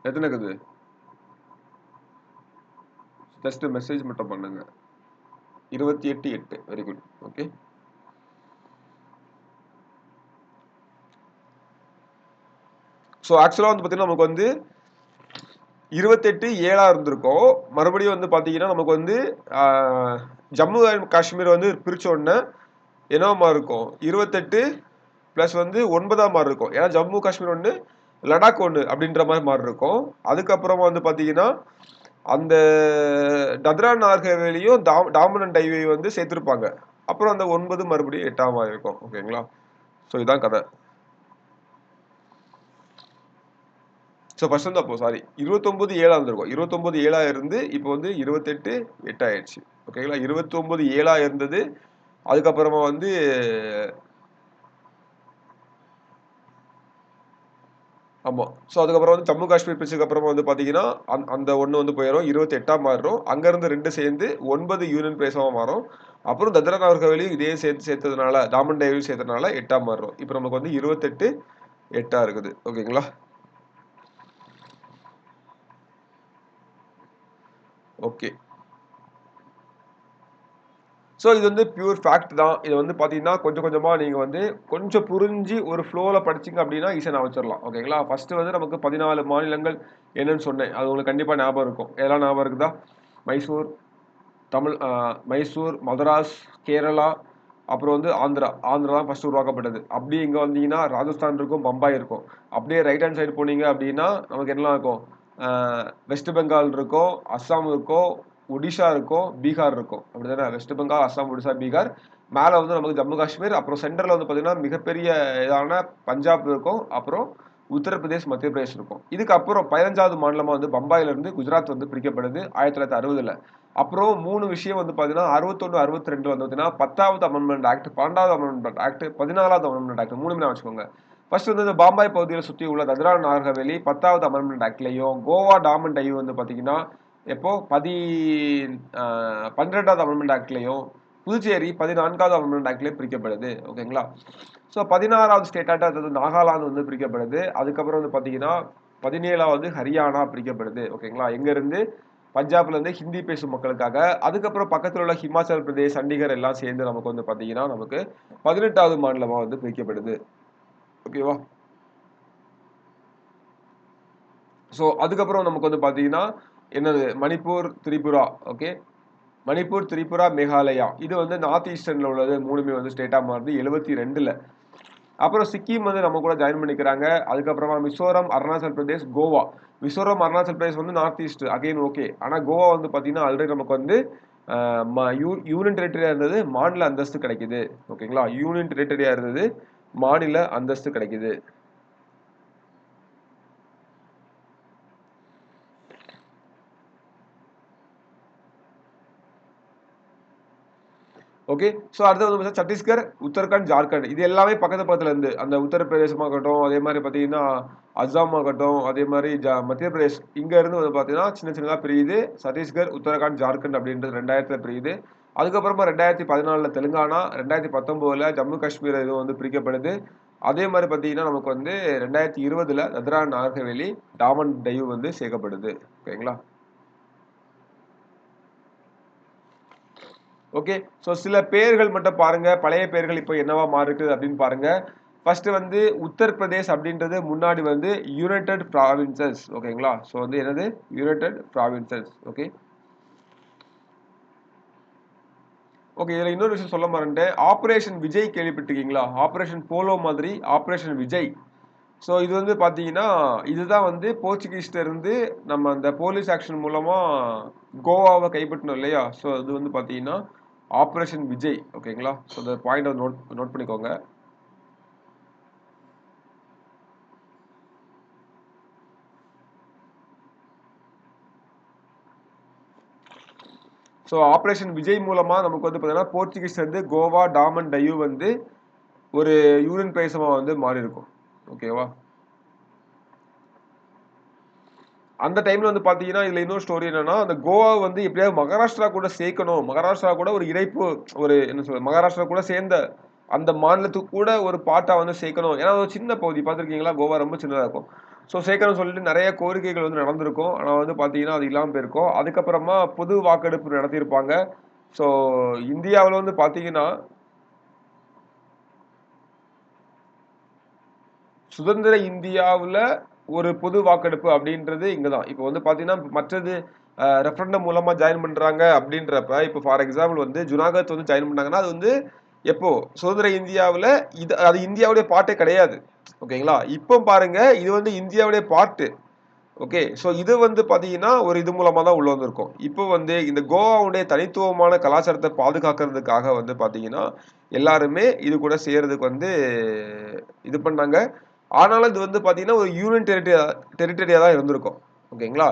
எத்தனை இருக்குது? ஜஸ்ட் மெசேஜ் மட்டும் பண்ணுங்க. 28 வெரி குட். ஓகே, ஸோ ஆக்சுவலாக வந்து பார்த்தீங்கன்னா நமக்கு வந்து 28/7 இருந்திருக்கும். மறுபடியும் வந்து பார்த்தீங்கன்னா நமக்கு வந்து ஜம்மு அண்ட் காஷ்மீர் வந்து பிரிச்ச உடனே என்ன மாதிரி இருக்கும்? 28 பிளஸ் வந்து 9 மாதிரி இருக்கும். ஏன்னா ஜம்மு காஷ்மீர் ஒன்று, லடாக் ஒன்று அப்படின்ற மாதிரி இருக்கும். அதுக்கப்புறமா வந்து பார்த்தீங்கன்னா அந்த தத்ரா நாகர் ஹவேலியும் டாமன் அண்ட் டையூ வந்து சேர்த்திருப்பாங்க. அப்புறம் அந்த 9 மறுபடியும் 8ஆம் இருக்கும். ஓகேங்களா? ஸோ இதான் கதை. ஸோ ஃபர்ஸ்ட் வந்து அப்போ சாரி 29/7 இருந்திருக்கும். 29/7 இருந்து இப்போ வந்து 28/8 ஆயிடுச்சு. ஓகேங்களா? 29/7 இருந்தது. அதுக்கப்புறமா வந்து ஆமா. ஸோ அதுக்கப்புறம் வந்து ஜம்மு காஷ்மீர் பிரிச்சதுக்கு அப்புறமா வந்து பார்த்தீங்கன்னா, அந்த 1 வந்து போயிரும். 28ஆ மாறும். அங்கருந்து 2 சேர்ந்து 9 யூனியன் பிரதேசமா மாறும். அப்புறம் தத்ரா நாகர் ஹவேலியும் இதே சேர்த்ததுனால, டாமன் டையூவையும் சேர்த்ததுனால 8ஆ மாறும். இப்போ நமக்கு வந்து 28/8 இருக்குது. ஓகேங்களா? ஓகே. ஸோ இது வந்து பியூர் ஃபேக்ட் தான். இது வந்து பார்த்தீங்கன்னா, கொஞ்சம் கொஞ்சமா நீங்க வந்து கொஞ்சம் புரிஞ்சு ஒரு ஃப்ளோல படிச்சீங்க அப்படின்னா, ஈஸியா ஞாபகம் வச்சிரலாம். ஓகேங்களா? ஃபர்ஸ்ட் வந்து நமக்கு 14 மாநிலங்கள் என்னன்னு சொன்னேன். அது உங்களுக்கு கண்டிப்பா ஞாபகம் இருக்கும். எதெல்லாம் ஞாபகம் இருக்குதா? மைசூர், மைசூர், மதராஸ், கேரளா, அப்புறம் வந்து ஆந்திரா. ஆந்திரா தான் ஃபர்ஸ்ட் உருவாக்கப்பட்டது. அப்படியே இங்க வந்தீங்கன்னா, ராஜஸ்தான் இருக்கும், பம்பாய் இருக்கும். அப்படியே ரைட் ஹேண்ட் சைடு போனீங்க அப்படின்னா, நமக்கு என்னலாம் இருக்கும்? அ வெஸ்ட் பெங்கால் இருக்கும், அஸ்ஸாம் இருக்கும், ஒடிஷா இருக்கும், பீகார் இருக்கும். அப்படிதானே? வெஸ்ட் பெங்கால், அஸ்ஸாம், ஒடிஷா, பீகார். மேல வந்து நமக்கு ஜம்மு காஷ்மீர், அப்புறம் சென்ட்ரல்ல வந்து பார்த்தீங்கன்னா, மிகப்பெரிய இதான பஞ்சாப் இருக்கும். அப்புறம் உத்தரப்பிரதேஷ், மத்திய பிரதேஷ் இருக்கும். இதுக்கப்புறம் 15வது மாநிலமா வந்து பம்பாயில இருந்து குஜராத் வந்து பிரிக்கப்படுது 1960ல. அப்புறம் 3 விஷயம் வந்து பார்த்தீங்கன்னா, 61, 62 வந்து பார்த்தீங்கன்னா, 10வது அமெண்ட்மெண்ட் ஆக்ட், 12வது அமெண்ட்மெண்ட் ஆக்ட், 14வது அமெண்ட்மெண்ட் ஆக்ட் 3மே ஞாபகம் வச்சுக்கோங்க. ஃபர்ஸ்ட் வந்து இந்த பம்பாய் பகுதியில சுத்தி உள்ள தத்ரா நாகர் ஹவேலி 10வது அமெண்ட்மெண்ட் ஆக்ட்லயும், கோவா, டாமன் டையூ வந்து பார்த்தீங்கன்னா, எப்போ 12வது அமெண்ட்மெண்ட் ஆக்ட்லயும், புதுச்சேரி 14வது அமெண்ட்மெண்ட் ஆக்ட்லயும் பிரிக்கப்படுது. ஓகேங்களா? ஸோ 16வது ஸ்டேட் ஆக்ட் அதாவது நாகாலாந்து வந்து பிரிக்கப்படுது. அதுக்கப்புறம் வந்து பார்த்தீங்கன்னா, 17வது ஹரியானா பிரிக்கப்படுது. ஓகேங்களா? எங்க இருந்து? பஞ்சாப்ல இருந்து ஹிந்தி பேசும் மக்களுக்காக. அதுக்கப்புறம் பக்கத்துல உள்ள ஹிமாச்சல் பிரதேஷ், சண்டிகர் எல்லாம் சேர்ந்து நமக்கு வந்து பார்த்தீங்கன்னா, நமக்கு 18வது மாநிலமா வந்து பிரிக்கப்படுது. ஓகேவா? ஸோ அதுக்கப்புறம் நமக்கு வந்து பார்த்தீங்கன்னா, என்னது மணிப்பூர், திரிபுரா. ஓகே. மணிப்பூர், திரிபுரா, மேகாலயா. இது வந்து நார்த் ஈஸ்டர்ன்ல உள்ளது 3மே வந்து ஸ்டேட்டா மாறுது 72ல. அப்புறம் சிக்கிம் வந்து நம்ம கூட ஜாயின் பண்ணிக்கிறாங்க. அதுக்கப்புறமா மிசோரம், அருணாச்சல் பிரதேஷ், கோவா. மிசோரம், அருணாச்சல் பிரதேஷ் வந்து நார்த் ஈஸ்ட் அகைன் ஓகே. ஆனா கோவா வந்து பார்த்தீங்கன்னா, ஆல்ரெடி நமக்கு வந்து அ ம யூ யூனியன் டெரிட்டரியா இருந்தது. மாநில அந்தஸ்து கிடைக்குது. ஓகேங்களா? யூனியன் டெரிட்டரியா இருந்தது. மாநில அந்தஸ்து கிடைக்குது. ஓகே. ஸோ அடுத்தது வந்து பார்த்தீங்கன்னா, சத்தீஸ்கர், உத்தரகாண்ட், ஜார்க்கண்ட் இது எல்லாமே பக்கத்து பக்கத்துல இருந்து. அந்த உத்தரப்பிரதேசமாகட்டும், அதே மாரி பார்த்தீங்கன்னா, அஸ்ஸாம் ஆகட்டும், அதே மாரி மத்திய பிரதேஷ் இங்க இருந்து வந்து பார்த்தீங்கன்னா, சின்ன சின்னதா பிரியுது. சத்தீஸ்கர், உத்தரகாண்ட், ஜார்க்கண்ட் அப்படின்றது 2000ல பிரியுது. அதுக்கப்புறமா 2014ல தெலுங்கானா, 2019ல ஜம்மு காஷ்மீர் இது வந்து பிரிக்கப்படுது. அதே மாரி பார்த்தீங்கன்னா, நமக்கு வந்து 2020ல தத்ரா நாகர் ஹவேலி, டாமன் டையூ வந்து சேர்க்கப்படுது. ஓகேங்களா? ஓகே. ஸோ சில பெயர்கள் மட்டும் பாருங்க. பழைய பெயர்கள் இப்போ என்னவா மாறிருக்கு அப்படின்னு பாருங்க. ஃபர்ஸ்ட் வந்து உத்தரப்பிரதேஷ் அப்படின்றது முன்னாடி வந்து யுனைடெட் ப்ராவின்சஸ். ஓகேங்களா? ஸோ வந்து என்னது? United provinces. ஓகே. ஓகே. இதுல இன்னொரு விஷயம் சொல்ல மறந்துட்டேன். ஆப்பரேஷன் விஜய் கேள்விப்பட்டிருக்கீங்களா? ஆப்பரேஷன் போலோ மாதிரி ஆப்பரேஷன் விஜய். ஸோ இது வந்து பார்த்தீங்கன்னா, இதுதான் வந்து போர்ச்சுகீஸ்ட்ட இருந்து நம்ம அந்த போலீஸ் ஆக்ஷன் மூலமா கோவாவ கைப்பற்றினோம் இல்லையா? ஸோ அது வந்து பார்த்தீங்கன்னா, ஆப்பரேஷன் விஜய். ஓகேங்களா? ஸோ இந்த பாயிண்ட்ட நோட் நோட் பண்ணிக்கோங்க. ஸோ ஆப்பரேஷன் விஜய் மூலமா நமக்கு வந்து பார்த்தீங்கன்னா, போர்ச்சுகீஸ்ல இருந்து கோவா, டாமன் டையூ வந்து ஒரு யூனியன் பிரதேசமா வந்து மாறியிருக்கும். ஓகேவா? அந்த டைம்ல வந்து பார்த்தீங்கன்னா, இதுல இன்னொரு ஸ்டோரி என்னன்னா, அந்த கோவாவ வந்து எப்படியாவது மகாராஷ்டிரா கூட சேர்க்கணும். மகாராஷ்டிரா கூட ஒரு இணைப்பு ஒரு என்ன சொல்றது? மகாராஷ்டிரா கூட சேர்ந்த அந்த மாநிலத்துக்கு கூட ஒரு பார்ட்டா வந்து சேர்க்கணும். ஏன்னா, அது ஒரு சின்ன பகுதி பார்த்திருக்கீங்களா? கோவா ரொம்ப சின்னதா இருக்கும். ஸோ சேர்க்கணும்னு சொல்லிட்டு நெறைய கோரிக்கைகள் வந்து நடந்திருக்கும். ஆனா வந்து பார்த்தீங்கன்னா, அது இல்லாம போயிருக்கும். அதுக்கப்புறமா பொது வாக்கெடுப்பு நடத்தியிருப்பாங்க. ஸோ இந்தியாவுல வந்து பார்த்தீங்கன்னா, சுதந்திர இந்தியாவுல ஒரு பொது வாக்கெடுப்பு அப்படின்றது இங்க தான். இப்போ வந்து பார்த்தீங்கன்னா, மற்றது ரெஃபரண்டம் மூலமா ஜாயின் பண்றாங்க அப்படின்றப்ப, இப்போ ஃபார் எக்ஸாம்பிள் வந்து ஜுனாகத் வந்து ஜாயின் பண்ணாங்கன்னா, அது வந்து எப்போ சுதந்திர இந்தியாவில் அது இந்தியாவுடைய பார்ட்டே கிடையாது. ஓகேங்களா? இப்போ பாருங்க இது வந்து இந்தியாவுடைய பார்ட்டு. ஓகே. ஸோ இது வந்து பார்த்தீங்கன்னா, ஒரு இது மூலமா தான் உள்ள வந்திருக்கும். இப்போ வந்து இந்த கோவாவுடைய தனித்துவமான கலாச்சாரத்த பாதுகாக்கிறதுக்காக வந்து பார்த்தீங்கன்னா, எல்லாருமே இது கூட சேர்றதுக்கு வந்து இது பண்ணாங்க. ஆனாலும் இது வந்து பார்த்தீங்கன்னா, ஒரு யூனியன் டெரிட்டரியா தான் இருந்திருக்கும். ஓகேங்களா?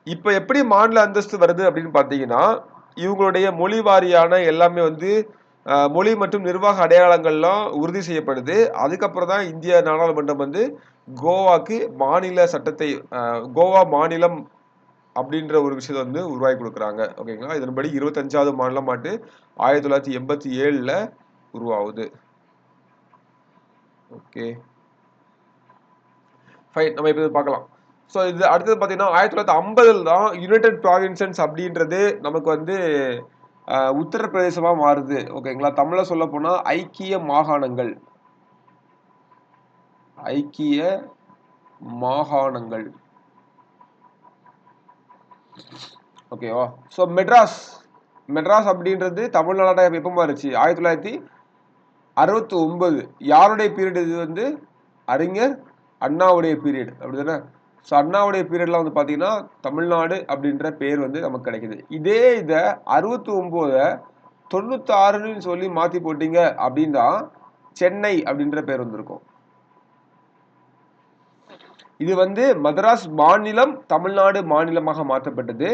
இப்ப எப்படி மாநில அந்தஸ்து வருது அப்படின்னு பார்த்தீங்கன்னா, இவங்களுடைய மொழி வாரியான எல்லாமே வந்து மொழி மற்றும் நிர்வாக அடையாளங்கள்லாம் உறுதி செய்யப்படுது. அதுக்கப்புறம் தான் இந்திய நாடாளுமன்றம் வந்து கோவாக்கு மாநில சட்டத்தை கோவா மாநிலம் அப்படின்ற ஒரு விஷயத்த வந்து உருவாக்கி கொடுக்குறாங்க. ஓகேங்களா? இதன்படி 25வது மாநிலமாட்டு 1987ல உருவாகுது. ஓகே. ஃபைன். நம்ம இப்ப பார்க்கலாம். ஸோ இது அடுத்தது பார்த்தீங்கன்னா 1950ல் தான் யுனைடெட் ப்ராவின்சஸ் அப்படின்றது நமக்கு வந்து உத்தரப்பிரதேசமா மாறுது. ஓகேங்களா? தமிழ்ல சொல்ல போனா ஐக்கிய மாகாணங்கள். ஐக்கிய மாகாணங்கள். ஓகேவா? ஸோ மெட்ராஸ் அப்படின்றது தமிழ்நாடா எப்போ மாறுச்சு? 1969. யாருடைய பீரியட் இது வந்து? அறிஞர் அண்ணாவுடைய பீரியட். அப்படிதானே? ஸோ அண்ணாவுடைய பீரியட்ல வந்து பார்த்தீங்கன்னா, தமிழ்நாடு அப்படின்ற பேர் வந்து நமக்கு கிடைக்குது. இதே இத 69 96ன்னு சொல்லி மாத்தி போட்டீங்க அப்படின்னா, சென்னை அப்படின்ற பேர் வந்திருக்கும். இது வந்து மதராஸ் மாநிலம் தமிழ்நாடு மாநிலமாக மாற்றப்பட்டது.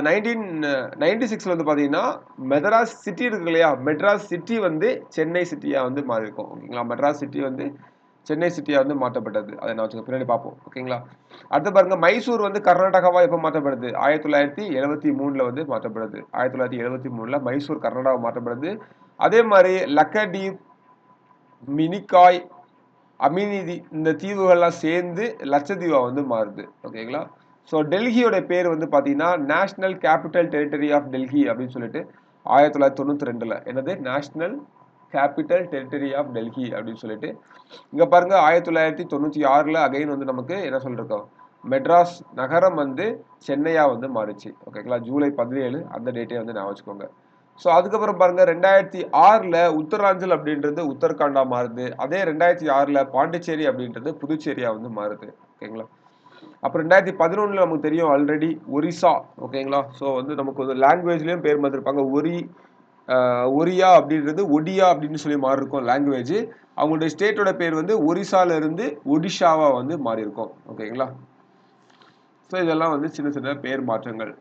1996 வந்து பார்த்தீங்கன்னா, மெட்ராஸ் சிட்டி இருக்கு இல்லையா? மெட்ராஸ் சிட்டி வந்து சென்னை சிட்டியா வந்து மாறி இருக்கும். ஓகேங்களா? மெட்ராஸ் சிட்டி வந்து சென்னை சிட்டியா வந்து மாற்றப்பட்டது. அதை நான் வச்சுக்க பின்னாடி பார்ப்போம். ஓகேங்களா? அடுத்து பாருங்க மைசூர் வந்து கர்நாடகாவா எப்போ மாற்றப்படுது? 1973ல வந்து மாற்றப்படுது. 1973ல மைசூர் கர்நாடகா மாற்றப்படுது. அதே மாதிரி லக்கடீப், மினிகாய், அமினிதி இந்த தீவுகள்லாம் சேர்ந்து லட்சத்தீவா வந்து மாறுது. ஓகேங்களா? ஸோ டெல்லியோட பேர் வந்து பார்த்தீங்கன்னா national capital territory of Delhi அப்படின்னு சொல்லிட்டு 1992ல என்னது national capital territory of Delhi அப்படின்னு சொல்லிட்டு இங்க பாருங்க 1996ல அகைன் வந்து நமக்கு என்ன சொல்லிருக்கோம் மெட்ராஸ் நகரம் வந்து சென்னையா வந்து மாறுச்சு. ஓகேங்களா? ஜூலை 17 அந்த டேட்டே வந்து நான் வச்சுக்கோங்க. ஸோ அதுக்கப்புறம் பாருங்க 2006ல உத்தராஞ்சல் அப்படின்றது உத்தரகாண்டா மாறுது. அதே 2006ல பாண்டிச்சேரி அப்படின்றது புதுச்சேரியா வந்து மாறுது. ஓகேங்களா? அப்புறம் 2011ல நமக்கு தெரியும் ஆல்ரெடி ஒரிசா. ஓகேங்களா? ஸோ வந்து நமக்கு ஒரு லாங்குவேஜ்லயும் பேர் மாத்திருப்பாங்க. ஒரியா அப்படின்றது ஒடியா அப்படின்னு சொல்லி மாறி இருக்கும் லாங்குவேஜ். அவங்களுடைய ஸ்டேட்டோட பேர் வந்து ஒரிசால இருந்து ஒடிஷாவா வந்து மாறி இருக்கும். ஓகேங்களா? ஸோ இதெல்லாம் வந்து சின்ன சின்ன பேர் மாற்றங்கள்.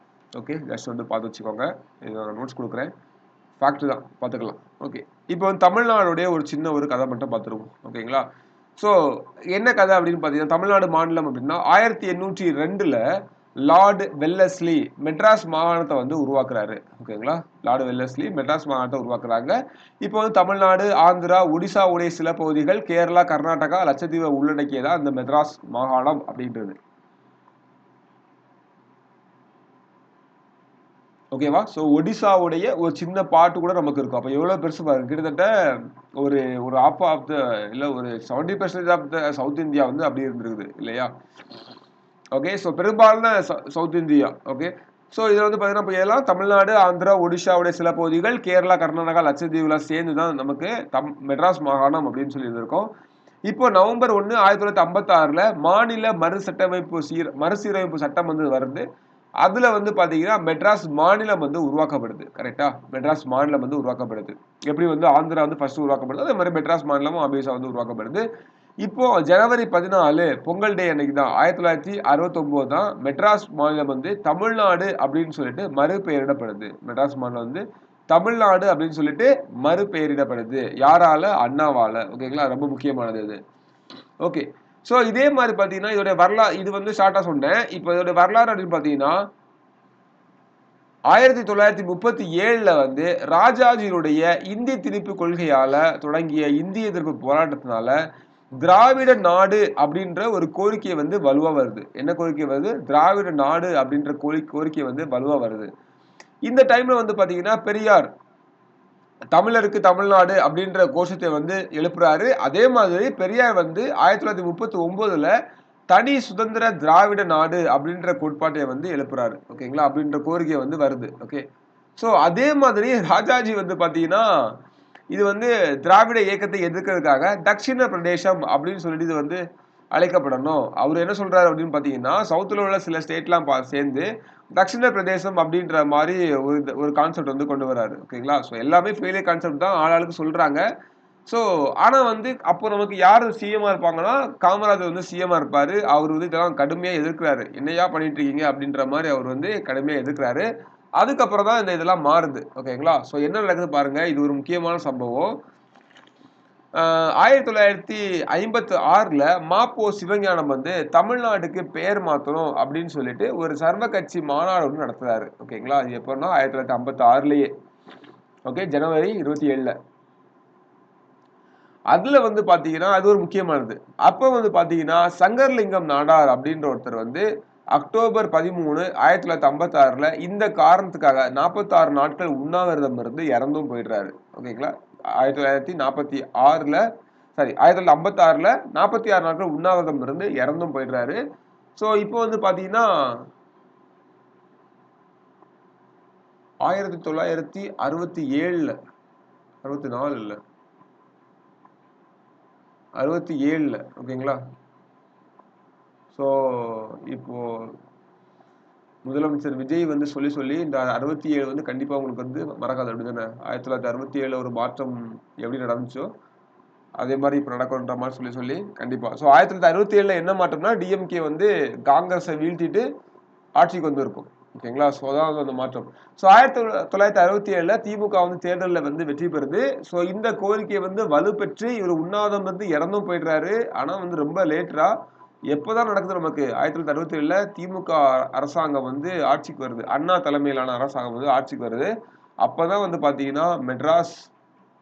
ஓகே, ஜஸ்ட் வந்து பார்த்து வச்சுக்கோங்க. இதை நோட்ஸ் கொடுக்குறேன். ஃபேக்ட் தான், பார்த்துக்கலாம். ஓகே, இப்போ வந்து தமிழ்நாடுடைய ஒரு சின்ன ஒரு கதை மட்டும் பார்த்துருவோம். ஓகேங்களா? ஸோ என்ன கதை அப்படின்னு பார்த்தீங்கன்னா, தமிழ்நாடு மாநிலம் அப்படின்னா 1802ல லார்டு வெல்லஸ்லி மெட்ராஸ் மாகாணத்தை வந்து உருவாக்குறாரு. ஓகேங்களா? லார்டு வெல்லஸ்லி மெட்ராஸ் மாகாணத்தை உருவாக்குறாங்க. இப்போ வந்து தமிழ்நாடு, ஆந்திரா, ஒடிசாவுடைய சில பகுதிகள், கேரளா, கர்நாடகா, லட்சத்தீவை உள்ளடக்கியதா அந்த மெட்ராஸ் மாகாணம் அப்படின்றது. ஓகேவா? ஸோ ஒடிசாவுடைய ஒரு சின்ன பாட்டு கூட நமக்கு இருக்கும். அப்போ எவ்வளோ பெருசு பாருங்க. கிட்டத்தட்ட ஒரு ஒரு ஹாஃப் ஆஃப் த இல்லை ஒரு 70% ஆஃப் த சவுத் இந்தியா வந்து அப்படி இருந்திருக்குது இல்லையா? ஓகே, ஸோ பெரும்பாலான சவுத் இந்தியா. ஓகே, ஸோ இதில் வந்து பார்த்தீங்கன்னா இப்போ எல்லாம் தமிழ்நாடு, ஆந்திரா, ஒடிஷாவுடைய சில பகுதிகள், கேரளா, கர்நாடகா, லட்சத்தீவுலாம் சேர்ந்து தான் நமக்கு மெட்ராஸ் மாகாணம் அப்படின்னு சொல்லி இருந்திருக்கோம். இப்போ நவம்பர் 1 1956ல மாநில மறுசீரமைப்பு சட்டம் வந்து வருது. அதுல வந்து பாத்தீங்கன்னா மெட்ராஸ் மாநிலம் வந்து உருவாக்கப்படுது. கரெக்டா? மெட்ராஸ் மாநிலம் வந்து உருவாக்கப்படுது. எப்படி வந்து ஆந்திரா வந்து ஃபர்ஸ்ட் உருவாக்கப்படுது, அதே மாதிரி மெட்ராஸ் மாநிலமும் ஆபியஸா வந்து உருவாக்கப்படுது. இப்போ ஜனவரி 14 பொங்கல் டே அன்னைக்கு தான் 1969 தான் மெட்ராஸ் மாநிலம் வந்து தமிழ்நாடு அப்படின்னு சொல்லிட்டு மறுபெயரிடப்படுது. மெட்ராஸ் மாநிலம் வந்து தமிழ்நாடு அப்படின்னு சொல்லிட்டு மறுபெயரிடப்படுது. யாரால? அண்ணாவால. ஓகேங்களா? ரொம்ப முக்கியமானது இது. ஓகே, ஸோ இதே மாதிரி பார்த்தீங்கன்னா இதோட வரலாறு இது வந்து ஷார்ட்டா சொன்னேன். இப்போ இதோட வரலாறு அப்படின்னு பார்த்தீங்கன்னா 1937ல வந்து ராஜாஜியுடைய இந்திய திணிப்பு கொள்கையால தொடங்கிய இந்திய எதிர்ப்பு போராட்டத்தினால திராவிட நாடு அப்படின்ற ஒரு கோரிக்கை வந்து வலுவா வருது. என்ன கோரிக்கை வருது? திராவிட நாடு அப்படின்ற கோரிக்கை வந்து வலுவா வருது. இந்த டைம்ல வந்து பாத்தீங்கன்னா பெரியார் தமிழருக்கு தமிழ்நாடு அப்படின்ற கோஷத்தை வந்து எழுப்புறாரு. அதே மாதிரி பெரியார் வந்து 1939ல தனி சுதந்திர திராவிட நாடு அப்படின்ற கோட்பாட்டை வந்து எழுப்புறாரு. ஓகேங்களா? அப்படின்ற கோரிக்கை வந்து வருது. ஓகே, ஸோ அதே மாதிரி ராஜாஜி வந்து பாத்தீங்கன்னா இது வந்து திராவிட இயக்கத்தை எதிர்க்கிறதுக்காக தட்சிண பிரதேசம் அப்படின்னு சொல்லிட்டு இது வந்து அழைக்கப்படணும். அவர் என்ன சொல்றாரு அப்படின்னு பாத்தீங்கன்னா சவுத்துல உள்ள சில ஸ்டேட்லாம் சேர்ந்து தட்சிண பிரதேசம் அப்படின்ற மாதிரி ஒரு கான்செப்ட் வந்து கொண்டு வராரு. ஓகேங்களா? ஸோ எல்லாமே ஃபெயிலியர் கான்செப்ட் தான் ஆளாளுக்கு சொல்றாங்க. ஸோ ஆனா வந்து அப்போ நமக்கு யாரு சிஎம்மா இருப்பாங்கன்னா காமராஜர் வந்து சிஎம்மா இருப்பாரு. அவர் வந்து இதெல்லாம் கடுமையா எதிர்க்கிறாரு. என்னையா பண்ணிட்டு இருக்கீங்க அப்படின்ற மாதிரி அவர் வந்து கடுமையா எதிர்க்கிறாரு. அதுக்கப்புறம் தான் இந்த இதெல்லாம் மாறுது. ஓகேங்களா? ஸோ என்ன நடக்குது பாருங்க. இது ஒரு முக்கியமான சம்பவம். 1956ல மாப்போ சிவஞானம் வந்து தமிழ்நாட்டுக்கு பெயர் மாத்தணும் அப்படின்னு சொல்லிட்டு ஒரு சர்வ கட்சி மாநாடு ஒன்று நடத்துறாரு. ஓகேங்களா? அது எப்போன்னா 1956லயே. ஓகே, ஜனவரி 27ல. அதுல வந்து பாத்தீங்கன்னா அது ஒரு முக்கியமானது. அப்ப வந்து பாத்தீங்கன்னா சங்கர்லிங்கம் நாடார் அப்படின்ற ஒருத்தர் வந்து அக்டோபர் 13 1956ல இந்த காரணத்துக்காக 46 நாட்கள் உண்ணாவிரதம் இருந்து இறந்தும் போயிடுறாரு. ஓகேங்களா? 1946ல சாரி 1956ல 46 நாட்கள் உண்ணாவிரதம் இருந்து இறந்தும் போயிடுறாரு. ஸோ இப்போ வந்து பாத்தீங்கன்னா 1967ல 64 இல்ல 67ல ஓகேங்களா? ஸோ இப்போ முதலமைச்சர் விஜய் வந்து சொல்லி இந்த 67 வந்து கண்டிப்பா உங்களுக்கு வந்து மறக்காது அப்படிதானே? 1967ல ஒரு மாற்றம் எப்படி நடந்துச்சோ அதே மாதிரி இப்ப நடக்கும்ன்ற மாதிரி சொல்லி கண்டிப்பா. ஸோ 1967ல என்ன மாற்றம்னா டிஎம்கே வந்து காங்கிரஸை வீழ்த்திட்டு ஆட்சிக்கு வந்திருக்கும். ஓகேங்களா? ஸோ அதான் அந்த மாற்றம். ஸோ 1967ல திமுக வந்து தேர்தலில் வந்து வெற்றி பெறுது. ஸோ இந்த கோரிக்கை வந்து வலுப்பெற்று இவர் உண்ணாவிரதம் இருந்து இறந்தும் போயிடுறாரு. ஆனா வந்து ரொம்ப லேட்டரா எப்போதான் நடக்குது நமக்கு 1967ல திமுக அரசாங்கம் வந்து ஆட்சிக்கு வருது. அண்ணா தலைமையிலான அரசாங்கம் வந்து ஆட்சிக்கு வருது. அப்பதான் வந்து பாத்தீங்கன்னா மெட்ராஸ்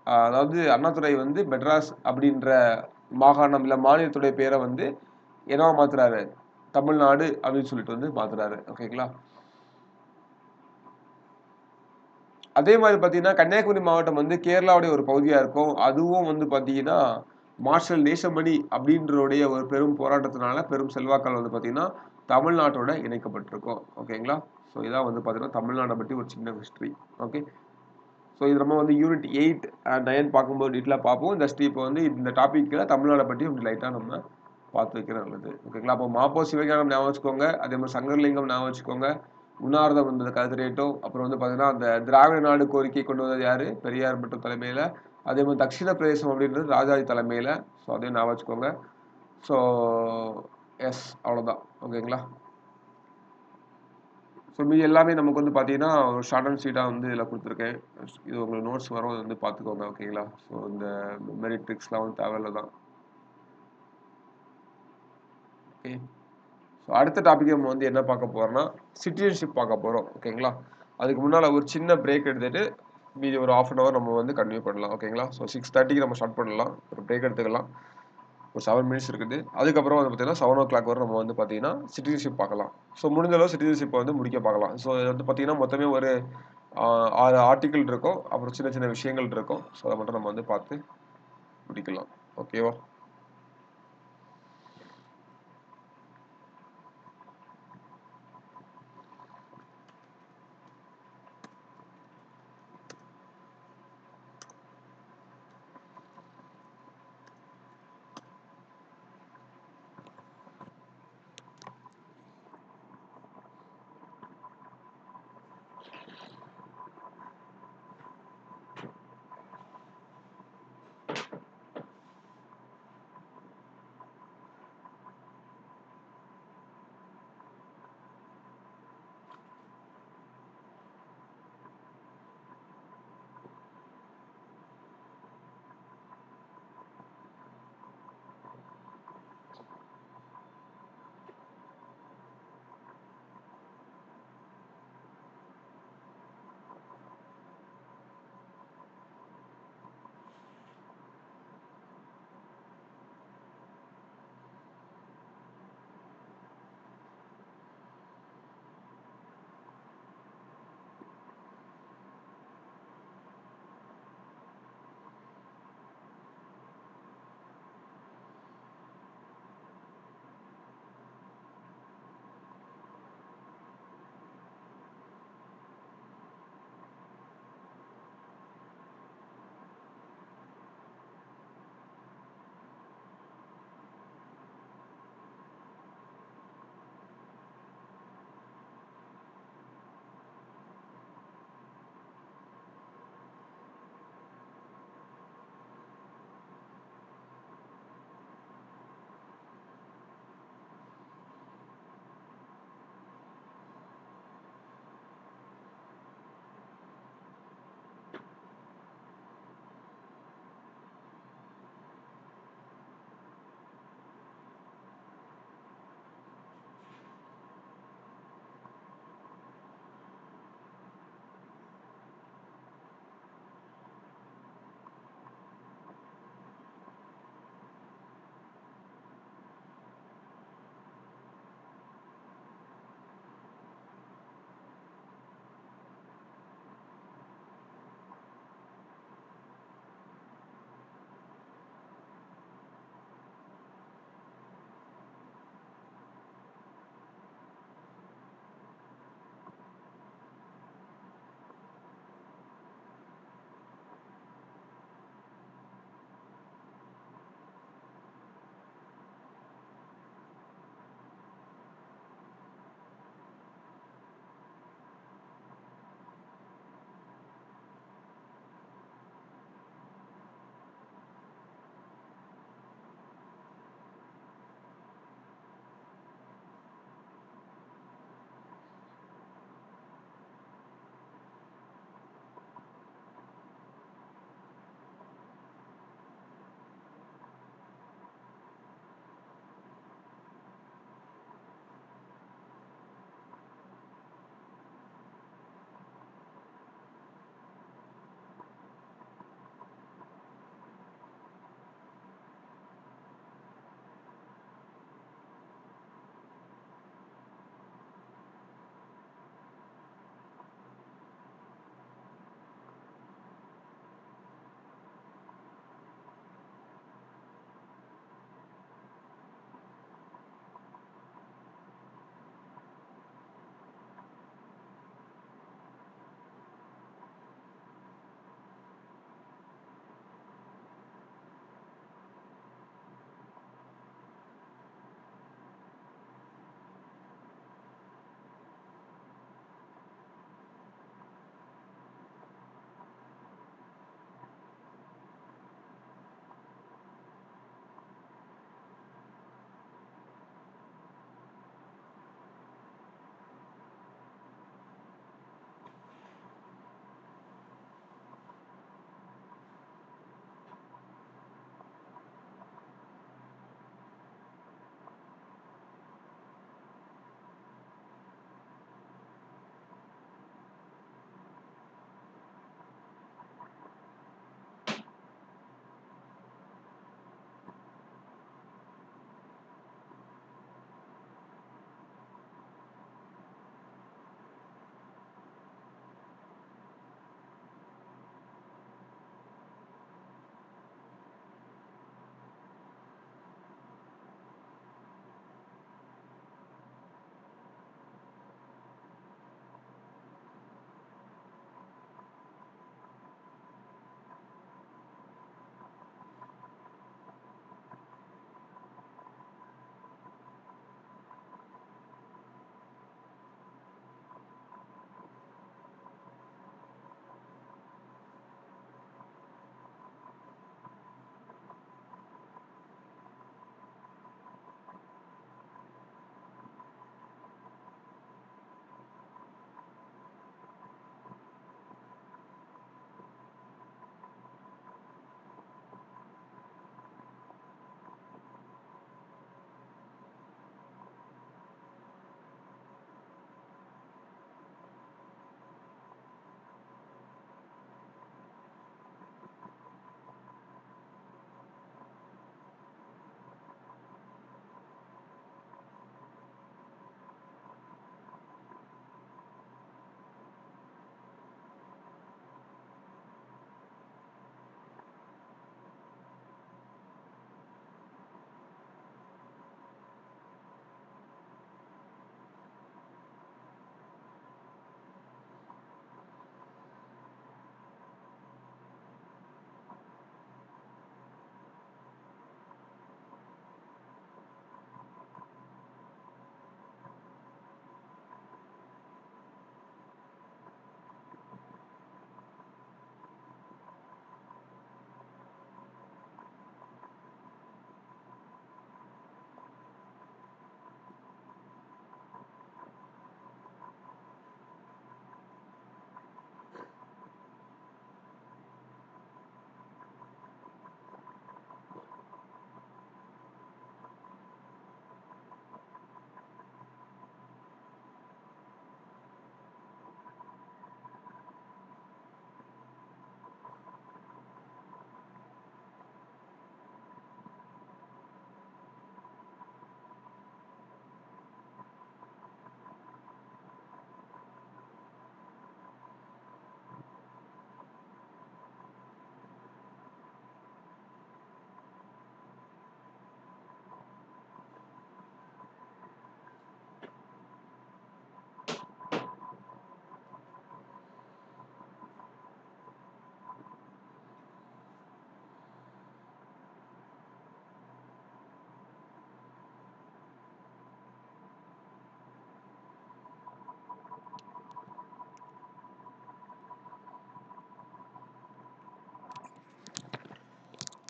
அதாவது அண்ணாதுரை வந்து மெட்ராஸ் அப்படின்ற மாகாணம் இல்ல மாநிலத்துடைய பேரை வந்து என்னவா மாத்துறாரு? தமிழ்நாடு அப்படின்னு சொல்லிட்டு வந்து மாத்துறாரு. ஓகேங்களா? அதே மாதிரி பாத்தீங்கன்னா கன்னியாகுமரி மாவட்டம் வந்து கேரளாவுடைய ஒரு பகுதியா இருக்கும். அதுவும் வந்து பாத்தீங்கன்னா மார்ஷல் நேசமணி அப்படின்றவுடைய ஒரு பெரும் போராட்டத்தினால பெரும் செல்வாக்கால் வந்து பாத்தீங்கன்னா தமிழ்நாட்டோட இணைக்கப்பட்டிருக்கும். ஓகேங்களா? ஸோ இதான் வந்து பாத்தீங்கன்னா தமிழ்நாட்டை பற்றி ஒரு சின்ன ஹிஸ்டரி. ஓகே, ஸோ இது நம்ம வந்து யூனிட் 8 அண்ட் 9 பார்க்கும்போது டீட்டெயிலாக பார்ப்போம். ஜஸ்ட் இப்போ வந்து இந்த டாப்பிக்கில் தமிழ்நாடை பற்றி கொஞ்சம் லைட்டாக நம்ம பார்த்து வைக்கிறது நல்லது. ஓகேங்களா? அப்போ மாப்போ சிவஞானம் ஞாபகம் வச்சுக்கோங்க. அதே மாதிரி சங்கரலிங்கம் ஞாபகம் வச்சுக்கோங்க. உண்ணாவிரதம் வந்தது கதிரேட்டோ. அப்புறம் வந்து பார்த்தீங்கன்னா அந்த திராவிட நாடு கோரிக்கை கொண்டு வந்தது யாரு? பெரியார் மற்றும் தலைமையில். அதே மாதிரி தட்சிண பிரதேசம் அப்படின்றது ராஜாஜி தலைமையில். ஸோ அதையும் ஞாபகம் வச்சுக்கோங்க. ஸோ எஸ், அவ்வளோதான். ஓகேங்களா? ஸோ மீதி எல்லாமே நமக்கு வந்து பார்த்தீங்கன்னா ஒரு ஷார்ட் அண்ட் ஸ்வீட்டாக வந்து இதில் கொடுத்துருக்கேன். இது உங்களுக்கு நோட்ஸ் வரும், வந்து பார்த்துக்கோங்க. ஓகேங்களா? ஸோ இந்த மெமரி ட்ரிக்ஸ்லாம் வந்து தேவையில்லை தான். ஓகே, ஸோ அடுத்த டாபிக் நம்ம வந்து என்ன பார்க்க போகிறோம்னா சிட்டிசன்ஷிப் பார்க்க போகிறோம். ஓகேங்களா? அதுக்கு முன்னால் ஒரு சின்ன பிரேக் எடுத்துகிட்டு மீதி ஒரு ½ அன் ஹவர் நம்ம வந்து கண்டினியூ பண்ணலாம். ஓகேங்களா? ஸோ 6:30க்கு நம்ம ஸ்டார்ட் பண்ணலாம். ஒரு பிரேக் எடுத்துக்கலாம். ஒரு 7 மினிட்ஸ் இருக்குது. அதுக்கப்புறம் வந்து பார்த்தீங்கன்னா 7 o'clock வரை நம்ம வந்து பார்த்தீங்கன்னா சிட்டிசன்ஷிப் பார்க்கலாம். ஸோ முடிஞ்ச அளவு சிட்டிசன்ஷிப்பை வந்து முடிக்க பார்க்கலாம். ஸோ இது வந்து பார்த்தீங்கன்னா மொத்தமே ஒரு 6 ஆர்டிக்கிள் இருக்கும். அப்புறம் சின்ன சின்ன விஷயங்கள் இருக்கும். ஸோ அதை மட்டும் நம்ம வந்து பார்த்து முடிக்கலாம். ஓகேவா?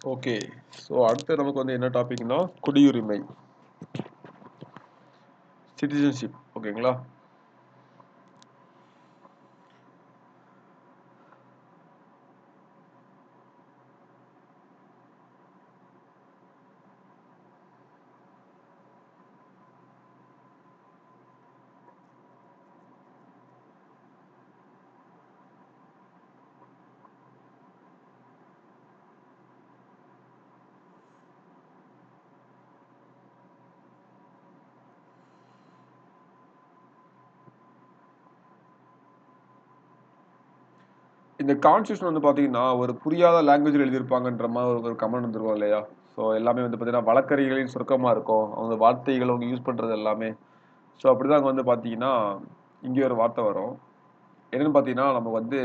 ஓகே. ஸோ அடுத்து நமக்கு வந்து என்ன டாபிக்னா குடியுரிமை, சிட்டிசன்ஷிப். ஓகேங்களா? இந்த கான்ஸ்டியூஷன் வந்து பார்த்தீங்கன்னா, ஒரு புரியாத லாங்குவேஜ்ல எழுதியிருப்பாங்கன்ற மாரி ஒரு கமெண்ட் வந்துருக்கும் இல்லையா? ஸோ எல்லாமே வந்து பார்த்தீங்கன்னா, வழக்கறிஞர்களின் சுருக்கமா இருக்கும். அவங்க வார்த்தைகள் அவங்க யூஸ் பண்றது எல்லாமே. ஸோ அப்படிதான் அங்க வந்து பார்த்தீங்கன்னா, இங்க ஒரு வார்த்தை வரும். என்னன்னு பார்த்தீங்கன்னா, நம்ம வந்து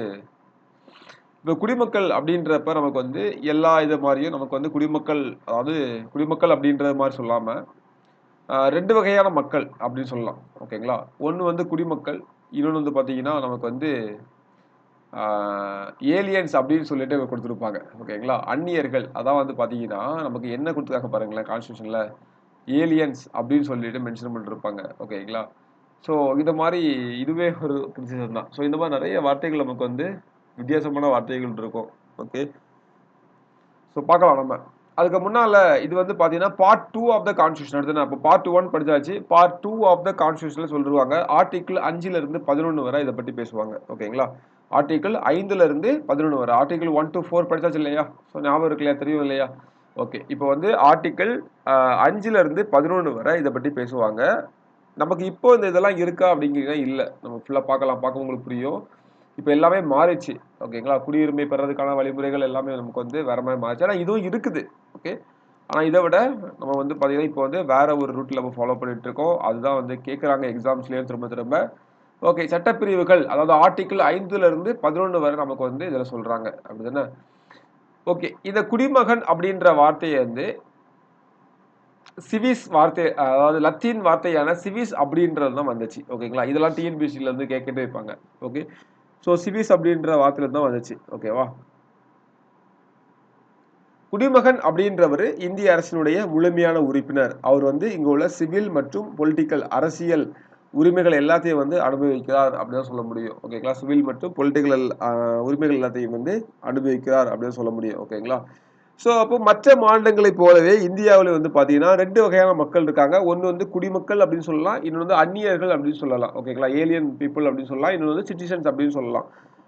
இப்ப குடிமக்கள் அப்படின்றப்ப நமக்கு வந்து எல்லா இது மாரியும் நமக்கு வந்து குடிமக்கள், அதாவது குடிமக்கள் அப்படின்ற மாரி சொல்லாம, 2 வகையான மக்கள் அப்படின்னு சொல்லலாம். ஓகேங்களா? ஒண்ணு வந்து குடிமக்கள். இன்னொன்னு வந்து பார்த்தீங்கன்னா, நமக்கு வந்து ஏலியன்ஸ் அப்படின்னு சொல்லிட்டு கொடுத்துருப்பாங்க. ஓகேங்களா? அந்நியர்கள். அதான் வந்து பார்த்தீங்கன்னா, நமக்கு என்ன குடுத்துருக்காங்க பாருங்களேன் கான்ஸ்டிடியூஷன்ல. ஏலியன்ஸ் அப்படின்னு சொல்லிட்டு மென்ஷன் பண்ணிருப்பாங்க. ஓகேங்களா? ஸோ இந்த மாரி இதுவே ஒரு கிரிட்டிசிசம் தான். ஸோ இந்த மாரி நெறைய வார்த்தைகள் நமக்கு வந்து வித்தியாசமான வார்த்தைகள் இருக்கும். ஓகே. ஸோ பார்க்கலாம் நம்ம. அதுக்கு முன்னால இது வந்து பார்த்தீங்கன்னா, பார்ட் 2 ஆஃப் த கான்ஸ்டிடியூஷன் அடுத்து நான் இப்ப பார்ட் 1 படிச்சாச்சு. பார்ட் 2 ஆஃப் த கான்ஸ்டிடியூஷன்ல சொல்லிருவாங்க. ஆர்டிகிள் 5ல இருந்து 11 வரை இத பத்தி பேசுவாங்க. ஓகேங்களா? ஆர்டிகிள் 5ல இருந்து 11 வரை. ஆர்டிகிள் 1 டூ 4 படிச்சாச்சு இல்லையா? ஸோ ஞாபகம் இருக்கு இல்லையா? தெரியும் இல்லையா? ஓகே. இப்போ வந்து ஆர்டிகிள் 5ல இருந்து 11 வரை இத பத்தி பேசுவாங்க. நமக்கு இப்போ இந்த இதெல்லாம் இருக்கா அப்படிங்கிறது இல்ல. நம்ம ஃபுல்லா பார்க்கலாம். பார்க்க உங்களுக்கு புரியும். இப்ப எல்லாமே மாறிச்சு. ஓகேங்களா? குடியுரிமை பெறதுக்கான வழிமுறைகள் எல்லாமே நமக்கு வந்து வேற மாரி மாறிச்சு. ஆனா இதுவும் இருக்குது. ஓகே. ஆனா இத விட நம்ம வந்து பார்த்தீங்கன்னா, இப்போ வந்து வேற ஒரு ரூட்ல நம்ம ஃபாலோ பண்ணிட்டு இருக்கோம். அதுதான் வந்து கேட்கறாங்க எக்ஸாம்ஸ்லயும் திரும்ப திரும்ப. ஓகே. சட்டப்பிரிவுகள் அதாவது ஆர்டிகிள் 5ல இருந்து 11 வரை நமக்கு வந்து இதுல சொல்றாங்க. அப்படிதானே? ஓகே. இந்த குடிமகன் அப்படின்ற வார்த்தைய வந்து சிவிஸ் வார்த்தை அதாவது லத்தீன் வார்த்தையான சிவிஸ் அப்படின்றது தான் வந்துச்சு. ஓகேங்களா? இதெல்லாம் டிஎன்பிஎஸ்சில இருந்து கேட்டுட்டே இருப்பாங்க. ஓகே. ஸோ சிவிஸ் அப்படின்ற வார்த்தையில தான் வந்துச்சு. ஓகேவா? குடிமகன் அப்படின்றவரு இந்திய அரசினுடைய முழுமையான உறுப்பினர். அவர் வந்து இங்க உள்ள சிவில் மற்றும் பொலிட்டிக்கல் அரசியல் உரிமைகள் எல்லாத்தையும் வந்து அனுபவிக்கிறார் அப்படின்னு சொல்ல முடியும். ஓகேங்களா? சிவில் மற்றும் பொலிட்டிக்கல் உரிமைகள் எல்லாத்தையும் வந்து அனுபவிக்கிறார் அப்படின்னு சொல்ல முடியும். ஓகேங்களா? ஸோ அப்போ மற்ற மாநிலங்களைப் போலவே இந்தியாவுல வந்து பார்த்தீங்கன்னா, 2 வகையான மக்கள் இருக்காங்க. ஒண்ணு வந்து குடிமக்கள் அப்படின்னு சொல்லலாம். இன்னொன்னு வந்து அந்நியர்கள் அப்படின்னு சொல்லலாம். ஓகேங்களா? ஏலியன் பீப்பிள் அப்படின்னு சொல்லலாம். இன்னொன்னு வந்து சிட்டிசன்ஸ் அப்படின்னு சொல்லலாம்.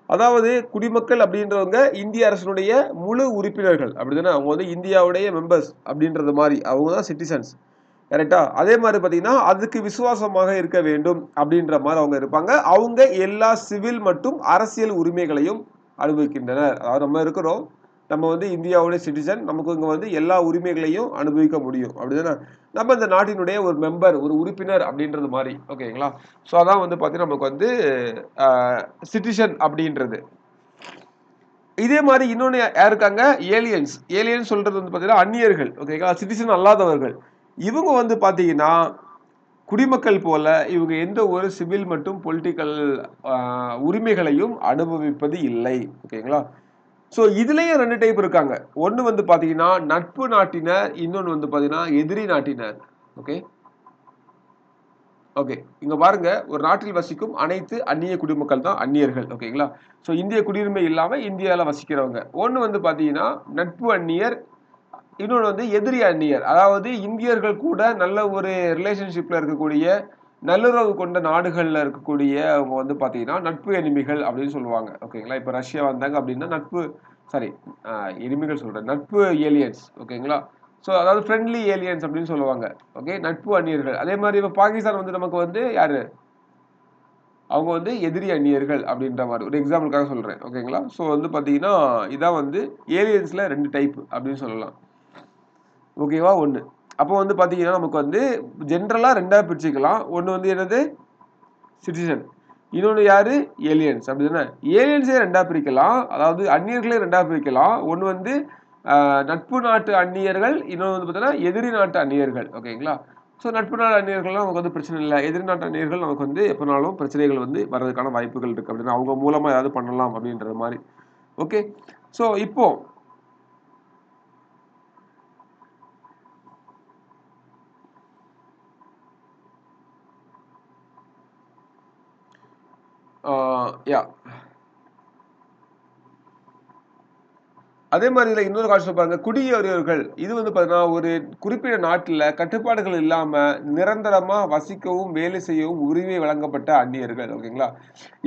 அதாவது குடிமக்கள் அப்படின்றவங்க இந்திய அரசினுடைய முழு உறுப்பினர்கள். அப்படிதானே? அவங்க வந்து இந்தியாவுடைய மெம்பர்ஸ் அப்படின்றது மாரி. அவங்க தான் சிட்டிசன்ஸ். கரெக்ட்டா? அதே மாரி பார்த்தீங்கன்னா, அதுக்கு விசுவாசமாக இருக்க வேண்டும் அப்படின்ற மாரி அவங்க இருப்பாங்க. அவங்க எல்லா சிவில் மற்றும் அரசியல் உரிமைகளையும் அனுபவிக்கின்றனர். அதாவது நம்ம இருக்கிறோம். நம்ம வந்து இந்தியாவுடைய சிட்டிசன். நமக்கு இங்க வந்து எல்லா உரிமைகளையும் அனுபவிக்க முடியும். அப்படிதானே? நம்ம இந்த நாட்டினுடைய ஒரு மெம்பர், ஒரு உறுப்பினர் அப்படின்றது மாரி. ஓகேங்களா? ஸோ அதான் வந்து பார்த்தீங்கன்னா, நமக்கு வந்து அ சிட்டிசன் அப்படின்றது. இதே மாரி இன்னொன்னு யார் இருக்காங்க? ஏலியன்ஸ். ஏலியன்ஸ் சொல்றது வந்து பார்த்தீங்கன்னா, அந்நியர்கள். ஓகேங்களா? சிட்டிசன் அல்லாதவர்கள். இவங்க வந்து பார்த்தீங்கன்னா, குடிமக்கள் போல இவங்க எந்த ஒரு சிவில் மற்றும் பொலிட்டிக்கல் அ உரிமைகளையும் அனுபவிப்பது இல்லை. ஓகேங்களா? ஸோ இதுலயும் 2 டைப் இருக்காங்க. ஒண்ணு வந்து பார்த்தீங்கன்னா, நட்பு நாட்டினர். இன்னொன்னு வந்து பார்த்தீங்கன்னா, எதிரி நாட்டினர். ஓகே. ஓகே. இங்க பாருங்க, ஒரு நாட்டில் வசிக்கும் அனைத்து அந்நிய குடிமக்கள் தான் அந்நியர்கள். ஓகேங்களா? ஸோ இந்திய குடியுரிமை இல்லாம இந்தியால வசிக்கிறவங்க. ஒண்ணு வந்து பார்த்தீங்கன்னா, நட்பு அந்நியர். இன்னொன்னு வந்து எதிரி அந்நியர். அதாவது இந்தியர்கள் கூட நல்ல ஒரு ரிலேஷன்ஷிப்ல இருக்கக்கூடிய, நல்லுறவு கொண்ட நாடுகள்ல இருக்கக்கூடிய அவங்க வந்து பார்த்தீங்கன்னா, நட்பு எதிரிகள் அப்படின்னு சொல்லுவாங்க. ஓகேங்களா? இப்ப ரஷ்யா வந்தாங்க அப்படின்னா நட்பு சாரி எதிரிகள் சொல்றேன். நட்பு ஏலியன்ஸ். ஓகேங்களா? ஸோ அதாவது ஃப்ரெண்ட்லி ஏலியன்ஸ் அப்படின்னு சொல்லுவாங்க. ஓகே. நட்பு அந்நியர்கள். அதே மாரி இப்ப பாகிஸ்தான் வந்து நமக்கு வந்து யாரு? அவங்க வந்து எதிரி அந்நியர்கள் அப்படின்ற மாரி. ஒரு எக்ஸாம்பிளுக்காக சொல்றேன். ஓகேங்களா? ஸோ வந்து பார்த்தீங்கன்னா, இதான் வந்து ஏலியன்ஸ்ல 2 டைப் அப்படின்னு சொல்லலாம். ஓகேவா? 1. அப்போ வந்து பார்த்தீங்கன்னா, நமக்கு வந்து ஜெனரலா 2ஆ பிரிச்சுக்கலாம். ஒண்ணு வந்து என்னது? சிட்டிசன். இன்னொன்னு யாரு? ஏலியன்ஸ் அப்படிதானே? ஏலியன்ஸே 2ஆ பிரிக்கலாம். அதாவது அந்நியர்களே 2ஆ பிரிக்கலாம். ஒண்ணு வந்து நட்பு நாட்டு அந்நியர்கள். இன்னொன்னு வந்து பார்த்தீங்கன்னா, எதிரி நாட்டு அந்நியர்கள். ஓகேங்களா? ஸோ நட்பு நாட்டு அந்நியர்கள்லாம் நமக்கு வந்து பிரச்சனை இல்ல. எதிரி நாட்டு அந்நியர்கள் நமக்கு வந்து எப்பனாலும் பிரச்சனைகள் வந்து வர்றதுக்கான வாய்ப்புகள் இருக்கு அப்படின்னா, அவங்க மூலமா ஏதாவது பண்ணலாம் அப்படின்ற மாரி. ஓகே. ஸோ இப்போ யா அதே மாதிரி இதுல இன்னொரு கான்செப்ட் பாருங்க, குடியேறியவர்கள். இது வந்து பாத்தீங்கன்னா ஒரு குறிப்பிட்ட நாட்டுல கட்டுப்பாடுகள் இல்லாம நிரந்தரமா வசிக்கவும் வேலை செய்யவும் உரிமை வழங்கப்பட்ட அந்நியர்கள். ஓகேங்களா?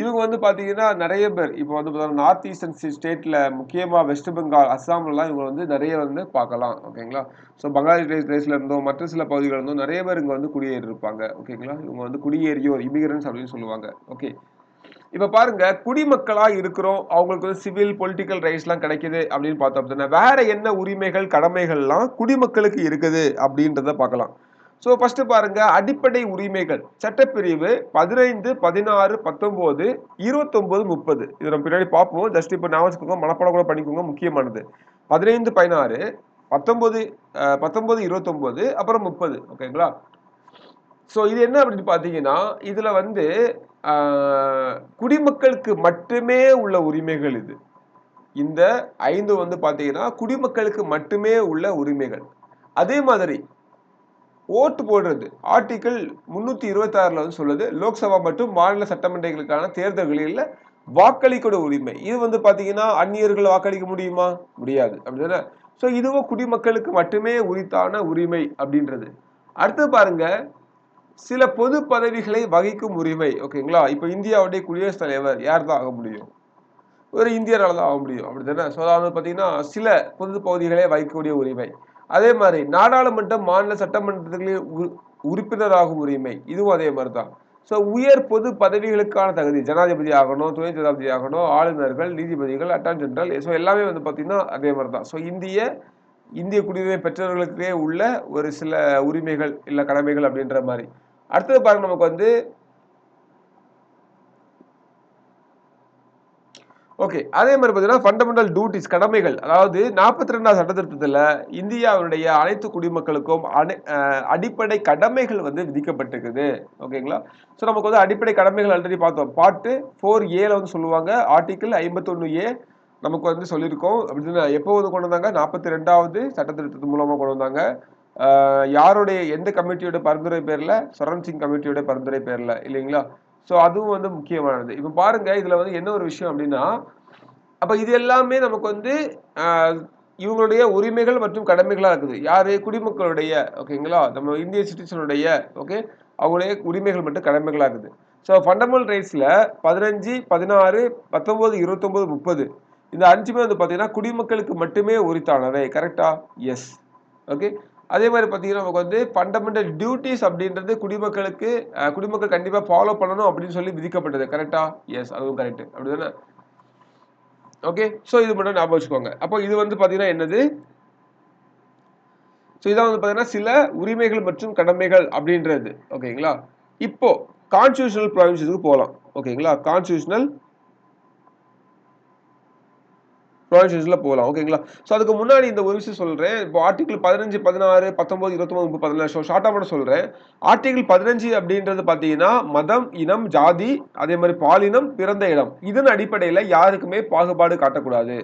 இவங்க வந்து பாத்தீங்கன்னா நிறைய பேர் இப்போ வந்து பாத்தீங்கன்னா நார்த் ஈஸ்டர்ன் ஸ்டேட்ல முக்கியமா வெஸ்ட் பெங்கால், அஸ்ஸாம்லாம் இவங்க வந்து நிறைய வந்து பார்க்கலாம். ஓகேங்களா? ஸோ பங்களாதேஷ்ல இருந்தும் மற்ற சில பகுதிகள் இருந்தும் நிறைய பேர் இங்க வந்து குடியேறி இருப்பாங்க. ஓகேங்களா? இவங்க வந்து குடியேறியோர், இமிகிரன்ட்ஸ் அப்படின்னு சொல்லுவாங்க. ஓகே. இப்ப பாருங்க, குடிமக்களா இருக்கிறோம், அவங்களுக்கு வந்து சிவில் பொலிட்டிக்கல் ரைட்ஸ் எல்லாம் கிடைக்குது அப்படின்னு பார்த்தோம் அப்படின்னா வேற என்ன உரிமைகள் கடமைகள்லாம் குடிமக்களுக்கு இருக்குது அப்படின்றத பார்க்கலாம். ஸோ ஃபர்ஸ்ட் பாருங்க, அடிப்படை உரிமைகள் சட்டப்பிரிவு 15, 16, 19, 29, 30. இது நம்ம பின்னாடி பார்ப்போம். ஜஸ்ட் இப்போ ஞாபகம் வச்சுக்கோங்க, மனப்பாடம் கூட பண்ணிக்கோங்க, முக்கியமானது. 15, 16, 19, 19, 29, அப்புறம் 30. ஓகேங்களா? ஸோ இது என்ன அப்படின்னு பார்த்தீங்கன்னா, இதுல வந்து குடிமக்களுக்கு மட்டுமே உள்ள உரிமைகள் இது. இந்த 5 வந்து பார்த்தீங்கன்னா குடிமக்களுக்கு மட்டுமே உள்ள உரிமைகள். அதே மாதிரி ஓட்டு போடுறது ஆர்டிகிள் 326ல வந்து சொல்லுது, லோக்சபா மற்றும் மாநில சட்டமன்றங்களுக்கான தேர்தல்களில் வாக்களிக்கூட உரிமை. இது வந்து பார்த்தீங்கன்னா அந்நியர்கள் வாக்களிக்க முடியுமா? முடியாது. அப்படிதானே? ஸோ இதுவும் குடிமக்களுக்கு மட்டுமே உரித்தான உரிமை அப்படின்றது. அடுத்து பாருங்க, சில பொது பதவிகளை வகிக்கும் உரிமை. ஓகேங்களா? இப்ப இந்தியாவுடைய குடியரசுத் தலைவர் யார் தான் ஆக முடியும்? ஒரு இந்தியரால தான் ஆக முடியும். அப்படித்தானே? ஸோ அதாவது பார்த்தீங்கன்னா சில பொது பகுதிகளை வகிக்கக்கூடிய உரிமை. அதே மாதிரி நாடாளுமன்றம், மாநில சட்டமன்றங்களில் உறுப்பினராகும் உரிமை. இதுவும் அதே மாதிரி தான். ஸோ உயர் பொது பதவிகளுக்கான தகுதி, ஜனாதிபதி ஆகணும், துணை ஜனாதிபதி ஆகணும், ஆளுநர்கள், நீதிபதிகள், அட்டார்னி ஜெனரல், ஸோ எல்லாமே வந்து பார்த்தீங்கன்னா அதே மாதிரி தான். ஸோ இந்திய குடியுரிமை பெற்றவர்களுக்கே உள்ள ஒரு சில உரிமைகள் இல்ல கடமைகள் அப்படின்ற மாதிரி. அடுத்தது பாருங்க, நமக்கு வந்து ஓகே அதே மாதிரி பார்த்தீங்கன்னா ஃபண்டமெண்டல் டியூட்டிஸ் கடமைகள். அதாவது 42வது சட்ட திருத்தத்தில் இந்தியாவுடைய அனைத்து குடிமக்களுக்கும் அடிப்படை கடமைகள் வந்து விதிக்கப்பட்டிருக்குது. ஓகேங்களா? ஸோ நமக்கு வந்து அடிப்படை கடமைகள் ஆல்ரெடி பார்த்தோம். பார்ட் 4A வந்து சொல்லுவாங்க. ஆர்டிகிள் 51A நமக்கு வந்து சொல்லியிருக்கோம். அப்படின்னு எப்போ வந்து கொண்டு வந்தாங்க? 42வது சட்ட திருத்தத்தின் மூலமா கொண்டு வந்தாங்க. யாருடைய எந்த கமிட்டியோட பரிந்துரை பேர்ல? சரண் சிங் கமிட்டியோட பரிந்துரை பேர்ல இல்லைங்களா? ஸோ அதுவும் வந்து முக்கியமானது. இப்போ பாருங்க, இதுல வந்து என்ன ஒரு விஷயம் அப்படின்னா, அப்ப இது எல்லாமே நமக்கு வந்து இவங்களுடைய உரிமைகள் மற்றும் கடமைகளா இருக்குது. யாரு? குடிமக்களுடைய. ஓகேங்களா? நம்ம இந்திய சிட்டிசனுடைய. ஓகே, அவங்களுடைய உரிமைகள் மற்றும் கடமைகளா இருக்குது. ஸோ ஃபண்டமெண்டல் ரைட்ஸ்ல 15, 16, 19, 29, 30 இந்த 5மே வந்து பாத்தீங்கன்னா குடிமக்களுக்கு மட்டுமே உரித்தானவை. கரெக்டா? எஸ். ஓகே. அதே மாதிரி பார்த்தீங்கன்னா நமக்கு வந்து ஃபண்டமெண்டல் டியூட்டிஸ் அப்படின்றது குடிமக்கள் கண்டிப்பாக ஃபாலோ பண்ணணும் அப்படின்னு சொல்லி விதிக்கப்பட்டது. கரெக்டா? எஸ், அதுவும் கரெக்ட். அப்படிதானே? ஓகே. ஸோ இது மட்டும் ஞாபகம் வச்சுக்கோங்க. அப்போ இது வந்து பார்த்தீங்கன்னா என்னது? ஸோ இதான் வந்து பார்த்தீங்கன்னா சில உரிமைகள் மற்றும் கடமைகள் அப்படின்றது. ஓகேங்களா? இப்போ கான்ஸ்டிடியூஷனல் ப்ரொவிஷன்ஸ்க்கு போகலாம். ஓகேங்களா? கான்ஸ்டிடியூஷனல் ப்ரொவிஷன்ஸ்ல போகலாம். ஓகேங்களா? ஸோ அதுக்கு முன்னாடி இந்த ஒரு விஷயம் சொல்றேன். இப்போ ஆர்டிகிள் 15, 16, 19, 29, 30, 14 ஸோ ஷார்ட்டா மட்டும் சொல்றேன். ஆர்டிகிள் 15 அப்படின்றது பார்த்தீங்கன்னா மதம், இனம், ஜாதி, அதே மாதிரி பாலினம், பிறந்த இடம் இதன் அடிப்படையில் யாருக்குமே பாகுபாடு காட்டக்கூடாது.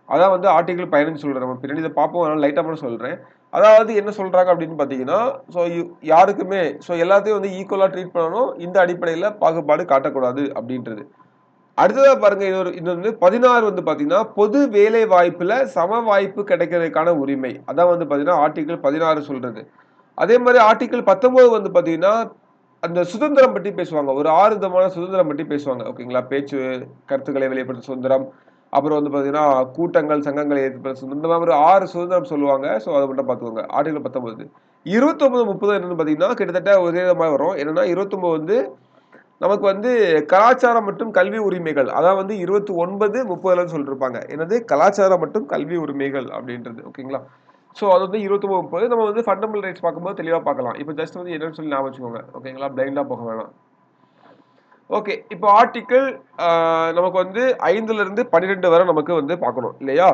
அதான் வந்து ஆர்டிகிள் 15 சொல்றேன். நம்ம பின்னாடி இதை பார்ப்போம். அதனால லைட்டா மட்டும் சொல்றேன். அதாவது என்ன சொல்றாங்க அப்படின்னு பார்த்தீங்கன்னா, ஸோ யாருக்குமே எல்லாத்தையும் வந்து ஈக்குவலா ட்ரீட் பண்ணணும். இந்த அடிப்படையில் பாகுபாடு காட்டக்கூடாது அப்படின்றது. அடுத்ததா பாருங்க, இது வந்து 16 வந்து பாத்தீங்கன்னா பொது வேலை வாய்ப்புல சம வாய்ப்பு கிடைக்கிறதுக்கான உரிமை. அதான் வந்து பாத்தீங்கன்னா ஆர்டிகிள் 16 சொல்றது. அதே மாதிரி ஆர்டிகிள் 19 வந்து பாத்தீங்கன்னா அந்த சுதந்திரம் பற்றி பேசுவாங்க. ஒரு 6 விதமான சுதந்திரம் பற்றி பேசுவாங்க. ஓகேங்களா? பேச்சு, கருத்துக்களை வெளிப்படுத்தும் சுதந்திரம், அப்புறம் வந்து பாத்தீங்கன்னா கூட்டங்கள், சங்கங்களை ஏற்படுத்தும் சுதந்திரம், இந்த மாதிரி 6 சுதந்திரம் சொல்லுவாங்க. ஸோ அதை மட்டும் பார்த்துக்கோங்க. ஆர்டிகிள் 19. 29, 30 என்னன்னு பாத்தீங்கன்னா கிட்டத்தட்ட ஒரே விதமாக வரும். என்னன்னா 29 வந்து நமக்கு வந்து கலாச்சாரம் மற்றும் கல்வி உரிமைகள். அதான் வந்து 29, 30ல சொல்லிருப்பாங்க. என்னது? கலாச்சாரம் மற்றும் கல்வி உரிமைகள் அப்படின்றது. ஓகேங்களா? ஸோ அது வந்து 29, 30 நம்ம வந்து ஃபண்டமெண்டல் ரைட்ஸ் பார்க்கும்போது தெளிவா பார்க்கலாம். இப்போ ஜஸ்ட் வந்து என்னன்னு சொல்லி ஞாபகம் வச்சுக்கோங்க. ஓகேங்களா? பிளைண்டா போக வேணாம். ஓகே. இப்போ ஆர்டிகிள் நமக்கு வந்து 5ல இருந்து 12 வரை நமக்கு வந்து பார்க்கணும் இல்லையா?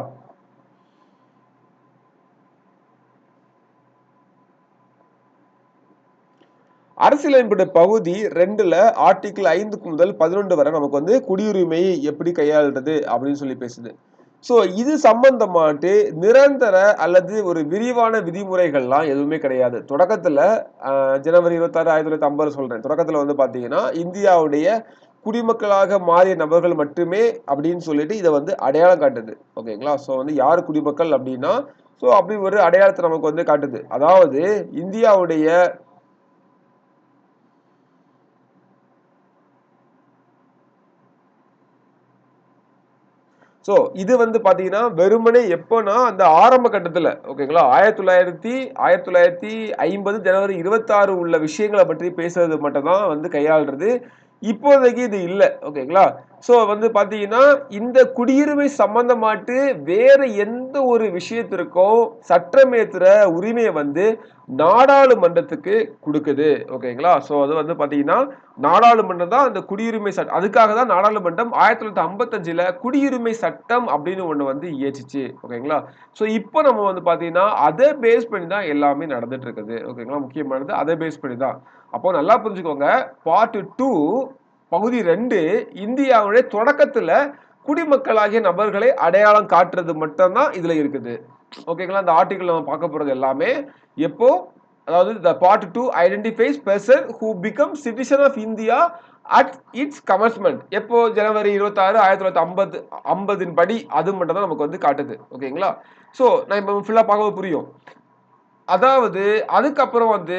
அரசியலமைப்புடைய பகுதி 2ல ஆர்டிகிள் 5 முதல் 11 வரை நமக்கு வந்து குடியுரிமையை எப்படி கையாளுறது அப்படின்னு சொல்லி பேசுது. ஸோ இது சம்பந்தமாட்டு நிரந்தர அல்லது ஒரு விரிவான விதிமுறைகள்லாம் எதுவுமே கிடையாது. தொடக்கத்துல ஜனவரி 26, 1950 சொல்றேன். தொடக்கத்துல வந்து பாத்தீங்கன்னா இந்தியாவுடைய குடிமக்களாக மாறிய நபர்கள் மட்டுமே அப்படின்னு சொல்லிட்டு இதை வந்து அடையாளம் காட்டுது. ஓகேங்களா? ஸோ வந்து யார் குடிமக்கள் அப்படின்னா, ஸோ அப்படி ஒரு அடையாளத்தை நமக்கு வந்து காட்டுது. அதாவது இந்தியாவுடைய சோ இது வந்து பாத்தீங்கன்னா வெறுமனே எப்போனா அந்த ஆரம்ப கட்டத்துல ஓகேங்களா 1950 ஜனவரி 26 உள்ள விஷயங்களை பற்றி பேசுறது மட்டும் தான் வந்து கையாளுறது. இப்போதைக்கு இது இல்ல ஓகேங்களா. சோ வந்து பாத்தீங்கன்னா இந்த குடியுரிமை சம்பந்தமாட்டு வேற எந்த ஒரு விஷயத்திற்கும் சட்டமேத்துற உரிமையை வந்து நாடாளுமன்றத்துக்கு கொடுக்குது ஓகேங்களா. சோ அது வந்து பாத்தீங்கன்னா நாடாளுமன்றம் தான் அந்த குடியுரிமை சட்டம். அதுக்காக தான் நாடாளுமன்றம் 1955ல குடியுரிமை சட்டம் அப்படின்னு ஒண்ணு வந்து இயற்றுச்சு ஓகேங்களா. சோ இப்போ நம்ம வந்து பாத்தீங்கன்னா அதை பேஸ் பண்ணி தான் எல்லாமே நடந்துட்டு இருக்குது ஓகேங்களா. முக்கியமானது அதை பேஸ் பண்ணி தான். அப்போ நல்லா புரிஞ்சுக்கோங்க. பார்ட் 2 பகுதி 2 இந்தியாவுடைய தொடக்கத்துல குடிமக்களாகிய நபர்களை அடையாளம் காட்டுறது மட்டும் தான் இதுல இருக்குது ஓகேங்களா. இந்த ஆர்டிகல் நம்ம பார்க்க போறது எல்லாமே எப்போ அதாவது the part 2 identifies person who becomes citizen of India at its commencement எப்போ ஜனவரி 26 1950 படி அது மட்டும் தான் நமக்கு வந்து காட்டுது ஓகேங்களா. சோ நான் இப்போ ஃபுல்லா பார்க்கும்போது புரியும். அதாவது அதுக்கப்புறம் வந்து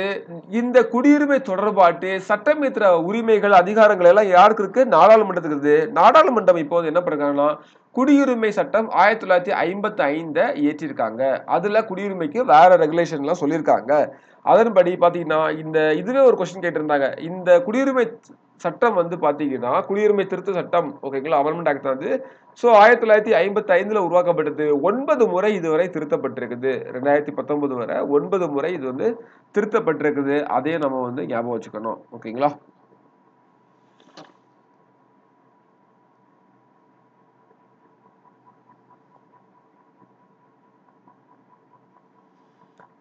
இந்த குடியுரிமை தொடர்பாட்டு சட்டமேற்ற உரிமைகள் அதிகாரங்கள் எல்லாம் யாருக்கு இருக்கு நாடாளுமன்றத்துக்கு இருக்குது. நாடாளுமன்றம் இப்போது என்ன பண்றாங்கன்னா குடியுரிமை சட்டம் 1955 இயற்றிருக்காங்க. அதுல குடியுரிமைக்கு வேற ரெகுலேஷன் எல்லாம் சொல்லியிருக்காங்க. அதன்படி பாத்தீங்கன்னா இந்த இதுவே ஒரு கொஸ்டின் கேட்டிருந்தாங்க. இந்த குடியுரிமை சட்டம் வந்து பாத்தீங்கன்னா குடியுரிமை திருத்த சட்டம் ஓகேங்களா அமெண்ட்மெண்ட் ஆக்ட் வந்து சோ 1955ல உருவாக்கப்பட்டது. 9 முறை இதுவரை திருத்தப்பட்டிருக்குது. 2019 வரை 9 முறை இது வந்து திருத்தப்பட்டிருக்குது. அதையும் நம்ம வந்து ஞாபகம் வச்சுக்கணும் ஓகேங்களா.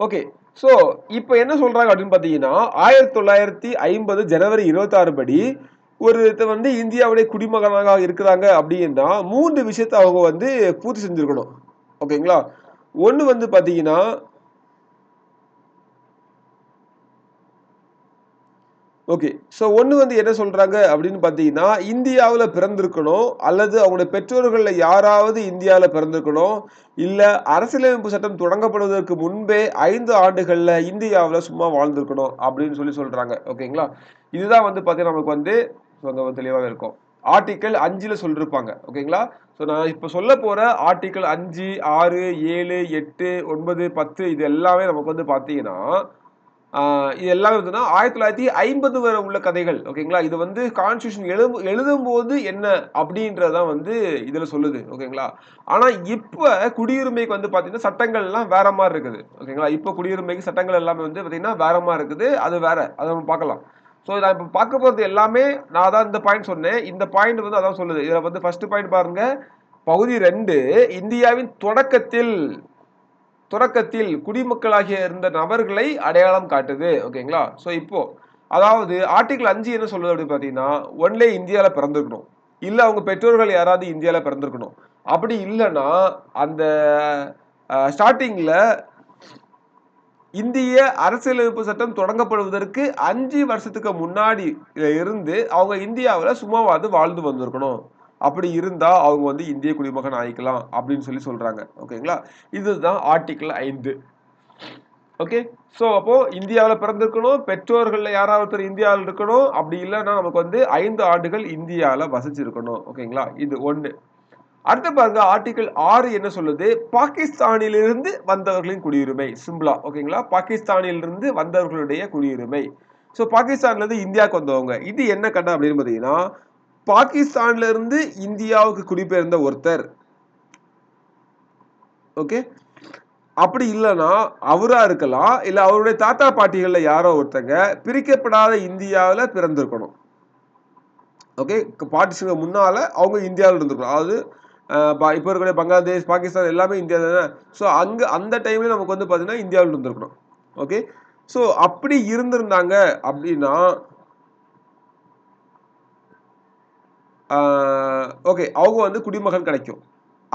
ஓகே. சோ இப்போ என்ன சொல்றாங்க அப்படின்னு பாத்தீங்கன்னா 1950 ஜனவரி 26 படி ஒருத்தர் வந்து இந்தியாவுடைய குடிமகனாக இருக்கிறாங்க அப்படின்னா 3 விஷயத்தை அவங்க வந்து பூர்த்தி செஞ்சிருக்கணும் ஓகேங்களா. ஒண்ணு வந்து பாத்தீங்கன்னா ஓகே. சோ ஒண்ணு வந்து என்ன சொல்றாங்க அப்படின்னு பாத்தீங்கன்னா இந்தியாவுல பிறந்திருக்கணும் அல்லது அவங்களுடைய பெற்றோர்கள்ல யாராவது இந்தியாவுல பிறந்திருக்கணும் இல்ல அரசியலமைப்பு சட்டம் தொடங்கப்படுவதற்கு முன்பே 5 ஆண்டுகள்ல இந்தியாவுல சும்மா வாழ்ந்திருக்கணும் அப்படின்னு சொல்றாங்க ஓகேங்களா. இதுதான் வந்து பாத்தீங்கன்னா நமக்கு வந்து கொஞ்சம் தெளிவாக இருக்கும். ஆர்டிகல் 5ல சொல்லிருப்பாங்க ஓகேங்களா. சோ நான் இப்ப சொல்ல போற ஆர்டிகல் 5 6 7 8 9 10 இது எல்லாமே நமக்கு வந்து பாத்தீங்கன்னா இது எல்லாமே வந்துன்னா 1950 வரை உள்ள கதைகள் ஓகேங்களா. இது வந்து கான்ஸ்டிடியூஷன் எழுதும்போது என்ன அப்படின்றதான் வந்து இதுல சொல்லுது ஓகேங்களா. ஆனா இப்ப குடியுரிமைக்கு வந்து பாத்தீங்கன்னா சட்டங்கள் எல்லாம் வேற மாதிரி இருக்குது ஓகேங்களா. இப்ப குடியுரிமைக்கு சட்டங்கள் எல்லாமே வந்து பாத்தீங்கன்னா வேற மாதிரி இருக்குது. அது வேற அதை நம்ம பார்க்கலாம். சோ நான் இப்ப பார்க்க போறது எல்லாமே நான் அதான் இந்த பாயிண்ட் சொன்னேன். இந்த பாயிண்ட் வந்து அதான் சொல்லுது. இதுல வந்து ஃபர்ஸ்ட் பாயிண்ட் பாருங்க. பகுதி 2 இந்தியாவின் தொடக்கத்தில் குடிமக்களாகிய இருந்த நபர்களை அடையாளம் காட்டுது ஓகேங்களா. சோ இப்போ அதாவது ஆர்டிகல் 5 என்ன சொல்லுது அப்படின்னு பாத்தீங்கன்னா ஒன்லே இந்தியால பிறந்திருக்கணும் இல்ல அவங்க பெற்றோர்கள் யாராவது இந்தியால பிறந்திருக்கணும். அப்படி இல்லைன்னா அந்த ஸ்டார்டிங்ல இந்திய அரசியலமைப்பு சட்டம் தொடங்கப்படுவதற்கு 5 வருஷத்துக்கு முன்னாடி இருந்து அவங்க இந்தியாவுல சும்மாவாது வாழ்ந்து வந்திருக்கணும். அப்படி இருந்தா அவங்க வந்து இந்திய குடிமகன் ஆயிக்கலாம் அப்படின்னு சொல்றாங்க ஓகேங்களா. இதுதான் ஆர்டிகல் 5 ஓகே. சோ அப்போ இந்தியாவுல பிறந்திருக்கணும் பெற்றோர்கள்ல யாராவது ஒருத்தர் இந்தியாவில் இருக்கணும் அப்படி இல்லைன்னா நமக்கு வந்து 5 ஆண்டுகள் இந்தியால வசிச்சிருக்கணும் ஓகேங்களா. இது ஒண்ணு. அடுத்து பாருங்க ஆர்டிகல் 6 என்ன சொல்லுது பாகிஸ்தானிலிருந்து வந்தவர்களின் குடியுரிமை சிம்பிளா ஓகேங்களா. பாகிஸ்தானிலிருந்து வந்தவர்களுடைய குடியுரிமை. சோ பாகிஸ்தான்ல இருந்து இந்தியாவுக்கு வந்தவங்க இது என்ன கண்டம் அப்படின்னு பாத்தீங்கன்னா பாகிஸ்தான்ல இருந்து இந்தியாவுக்கு குடிபெயர்ந்த ஒருத்தர் ஓகே. அப்படி இல்லைன்னா அவரா இருக்கலாம் இல்ல அவருடைய தாத்தா பாட்டிகள்ல யாரோ ஒருத்தங்க பிரிக்கப்படாத இந்தியாவில பிறந்திருக்கணும் ஓகே. பார்ட்டிஷனுக்கு முன்னால அவங்க இந்தியாவில் இருந்திருக்கணும். அதாவது இப்போ இருக்கிற பங்களாதேஷ் பாகிஸ்தான் எல்லாமே இந்தியா தானே. ஸோ அங்கே அந்த டைம்ல நமக்கு வந்து பார்த்தீங்கன்னா இந்தியாவில் இருந்திருக்கணும் ஓகே. ஸோ அப்படி இருந்திருந்தாங்க அப்படின்னா ஓகே அவங்க வந்து குடிமகன் கிடைக்கும்.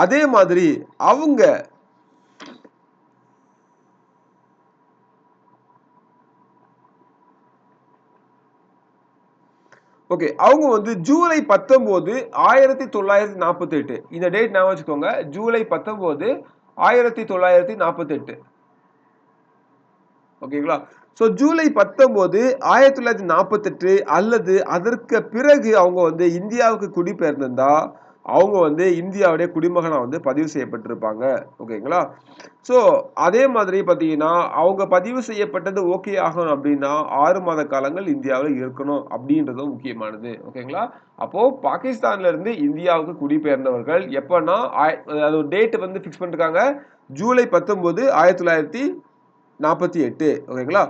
அதே மாதிரி அவங்க ஓகே, அவங்க வந்து ஜூலை 19 1948 இந்த டேட் ஞாபகம் வச்சுக்கோங்க. ஜூலை 19 1948. ஓகேங்களா? ஸோ ஜூலை 19 1948 அல்லது அதற்கு பிறகு அவங்க வந்து இந்தியாவுக்கு குடிபெயர்ந்திருந்தா அவங்க வந்து இந்தியாவுடைய குடிமகனா வந்து பதிவு செய்யப்பட்டிருப்பாங்க. ஓகேங்களா? ஸோ அதே மாதிரி பார்த்தீங்கன்னா அவங்க பதிவு செய்யப்பட்டது ஓகே ஆகணும் அப்படின்னா 6 மாத காலங்கள் இந்தியாவில் இருக்கணும் அப்படின்றதும் முக்கியமானது. ஓகேங்களா? அப்போ பாகிஸ்தான்ல இருந்து இந்தியாவுக்கு குடிபெயர்ந்தவர்கள் எப்பன்னா அது டேட் வந்து ஃபிக்ஸ் பண்ணிருக்காங்க. ஜூலை 19 1948. ஓகேங்களா?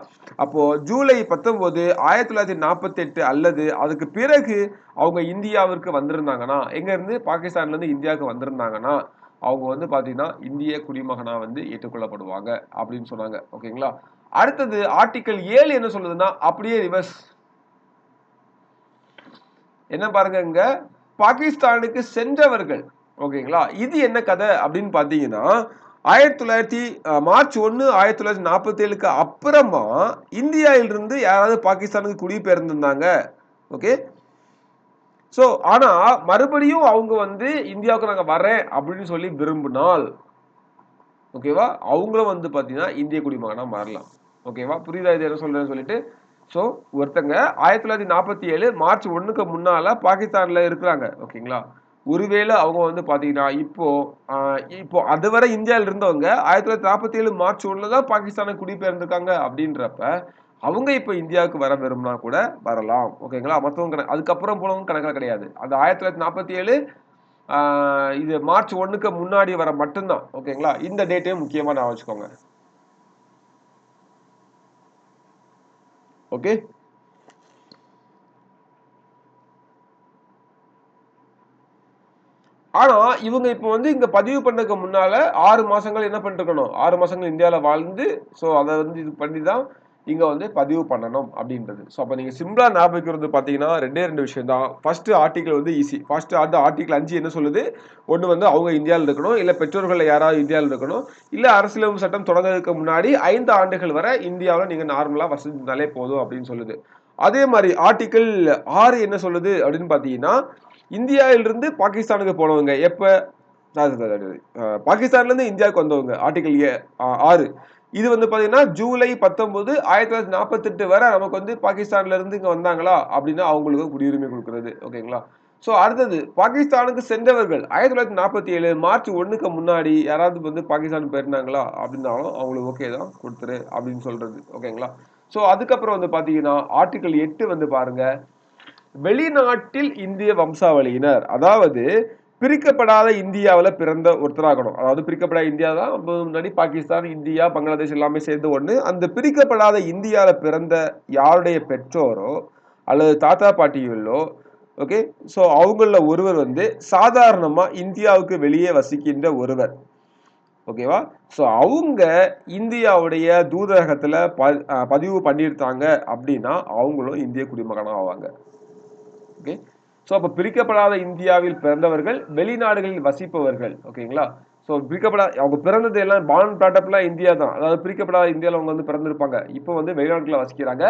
அப்போ ஜூலை 19 1948 அல்லது அதுக்கு பிறகு அவங்க இந்தியாவிற்கு வந்திருந்தாங்கன்னா, எங்க இருந்து பாகிஸ்தான்ல இருந்து இந்தியாவுக்கு வந்திருந்தாங்கன்னா, அவங்க வந்து பாத்தீங்கன்னா இந்திய குடிமகனா வந்து ஏற்றுக்கொள்ளப்படுவாங்க அப்படின்னு சொன்னாங்க. ஓகேங்களா? அடுத்தது ஆர்டிகல் 7 என்ன சொல்லுதுன்னா அப்படியே ரிவர்ஸ். என்ன பாருங்க இங்க பாகிஸ்தானுக்கு சென்றவர்கள். ஓகேங்களா? இது என்ன கதை அப்படின்னு பாத்தீங்கன்னா மார்ச் 1 1947க்கு அப்புறமா இந்தியாவிலிருந்து யாராவது பாகிஸ்தானுக்கு குடிபெயர்ந்திருந்தாங்க. ஓகே, சோ ஆனா மறுபடியும் அவங்க வந்து இந்தியாவுக்கு நாங்க வரேன் அப்படின்னு சொல்லி விரும்பினால் ஓகேவா, அவங்களும் வந்து பாத்தீங்கன்னா இந்திய குடிமகனா மாறலாம். ஓகேவா, புரியுதா இது என்ன சொல்றேன்னு சொல்லிட்டு. சோ ஒருத்தங்க 1947 மார்ச் 1க்கு முன்னால பாகிஸ்தான்ல இருக்கிறாங்க. ஓகேங்களா, ஒருவேளை அவங்க வந்து பாத்தீங்கன்னா இப்போ அதுவரை இந்தியாவில் இருந்தவங்க 1947 மார்ச் 1ல தான் பாகிஸ்தானுக்கு குடிபெயர்ந்திருக்காங்க அப்படின்றப்ப அவங்க இப்ப இந்தியாவுக்கு வர விரும்பினா கூட வரலாம். ஓகேங்களா, மத்தவங்க அதுக்கப்புறம் போனவங்க கணக்கில் கிடையாது. அந்த 1947 இது மார்ச் 1க்கு முன்னாடி வர மட்டும்தான். ஓகேங்களா, இந்த டேட்டையும் முக்கியமா நான் வச்சுக்கோங்க. ஓகே, ஆனா இவங்க இப்ப வந்து இங்க பதிவு பண்ணதுக்கு முன்னால 6 மாசங்கள் என்ன பண்ணிருக்கணும், 6 மாசங்கள் இந்தியால வாழ்ந்து சோ அதை வந்து இது பண்ணி தான் இங்க வந்து பதிவு பண்ணணும் அப்படின்றது. சோ அப்ப நீங்க சிம்பிளா ஞாபகம் வைக்கிறது பாத்தீங்கன்னா 2 விஷயம் தான். ஃபர்ஸ்ட் ஆர்டிகல் வந்து ஈஸி. ஃபர்ஸ்ட் அந்த ஆர்டிகல் 5 என்ன சொல்லுது, ஒண்ணு வந்து அவங்க இந்தியாவில் இருக்கணும், இல்ல பெற்றோர்கள் யாராவது இந்தியாவில் இருக்கணும், இல்ல அரசியலமைப்பு சட்டம் தொடங்குறதுக்கு முன்னாடி 5 ஆண்டுகள் வரை இந்தியாவில் நீங்க நார்மலா வசிச்சிருந்தாலே போதும் அப்படின்னு சொல்லுது. அதே மாதிரி ஆர்டிகல் 6 என்ன சொல்லுது அப்படின்னு பாத்தீங்கன்னா இந்தியாவிலிருந்து பாகிஸ்தானுக்கு போனவங்க எப்ப பாகிஸ்தான்ல இருந்து இந்தியாவுக்கு வந்தவங்க ஆர்டிகல் 6 இது வந்து பாத்தீங்கன்னா ஜூலை 19 1948 வரை நமக்கு வந்து பாகிஸ்தான்ல இருந்து இங்க வந்தாங்களா அப்படின்னா அவங்களுக்கு குடியுரிமை கொடுக்கிறது. ஓகேங்களா, சோ அடுத்தது பாகிஸ்தானுக்கு சென்றவர்கள் 1947 மார்ச் 1க்கு முன்னாடி யாராவது வந்து பாகிஸ்தான் போயிருந்தாங்களா அப்படின்னாலும் அவங்களுக்கு ஓகே தான் கொடுத்துரு அப்படின்னு சொல்றது. ஓகேங்களா, சோ அதுக்கப்புறம் வந்து பாத்தீங்கன்னா ஆர்டிகல் 8 வந்து பாருங்க, வெளிநாட்டில் இந்திய வம்சாவளியினர், அதாவது பிரிக்கப்படாத இந்தியாவில் பிறந்த ஒருத்தராகணும். அதாவது பிரிக்கப்படாத இந்தியா தான் முன்னாடி பாகிஸ்தான், இந்தியா, பங்களாதேஷ் எல்லாமே சேர்ந்து ஒண்ணு. அந்த பிரிக்கப்படாத இந்தியாவில் பிறந்த யாருடைய பெற்றோரோ அல்லது தாத்தா பாட்டிகளோ ஓகே, ஸோ அவங்கள ஒருவர் வந்து சாதாரணமா இந்தியாவுக்கு வெளியே வசிக்கின்ற ஒருவர். ஓகேவா, ஸோ அவங்க இந்தியாவுடைய தூதரகத்துல பதிவு பண்ணியிருந்தாங்க அப்படின்னா அவங்களும் இந்திய குடிமகனாக ஆவாங்க. ஓகே, ஸோ அப்போ பிரிக்கப்படாத இந்தியாவில் பிறந்தவர்கள் வெளிநாடுகளில் வசிப்பவர்கள். ஓகேங்களா, ஸோ பிரிக்கப்படாத அவங்க பிறந்தது எல்லாம் பான் பிராட்டப்லாம் இந்தியா தான். அதாவது பிரிக்கப்படாத இந்தியாவில் அவங்க வந்து பிறந்திருப்பாங்க, இப்போ வந்து வெளிநாட்டில் வசிக்கிறாங்க.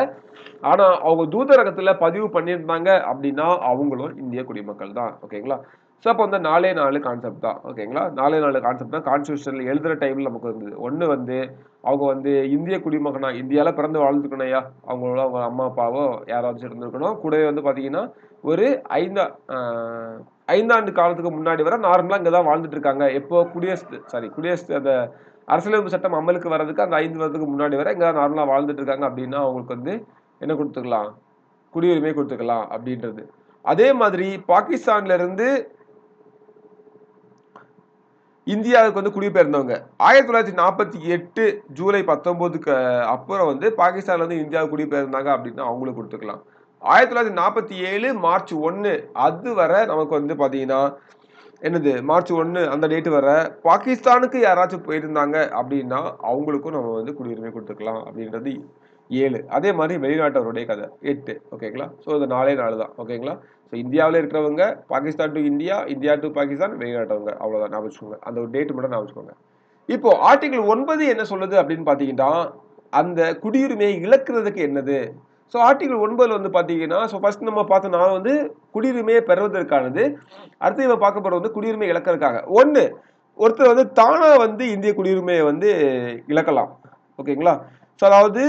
ஆனா அவங்க தூதரகத்துல பதிவு பண்ணியிருந்தாங்க அப்படின்னா அவங்களும் இந்திய குடிமக்கள் தான். ஓகேங்களா, ஸோ அப்போ வந்து 4 கான்செப்ட் தான். ஓகேங்களா, 4 கான்செப்ட் தான் கான்ஸ்டியூஷன்ல எழுதுற டைம்ல நமக்கு இருந்தது. ஒன்று வந்து அவங்க வந்து இந்திய குடிமகனா இந்தியால பிறந்து வாழ்ந்துக்கணும். ஐயா அவங்களோட அவங்க அம்மா அப்பாவோ யாராச்சும் இருந்திருக்கணும். கூடவே வந்து பாத்தீங்கன்னா ஒரு 5 காலத்துக்கு முன்னாடி வரை நார்மலா இங்கதான் வாழ்ந்துட்டு இருக்காங்க. எப்போ குடியரசு அந்த அரசியலமைப்பு சட்டம் அமலுக்கு வர்றதுக்கு அந்த 5 வருடத்துக்கு முன்னாடி வரை இங்க நார்மலா வாழ்ந்துட்டு இருக்காங்க அப்படின்னா அவங்களுக்கு வந்து என்ன கொடுத்துக்கலாம், குடியுரிமை கொடுத்துக்கலாம் அப்படின்றது. அதே மாதிரி பாகிஸ்தான்ல இருந்து இந்தியாவுக்கு வந்து குடிபெயர்ந்தவங்க 1948 ஜூலை 19க்கு அப்புறம் வந்து பாகிஸ்தான்ல இருந்து இந்தியாவுக்கு குடிபெயர்ந்தாங்க அப்படின்னா அவங்களுக்கு கொடுத்துக்கலாம். 1947 மார்ச் 1 அது வரை நமக்கு வந்து பாத்தீங்கன்னா என்னது மார்ச் 1 அந்த டேட் வர பாகிஸ்தானுக்கு யாராச்சும் போயிருந்தாங்க அப்படின்னா அவங்களுக்கும் நம்ம வந்து குடியுரிமை கொடுத்துக்கலாம் அப்படின்றது 7. அதே மாதிரி வெளிநாட்டவருடைய கதை 8. ஓகேங்களா, ஸோ இது 4 தான். ஓகேங்களா, ஸோ இந்தியாவில் இருக்கிறவங்க Pakistan to India, India to Pakistan, வெளிநாட்டவங்க அவ்வளோதான். ஞாபகம் வச்சுக்கோங்க, அந்த ஒரு டேட் மட்டும் ஞாபகம் வச்சுக்கோங்க. இப்போ ஆர்டிகல் 9 என்ன சொல்லுது அப்படின்னு பாத்தீங்கன்னா அந்த குடியுரிமையை இழக்கிறதுக்கு என்னது, ஸோ ஆர்டிகல் 9 வந்து பார்த்தீங்கன்னா, ஸோ ஃபர்ஸ்ட் நம்ம பார்த்த நான் வந்து குடியுரிமையை பெறுவதற்கானது. அடுத்து இவன் பார்க்க போறது வந்து குடியுரிமை இழக்கிறதுக்காக. ஒருத்தர் வந்து தானா வந்து இந்திய குடியுரிமையை வந்து இழக்கலாம். ஓகேங்களா? ஸோ அதாவது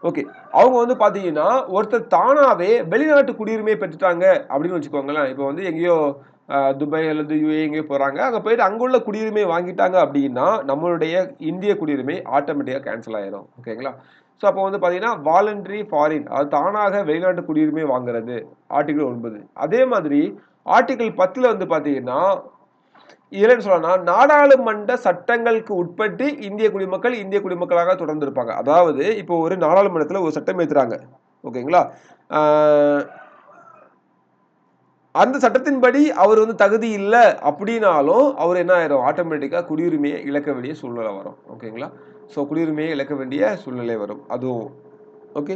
ஓகே. அவங்க வந்து பார்த்தீங்கன்னா, ஒருத்தர் தானாவே வெளிநாட்டு குடியுரிமையை பெற்றுட்டாங்க அப்படின்னு வச்சுக்கோங்களேன். இப்போ வந்து எங்கேயோ துபாய் அல்லது யுஏஇ எங்கேயோ போறாங்க. அங்க போயிட்டு அங்குள்ள குடியுரிமையை வாங்கிட்டாங்க அப்படின்னா, நம்மளுடைய இந்திய குடியுரிமை ஆட்டோமேட்டிக்கா கேன்சல் ஆயிரும். ஓகேங்களா? ஸோ அப்போ வந்து பார்த்தீங்கன்னா, வாலண்டரி ஃபாரின் அது தானாக வெளிநாட்டு குடியுரிமை வாங்குறது. ஆர்டிகிள் 9. அதே மாதிரி ஆர்டிகிள் 10ல வந்து பார்த்தீங்கன்னா, இதுல என்ன சொல்லலாம்னா, நாடாளுமன்ற சட்டங்களுக்கு உட்பட்டு இந்திய குடிமக்களாக தொடர்ந்து இருப்பாங்க. அதாவது இப்போ ஒரு நாடாளுமன்றத்துல ஒரு சட்டம் ஏத்துறாங்க. ஓகேங்களா? ஆ, அந்த சட்டத்தின்படி அவர் வந்து தகுதி இல்ல அப்படின்னாலும், அவர் என்ன ஆயிரும் ஆட்டோமேட்டிக்கா குடியுரிமையை இழக்க வேண்டிய சூழ்நிலை வரும். ஓகேங்களா? ஸோ குடியுரிமையை இழக்க வேண்டிய சூழ்நிலை வரும். அதுவும் ஓகே.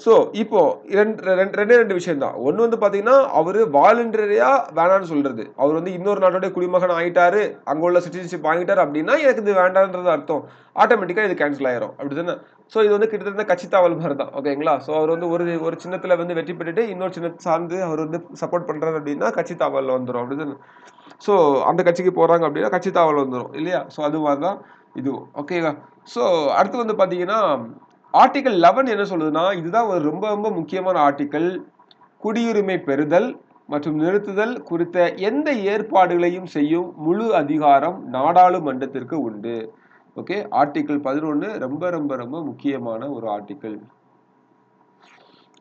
ஸோ, இப்போ 2 விஷயம் தான். ஒண்ணு வந்து பார்த்தீங்கன்னா, அவரு வாலண்டரியா வேணான்னு சொல்றது. அவர் வந்து இன்னொரு நாட்டோட குடிமகன் ஆயிட்டாரு, அங்க உள்ள சிட்டிசன்ஷிப் வாங்கிட்டாரு அப்டின்னா, எனக்கு இது வேண்டான்றது அர்த்தம். ஆட்டோமேட்டிக்கா இது கேன்சல் ஆயிரும். அப்டிதானே? ஸோ, இது வந்து கிட்டத்தட்ட கட்சி தாவல் மாரி தான். ஓகேங்களா? ஸோ, அவர் வந்து ஒரு ஒரு சின்னத்துல வந்து வெற்றி பெற்றுட்டு, இன்னொரு சின்னத்த சார்ந்து அவர் வந்து சப்போர்ட் பண்றாரு அப்டின்னா, கட்சி தாவல்ல வந்துரும். அப்டிதானே? ஸோ, அந்த கட்சிக்கு போறாங்க அப்டின்னா, கட்சி தாவல் வந்துரும். இல்லையா? ஸோ, அது மாரி தான் இதுவும். ஓகேவா? ஸோ, அடுத்து வந்து பார்த்தீங்கன்னா ஆர்டிகல் 11 என்ன சொல்லுதுன்னா, இதுதான் ஒரு ரொம்ப ரொம்ப முக்கியமான ஆர்டிகல். குடியுரிமை பெறுதல் மற்றும் நிறுத்துதல் குறித்த எந்த ஏற்பாடுகளையும் செய்யும் முழு அதிகாரம் நாடாளுமன்றத்திற்கு உண்டு. ஓகே. ஆர்டிகல் 11 ரொம்ப ரொம்ப ரொம்ப முக்கியமான ஒரு ஆர்டிகல்.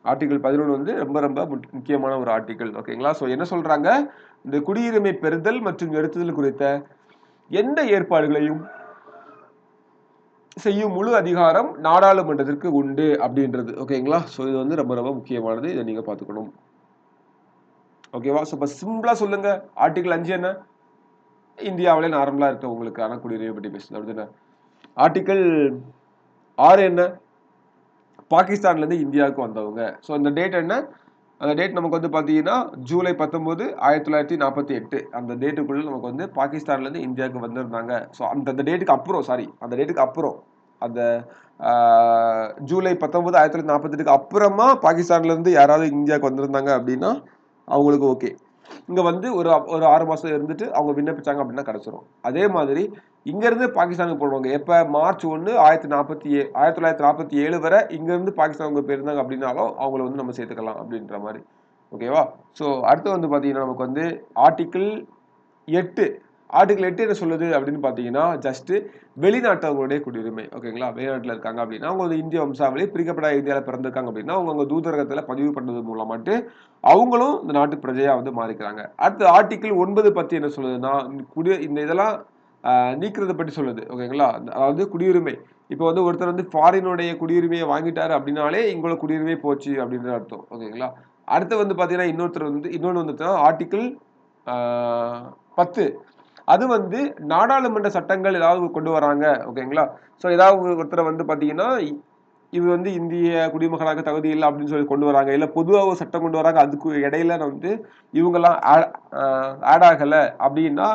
ஆர்டிகல் 11 வந்து ரொம்ப ரொம்ப முக்கியமான ஒரு ஆர்டிகல். ஓகேங்களா? ஸோ என்ன சொல்றாங்க? இந்த குடியுரிமை பெறுதல் மற்றும் நிறுத்துதல் குறித்த எந்த ஏற்பாடுகளையும் செய்யும் முழு அதிகாரம் நாடாளுமன்றத்திற்கு உண்டு அப்படின்றது. ஓகேங்களா? ஸோ இது வந்து ரொம்ப ரொம்ப முக்கியமானது. இதை நீங்க பார்த்துக்கணும். ஓகேவா? ஸோ இப்ப சிம்பிளா சொல்லுங்க. ஆர்டிகிள் 5 என்ன? இந்தியாவிலே நார்மலா இருக்கவங்களுக்கான குடியுரிமை பற்றி பேசுது. அப்படிதானே? ஆர்டிகிள் 6 என்ன? பாகிஸ்தான்ல இருந்து இந்தியாவுக்கு வந்தவங்க. ஸோ இந்த டேட் என்ன? அந்த டேட் நமக்கு வந்து பார்த்தீங்கன்னா, ஜூலை 19, 1948 அந்த டேட்டுக்குள்ள நமக்கு வந்து பாகிஸ்தான்ல இருந்து இந்தியாவுக்கு வந்திருந்தாங்க. ஸோ அந்த அந்த டேட்டுக்கு அப்புறம் அந்த டேட்டுக்கு அப்புறம் அந்த ஆ, ஜூலை 19, 1948க்கு அப்புறமா பாகிஸ்தான்ல இருந்து யாராவது இந்தியாவுக்கு வந்திருந்தாங்க அப்படின்னா, அவங்களுக்கு ஓகே. இங்க வந்து ஒரு 6 மாசம் இருந்துட்டு அவங்க விண்ணப்பிச்சாங்க அப்படின்னா கிடைச்சிரும். அதே மாதிரி இங்க இருந்து பாகிஸ்தானுக்கு போடுவாங்க. எப்ப மார்ச் 1, 1947 வரை இங்க இருந்து பாகிஸ்தானுக்கு போயிருந்தாங்க அப்படின்னாலும் அவங்கள வந்து நம்ம சேர்த்துக்கலாம் அப்படின்ற மாதிரி. ஓகேவா? ஸோ அடுத்து வந்து பார்த்தீங்கன்னா நமக்கு வந்து ஆர்டிக்கிள் 8 ஆர்டிகிள் 8 என்ன சொல்லுது அப்படின்னு பார்த்தீங்கன்னா, ஜஸ்ட் வெளிநாட்டவர்களுடைய குடியுரிமை. ஓகேங்களா? வெளிநாட்டுல இருக்காங்க அப்படின்னா, அவங்க வந்து இந்திய வம்சாவளி பிரிக்கப்படாத இந்தியாவில பிறந்திருக்காங்க அப்படின்னா, அவங்க அங்க தூதரகத்துல பதிவு பண்ணது மூலமாட்டு அவங்களும் இந்த நாட்டு பிரஜையா வந்து மாறிக்கிறாங்க. அடுத்து ஆர்டிகிள் 9 பத்தி என்ன சொல்லுதுன்னா, இந்த இதெல்லாம் நீக்குறத பற்றி சொல்லுது. ஓகேங்களா? அதாவது குடியுரிமை. இப்போ வந்து ஒருத்தர் வந்து ஃபாரினுடைய குடியுரிமையை வாங்கிட்டாரு அப்படின்னாலே, இங்குள்ள குடியுரிமை போச்சு அப்படின்றது அர்த்தம். ஓகேங்களா? அடுத்து வந்து பார்த்தீங்கன்னா, இன்னொன்னு வந்துச்சுன்னா ஆர்டிகிள் 10 அது வந்து நாடாளுமன்ற சட்டங்கள் ஏதாவது கொண்டு வராங்க. ஓகேங்களா? ஸோ ஏதாவது ஒருத்தரை வந்து பார்த்தீங்கன்னா, இது வந்து இந்திய குடிமகனாக தகுதி இல்ல அப்படின்னு சொல்லி கொண்டு வராங்க. இல்ல பொதுவா ஒரு சட்டம் கொண்டு வராங்க. அதுக்கு இடையில வந்து இவங்கலாம் ஆட் ஆகல அப்படின்னா,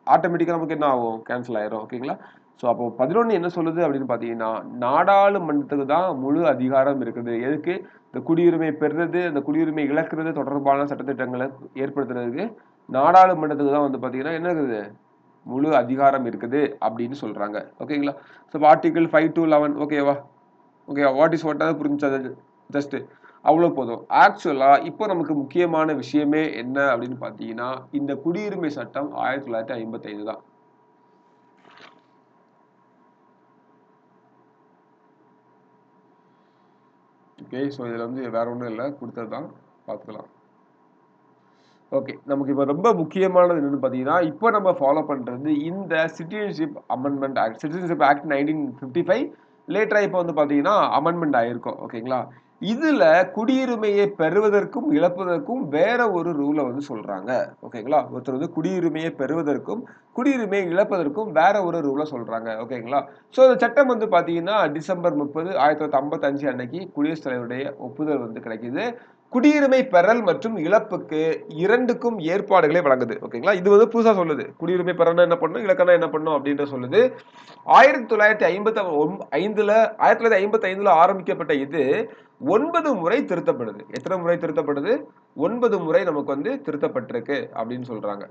ஆட்டோமேட்டிக்கா நமக்கு என்ன ஆகும்? கேன்சல் ஆயிரும். ஓகேங்களா? ஸோ அப்போ 11 என்ன சொல்லுது அப்படின்னு பார்த்தீங்கன்னா, நாடாளுமன்றத்துக்கு தான் முழு அதிகாரம் இருக்குது. எதுக்கு? இந்த குடியுரிமை பெறுறது, இந்த குடியுரிமை இழக்கிறது தொடர்பான சட்டதிட்டங்களை ஏற்படுத்துறதுக்கு நாடாளுமன்றத்துக்கு தான் வந்து பார்த்தீங்கன்னா என்ன இருக்குது? முழு அதிகாரம் இருக்குது அப்படின்னு சொல்றாங்க. ஓகேங்களா? ஸோ ஆர்டிகிள் 5 to 11 ஓகேவா? ஓகே வாட் இஸ் வாட் புரிஞ்சது ஜஸ்ட் அவ்வளோ போதும். ஆக்சுவலா இப்போ நமக்கு முக்கியமான விஷயமே என்ன அப்படின்னு பார்த்தீங்கன்னா, இந்த குடியுரிமை சட்டம் 1955 தான். ஓகே. ஸோ இதுல வந்து வேற ஒன்றும் இல்லை கொடுத்தது தான் பார்த்துக்கலாம். ஓகே. நமக்கு இப்போ ரொம்ப முக்கியமானது என்னன்னு பார்த்தீங்கன்னா, இப்போ நம்ம ஃபாலோ பண்றது இந்த citizenship amendment act. Citizenship act 1955 லேட்டரா இப்போ வந்து பார்த்தீங்கன்னா, அமெண்ட்மெண்ட் ஆயிருக்கும். ஓகேங்களா? இதுல குடியுரிமையை பெறுவதற்கும் இழப்பதற்கும் வேற ஒரு ரூலை வந்து சொல்றாங்க. ஓகேங்களா? ஒருத்தர் வந்து குடியுரிமையை பெறுவதற்கும் குடியுரிமையை இழப்பதற்கும் வேற ஒரு ரூலை சொல்றாங்க. ஓகேங்களா? ஸோ இந்த சட்டம் வந்து பாத்தீங்கன்னா டிசம்பர் 30 1955 அன்னைக்கு குடியரசுத் தலைவருடைய ஒப்புதல் வந்து கிடைக்குது. குடியுரிமை பெறல் மற்றும் இழப்புக்கு இரண்டுக்கும் ஏற்பாடுகளை வழங்குது. ஓகேங்களா? இது வந்து புதுசா சொல்லுது. குடியுரிமை பெறணும் என்ன பண்ணும், இழக்கணும் என்ன பண்ணும் அப்படின்ற சொல்லுது. 1955ல ஆரம்பிக்கப்பட்ட இது 9 முறை திருத்தப்படுது. எத்தனை முறை திருத்தப்படுது? 9 முறை நமக்கு வந்து திருத்தப்பட்டிருக்கு அப்படின்னு சொல்றாங்க.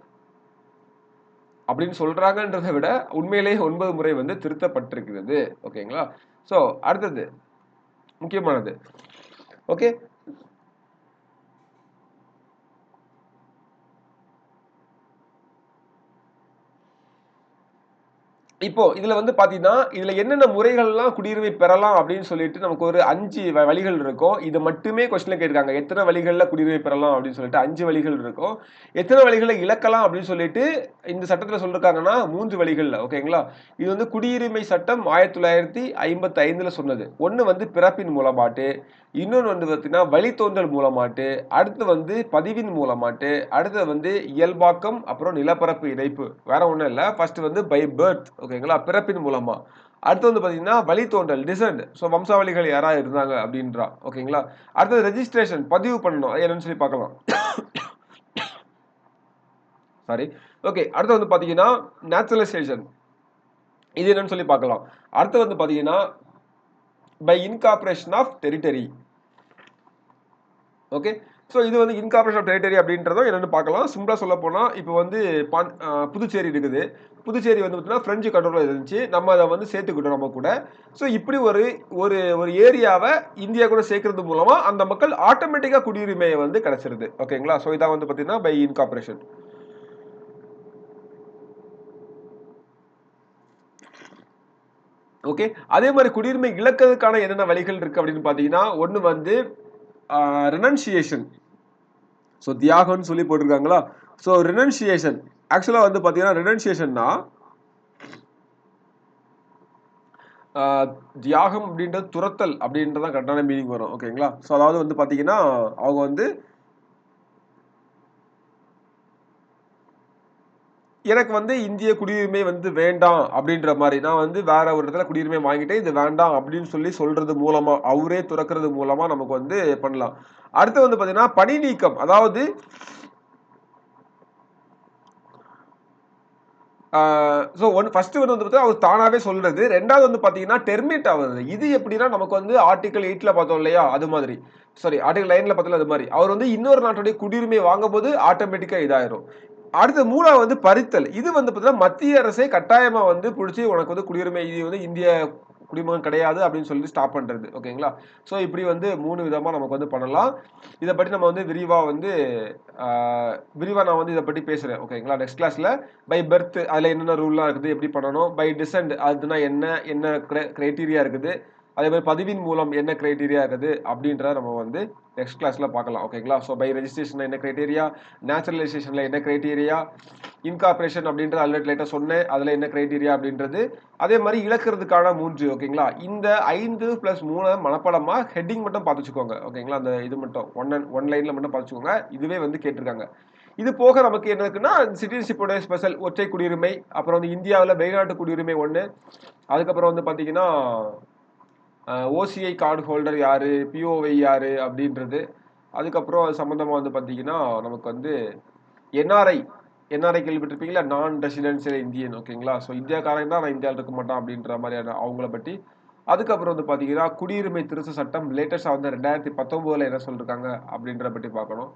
அப்படின்னு சொல்றாங்கன்றதை விட உண்மையிலேயே 9 முறை வந்து திருத்தப்பட்டிருக்கிறது. ஓகேங்களா? சோ அடுத்தது முக்கியமானது. ஓகே. இப்போ இதுல வந்து பாத்தீங்கன்னா, இதுல என்னென்ன முறைகள்லாம் குடியுரிமை பெறலாம் அப்படின்னு சொல்லிட்டு நமக்கு ஒரு 5 வழிகள் இருக்கும். இது மட்டுமே கொஸ்டின்ல கேட்டிருக்காங்க. எத்தனை வழிகள்ல குடியுரிமை பெறலாம் அப்படின்னு சொல்லிட்டு 5 வழிகள் இருக்கும். எத்தனை வழிகள இழக்கலாம் அப்படின்னு சொல்லிட்டு இந்த சட்டத்துல சொல்லிருக்காங்கன்னா 3 வழிகள்ல. ஓகேங்களா? இது வந்து குடியுரிமை சட்டம் 1955ல சொன்னது. ஒண்ணு வந்து பிறப்பின் மூலமாட்டு, இன்னொன்னு வந்து பாத்தீங்கன்னா வழித்தோன்றல் மூலமாட்டு, அடுத்து வந்து பதிவின் மூலமாட்டு, அடுத்து வந்து இயல்பாக்கம், அப்புறம் நிலப்பரப்பு இணைப்பு. வேற ஒண்ணும் இல்ல. ஃபர்ஸ்ட் வந்து பை பர்த். ஓகேங்களா? பிறப்பின் மூலமா. அடுத்து வந்து பாத்தீங்கன்னா வழித்தோன்றல் டிசெண்ட். சோ வம்சாவளிகள் யாராவது இருந்தாங்க அப்படின்றா. ஓகேங்களா? அடுத்தது ரெஜிஸ்ட்ரேஷன் பதிவு பண்ணணும். அது என்னன்னு சொல்லி பார்க்கலாம். சாரி. ஓகே. அடுத்து வந்து பாத்தீங்கன்னா நேச்சுரலைசேஷன். இது என்னன்னு சொல்லி பார்க்கலாம். அடுத்து வந்து பாத்தீங்கன்னா by incorporation of territory. Okay. So இது வந்து இன்கார்பரேஷன் ஆஃப் டெரிட்டரி அப்படின்றதும் என்னன்னு பார்க்கலாம். சிம்பிளா சொல்ல போனா இப்போ வந்து புதுச்சேரி இருக்குது. புதுச்சேரி வந்து பார்த்தீங்கன்னா பிரெஞ்சு கண்ட்ரோல்ல இருந்துச்சு. நம்ம அதை வந்து சேர்த்துக்கிட்டோம் நம்ம கூட. ஸோ இப்படி ஒரு ஒரு ஒரு ஏரியாவை இந்தியா கூட சேர்க்கறது மூலமா அந்த மக்கள் ஆட்டோமேட்டிக்கா குடியுரிமையை வந்து கிடைச்சிருது. ஓகேங்களா? ஸோ இதான் வந்து பார்த்தீங்கன்னா பை இன்கார்பரேஷன். ஓகே. அதே மாதிரி குடியுரிமை இழக்கிறதுக்கான என்னென்ன வழிகள் இருக்கு அப்படின்னு பார்த்தீங்கன்னா, ஒண்ணு வந்து ரெனன்சியேஷன். ஸோ தியாகம்னு சொல்லி போட்டிருக்காங்களா? ஸோ ரெனன்சியேஷன் ஆக்சுவலா வந்து பார்த்தீங்கன்னா ரெனன்சியேஷன்னா தியாகம் அப்படின்றது துரத்தல் அப்படின்றதான் கரெக்டான மீனிங் வரும். ஓகேங்களா? ஸோ அதாவது வந்து பார்த்தீங்கன்னா அவங்க வந்து எனக்கு வந்து இந்திய குடியுரிமை வந்து வேண்டாம் அப்படின்ற மாதிரி நான் வந்து வேற ஒரு இடத்துல குடியுரிமை வாங்கிட்டேன் இது வேண்டாம் அப்படின்னு சொல்லி சொல்றது மூலமா அவரே துறக்கிறது மூலமா நமக்கு வந்து பண்ணலாம். அடுத்து வந்து பாத்தீங்கன்னா பணி நீக்கம். அதாவது ஸோ ஃபர்ஸ்ட் வந்து பார்த்தீங்கன்னா அவர் தானாவே சொல்றது. ரெண்டாவது வந்து பார்த்தீங்கன்னா டெர்மினேட் ஆகுது. இது எப்படின்னா நமக்கு வந்து ஆர்டிகல் 8ல பார்த்தோம் இல்லையா? அது மாதிரி. சாரி ஆர்டிகல் 9ல பார்த்தோம்ல அது மாதிரி. அவர் வந்து இன்னொரு நாட்டுடைய குடியுரிமை வாங்கும்போது ஆட்டோமேட்டிக்கா இதாயிரும். அடுத்து 3வது வந்து பறித்தல். இது வந்து பார்த்தீங்கன்னா மத்திய அரசே கட்டாயமா வந்து புடிச்சு உனக்கு வந்து குடியுரிமை இது வந்து இந்திய குடிமகன் கிடையாது அப்படின்னு சொல்லி ஸ்டாப் பண்றது. ஓகேங்களா? ஸோ இப்படி வந்து 3 விதமா நமக்கு வந்து பண்ணலாம். இதை பற்றி நம்ம வந்து விரிவா நான் வந்து இதை பற்றி பேசுறேன். ஓகேங்களா? நெக்ஸ்ட் கிளாஸ்ல பை பர்த் அதுல என்னென்ன ரூல்லாம் இருக்குது, எப்படி பண்ணணும், பை டிசெண்ட் அதுனா என்ன என்ன கிரைட்டீரியா இருக்குது, அதே மாதிரி பதிவின் மூலம் என்ன கிரைட்டீரியா இருக்குது அப்படின்றத நம்ம வந்து நெக்ஸ்ட் கிளாஸ்ல பார்க்கலாம். ஓகேங்களா? ஸோ பை ரெஜிஸ்ட்ரேஷன்ல என்ன கிரைட்டீரியா, நேச்சுரலைசேஷன்ல என்ன கிரைட்டீரியா, இன்கார்பரேஷன் அப்படின்றது ஆல்ரெடி லைட்டா சொன்னேன் அதுல என்ன கிரைட்டீரியா அப்படின்றது, அதே மாதிரி இழக்கிறதுக்கான 3. ஓகேங்களா? இந்த 5+3 மனப்பாடமா ஹெட்டிங் மட்டும் பார்த்து வச்சுக்கோங்க. ஓகேங்களா? அந்த இது மட்டும் ஒன் லைன்ல மட்டும் பார்த்து வச்சுக்கோங்க. இதுவே வந்து கேட்டிருக்காங்க. இது போக நமக்கு என்ன இருக்குன்னா சிட்டிசன்ஷிப்போட ஸ்பெஷல் ஒற்றை குடியுரிமை, அப்புறம் வந்து இந்தியாவில் வெளிநாட்டு குடியுரிமை 1, அதுக்கப்புறம் வந்து பார்த்தீங்கன்னா ஓசிஐ கார்டு ஹோல்டர் யாரு, பிஓவை யாரு அப்படின்றது, அதுக்கப்புறம் அது சம்பந்தமா வந்து பார்த்தீங்கன்னா நமக்கு வந்து என்ஆர்ஐ என்ஆர்ஐ கேள்விப்பட்டிருப்பீங்களா? நான் ரெசிடென்சியல் இந்தியன். ஓகேங்களா? ஸோ இந்தியாக்காரன் தான் நான் இந்தியாவில் இருக்க மாட்டான் அப்படின்ற மாதிரியான அவங்கள பற்றி. அதுக்கப்புறம் வந்து பார்த்தீங்கன்னா குடியுரிமை திருத்த சட்டம் லேட்டஸ்டாக வந்து 2019ல் என்ன சொல்லியிருக்காங்க அப்படின்றத பற்றி பார்க்கணும்.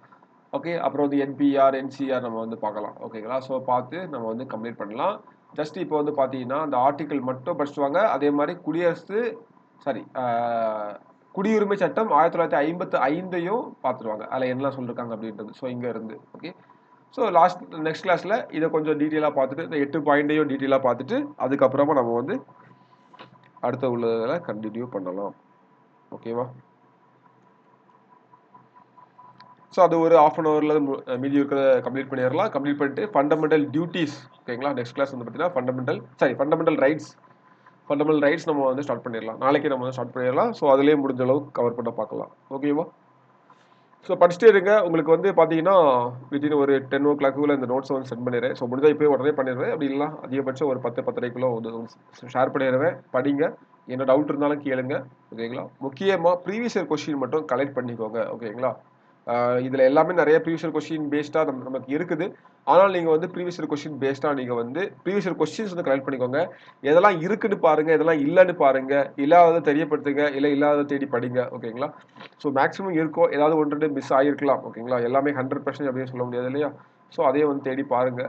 ஓகே. அப்புறம் வந்து என்பிஆர் என்சிஆர் நம்ம வந்து பார்க்கலாம். ஓகேங்களா? ஸோ பார்த்து நம்ம வந்து கம்ப்ளீட் பண்ணலாம். ஜஸ்ட் இப்போ வந்து பார்த்தீங்கன்னா அந்த ஆர்டிக்கிள் மட்டும் படிச்சுட்டு அதே மாதிரி சாரி குடியுரிமை சட்டம் 1955ஐயும் பார்த்துருவாங்க. அதில் என்ன சொல்லியிருக்காங்க அப்படின்றது. ஸோ இங்கே இருந்து ஓகே. ஸோ நெக்ஸ்ட் கிளாஸில் இதை கொஞ்சம் டீட்டெயிலாக பார்த்துட்டு இந்த 8 பாயிண்ட்டையும் டீட்டெயிலாக பார்த்துட்டு அதுக்கப்புறமா நம்ம வந்து அடுத்த உள்ளதில் கண்டினியூ பண்ணலாம். ஓகேவா? ஸோ அது ஒரு ½ அன் ஹவரில் மீதி இருக்கிறத கம்ப்ளீட் பண்ணிடலாம். கம்ப்ளீட் பண்ணிட்டு ஃபண்டமெண்டல் டியூட்டிஸ். ஓகேங்களா? நெக்ஸ்ட் கிளாஸ் வந்து பார்த்தீங்கன்னா ஃபண்டமெண்டல் ரைட்ஸ் ஃபண்டமெண்டல் ரைட்ஸ் நம்ம வந்து ஸ்டார்ட் பண்ணிடலாம். நாளைக்கு நம்ம வந்து ஸ்டார்ட் பண்ணிடலாம். ஸோ அதிலேயே முடிஞ்ச அளவுக்கு கவர் பண்ண பார்க்கலாம். ஓகேவா? ஸோ படிச்சுட்டே இருங்க. உங்களுக்கு வந்து பார்த்தீங்கன்னா, வித்தின் ஒரு 10:00 இந்த நோட்ஸை வந்து சென்ட் பண்ணிடுறேன். ஸோ முடிஞ்சா இப்போயே உடனே பண்ணிடுவேன். அப்படி இல்லைனா அதிகபட்சம் ஒரு 10, 10:30க்குள்ள வந்து ஷேர் பண்ணிடுவேன். படிங்க. என்ன டவுட் இருந்தாலும் கேளுங்க. ஓகேங்களா? முக்கியமா ப்ரீவியஸ் இயர் கொஸ்டின் மட்டும் கலெக்ட் பண்ணிக்கோங்க. ஓகேங்களா? இதுல எல்லாமே நிறைய ப்ரீவியஸ் இயர் கொஸ்டின் பேஸ்டா நமக்கு இருக்குது. ஆனால் நீங்க வந்து ப்ரீவியஸ் இயர் கொஸ்டின் பேஸ்டா நீங்க வந்து ப்ரீவியஸ் இயர் கொஸ்டின்ஸ் வந்து கலெக்ட் பண்ணிக்கோங்க. எதெல்லாம் இருக்குன்னு பாருங்க, எதெல்லாம் இல்லன்னு பாருங்க. இல்லாததை தெரியப்படுத்துங்க, இல்ல இல்லாததை தேடி படிங்க. ஓகேங்களா? ஸோ மேக்ஸிமம் இருக்கும். ஏதாவது 1, 2 மிஸ் ஆகிருக்கலாம். ஓகேங்களா? எல்லாமே 100% அப்படின்னு சொல்ல முடியாது இல்லையா? ஸோ அதையும் வந்து தேடி பாருங்க.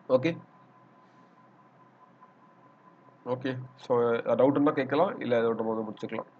Okay okay. ஸோ டவுட் இருந்தால் கேட்கலாம். இல்லை அதோட முடிச்சுக்கலாம்.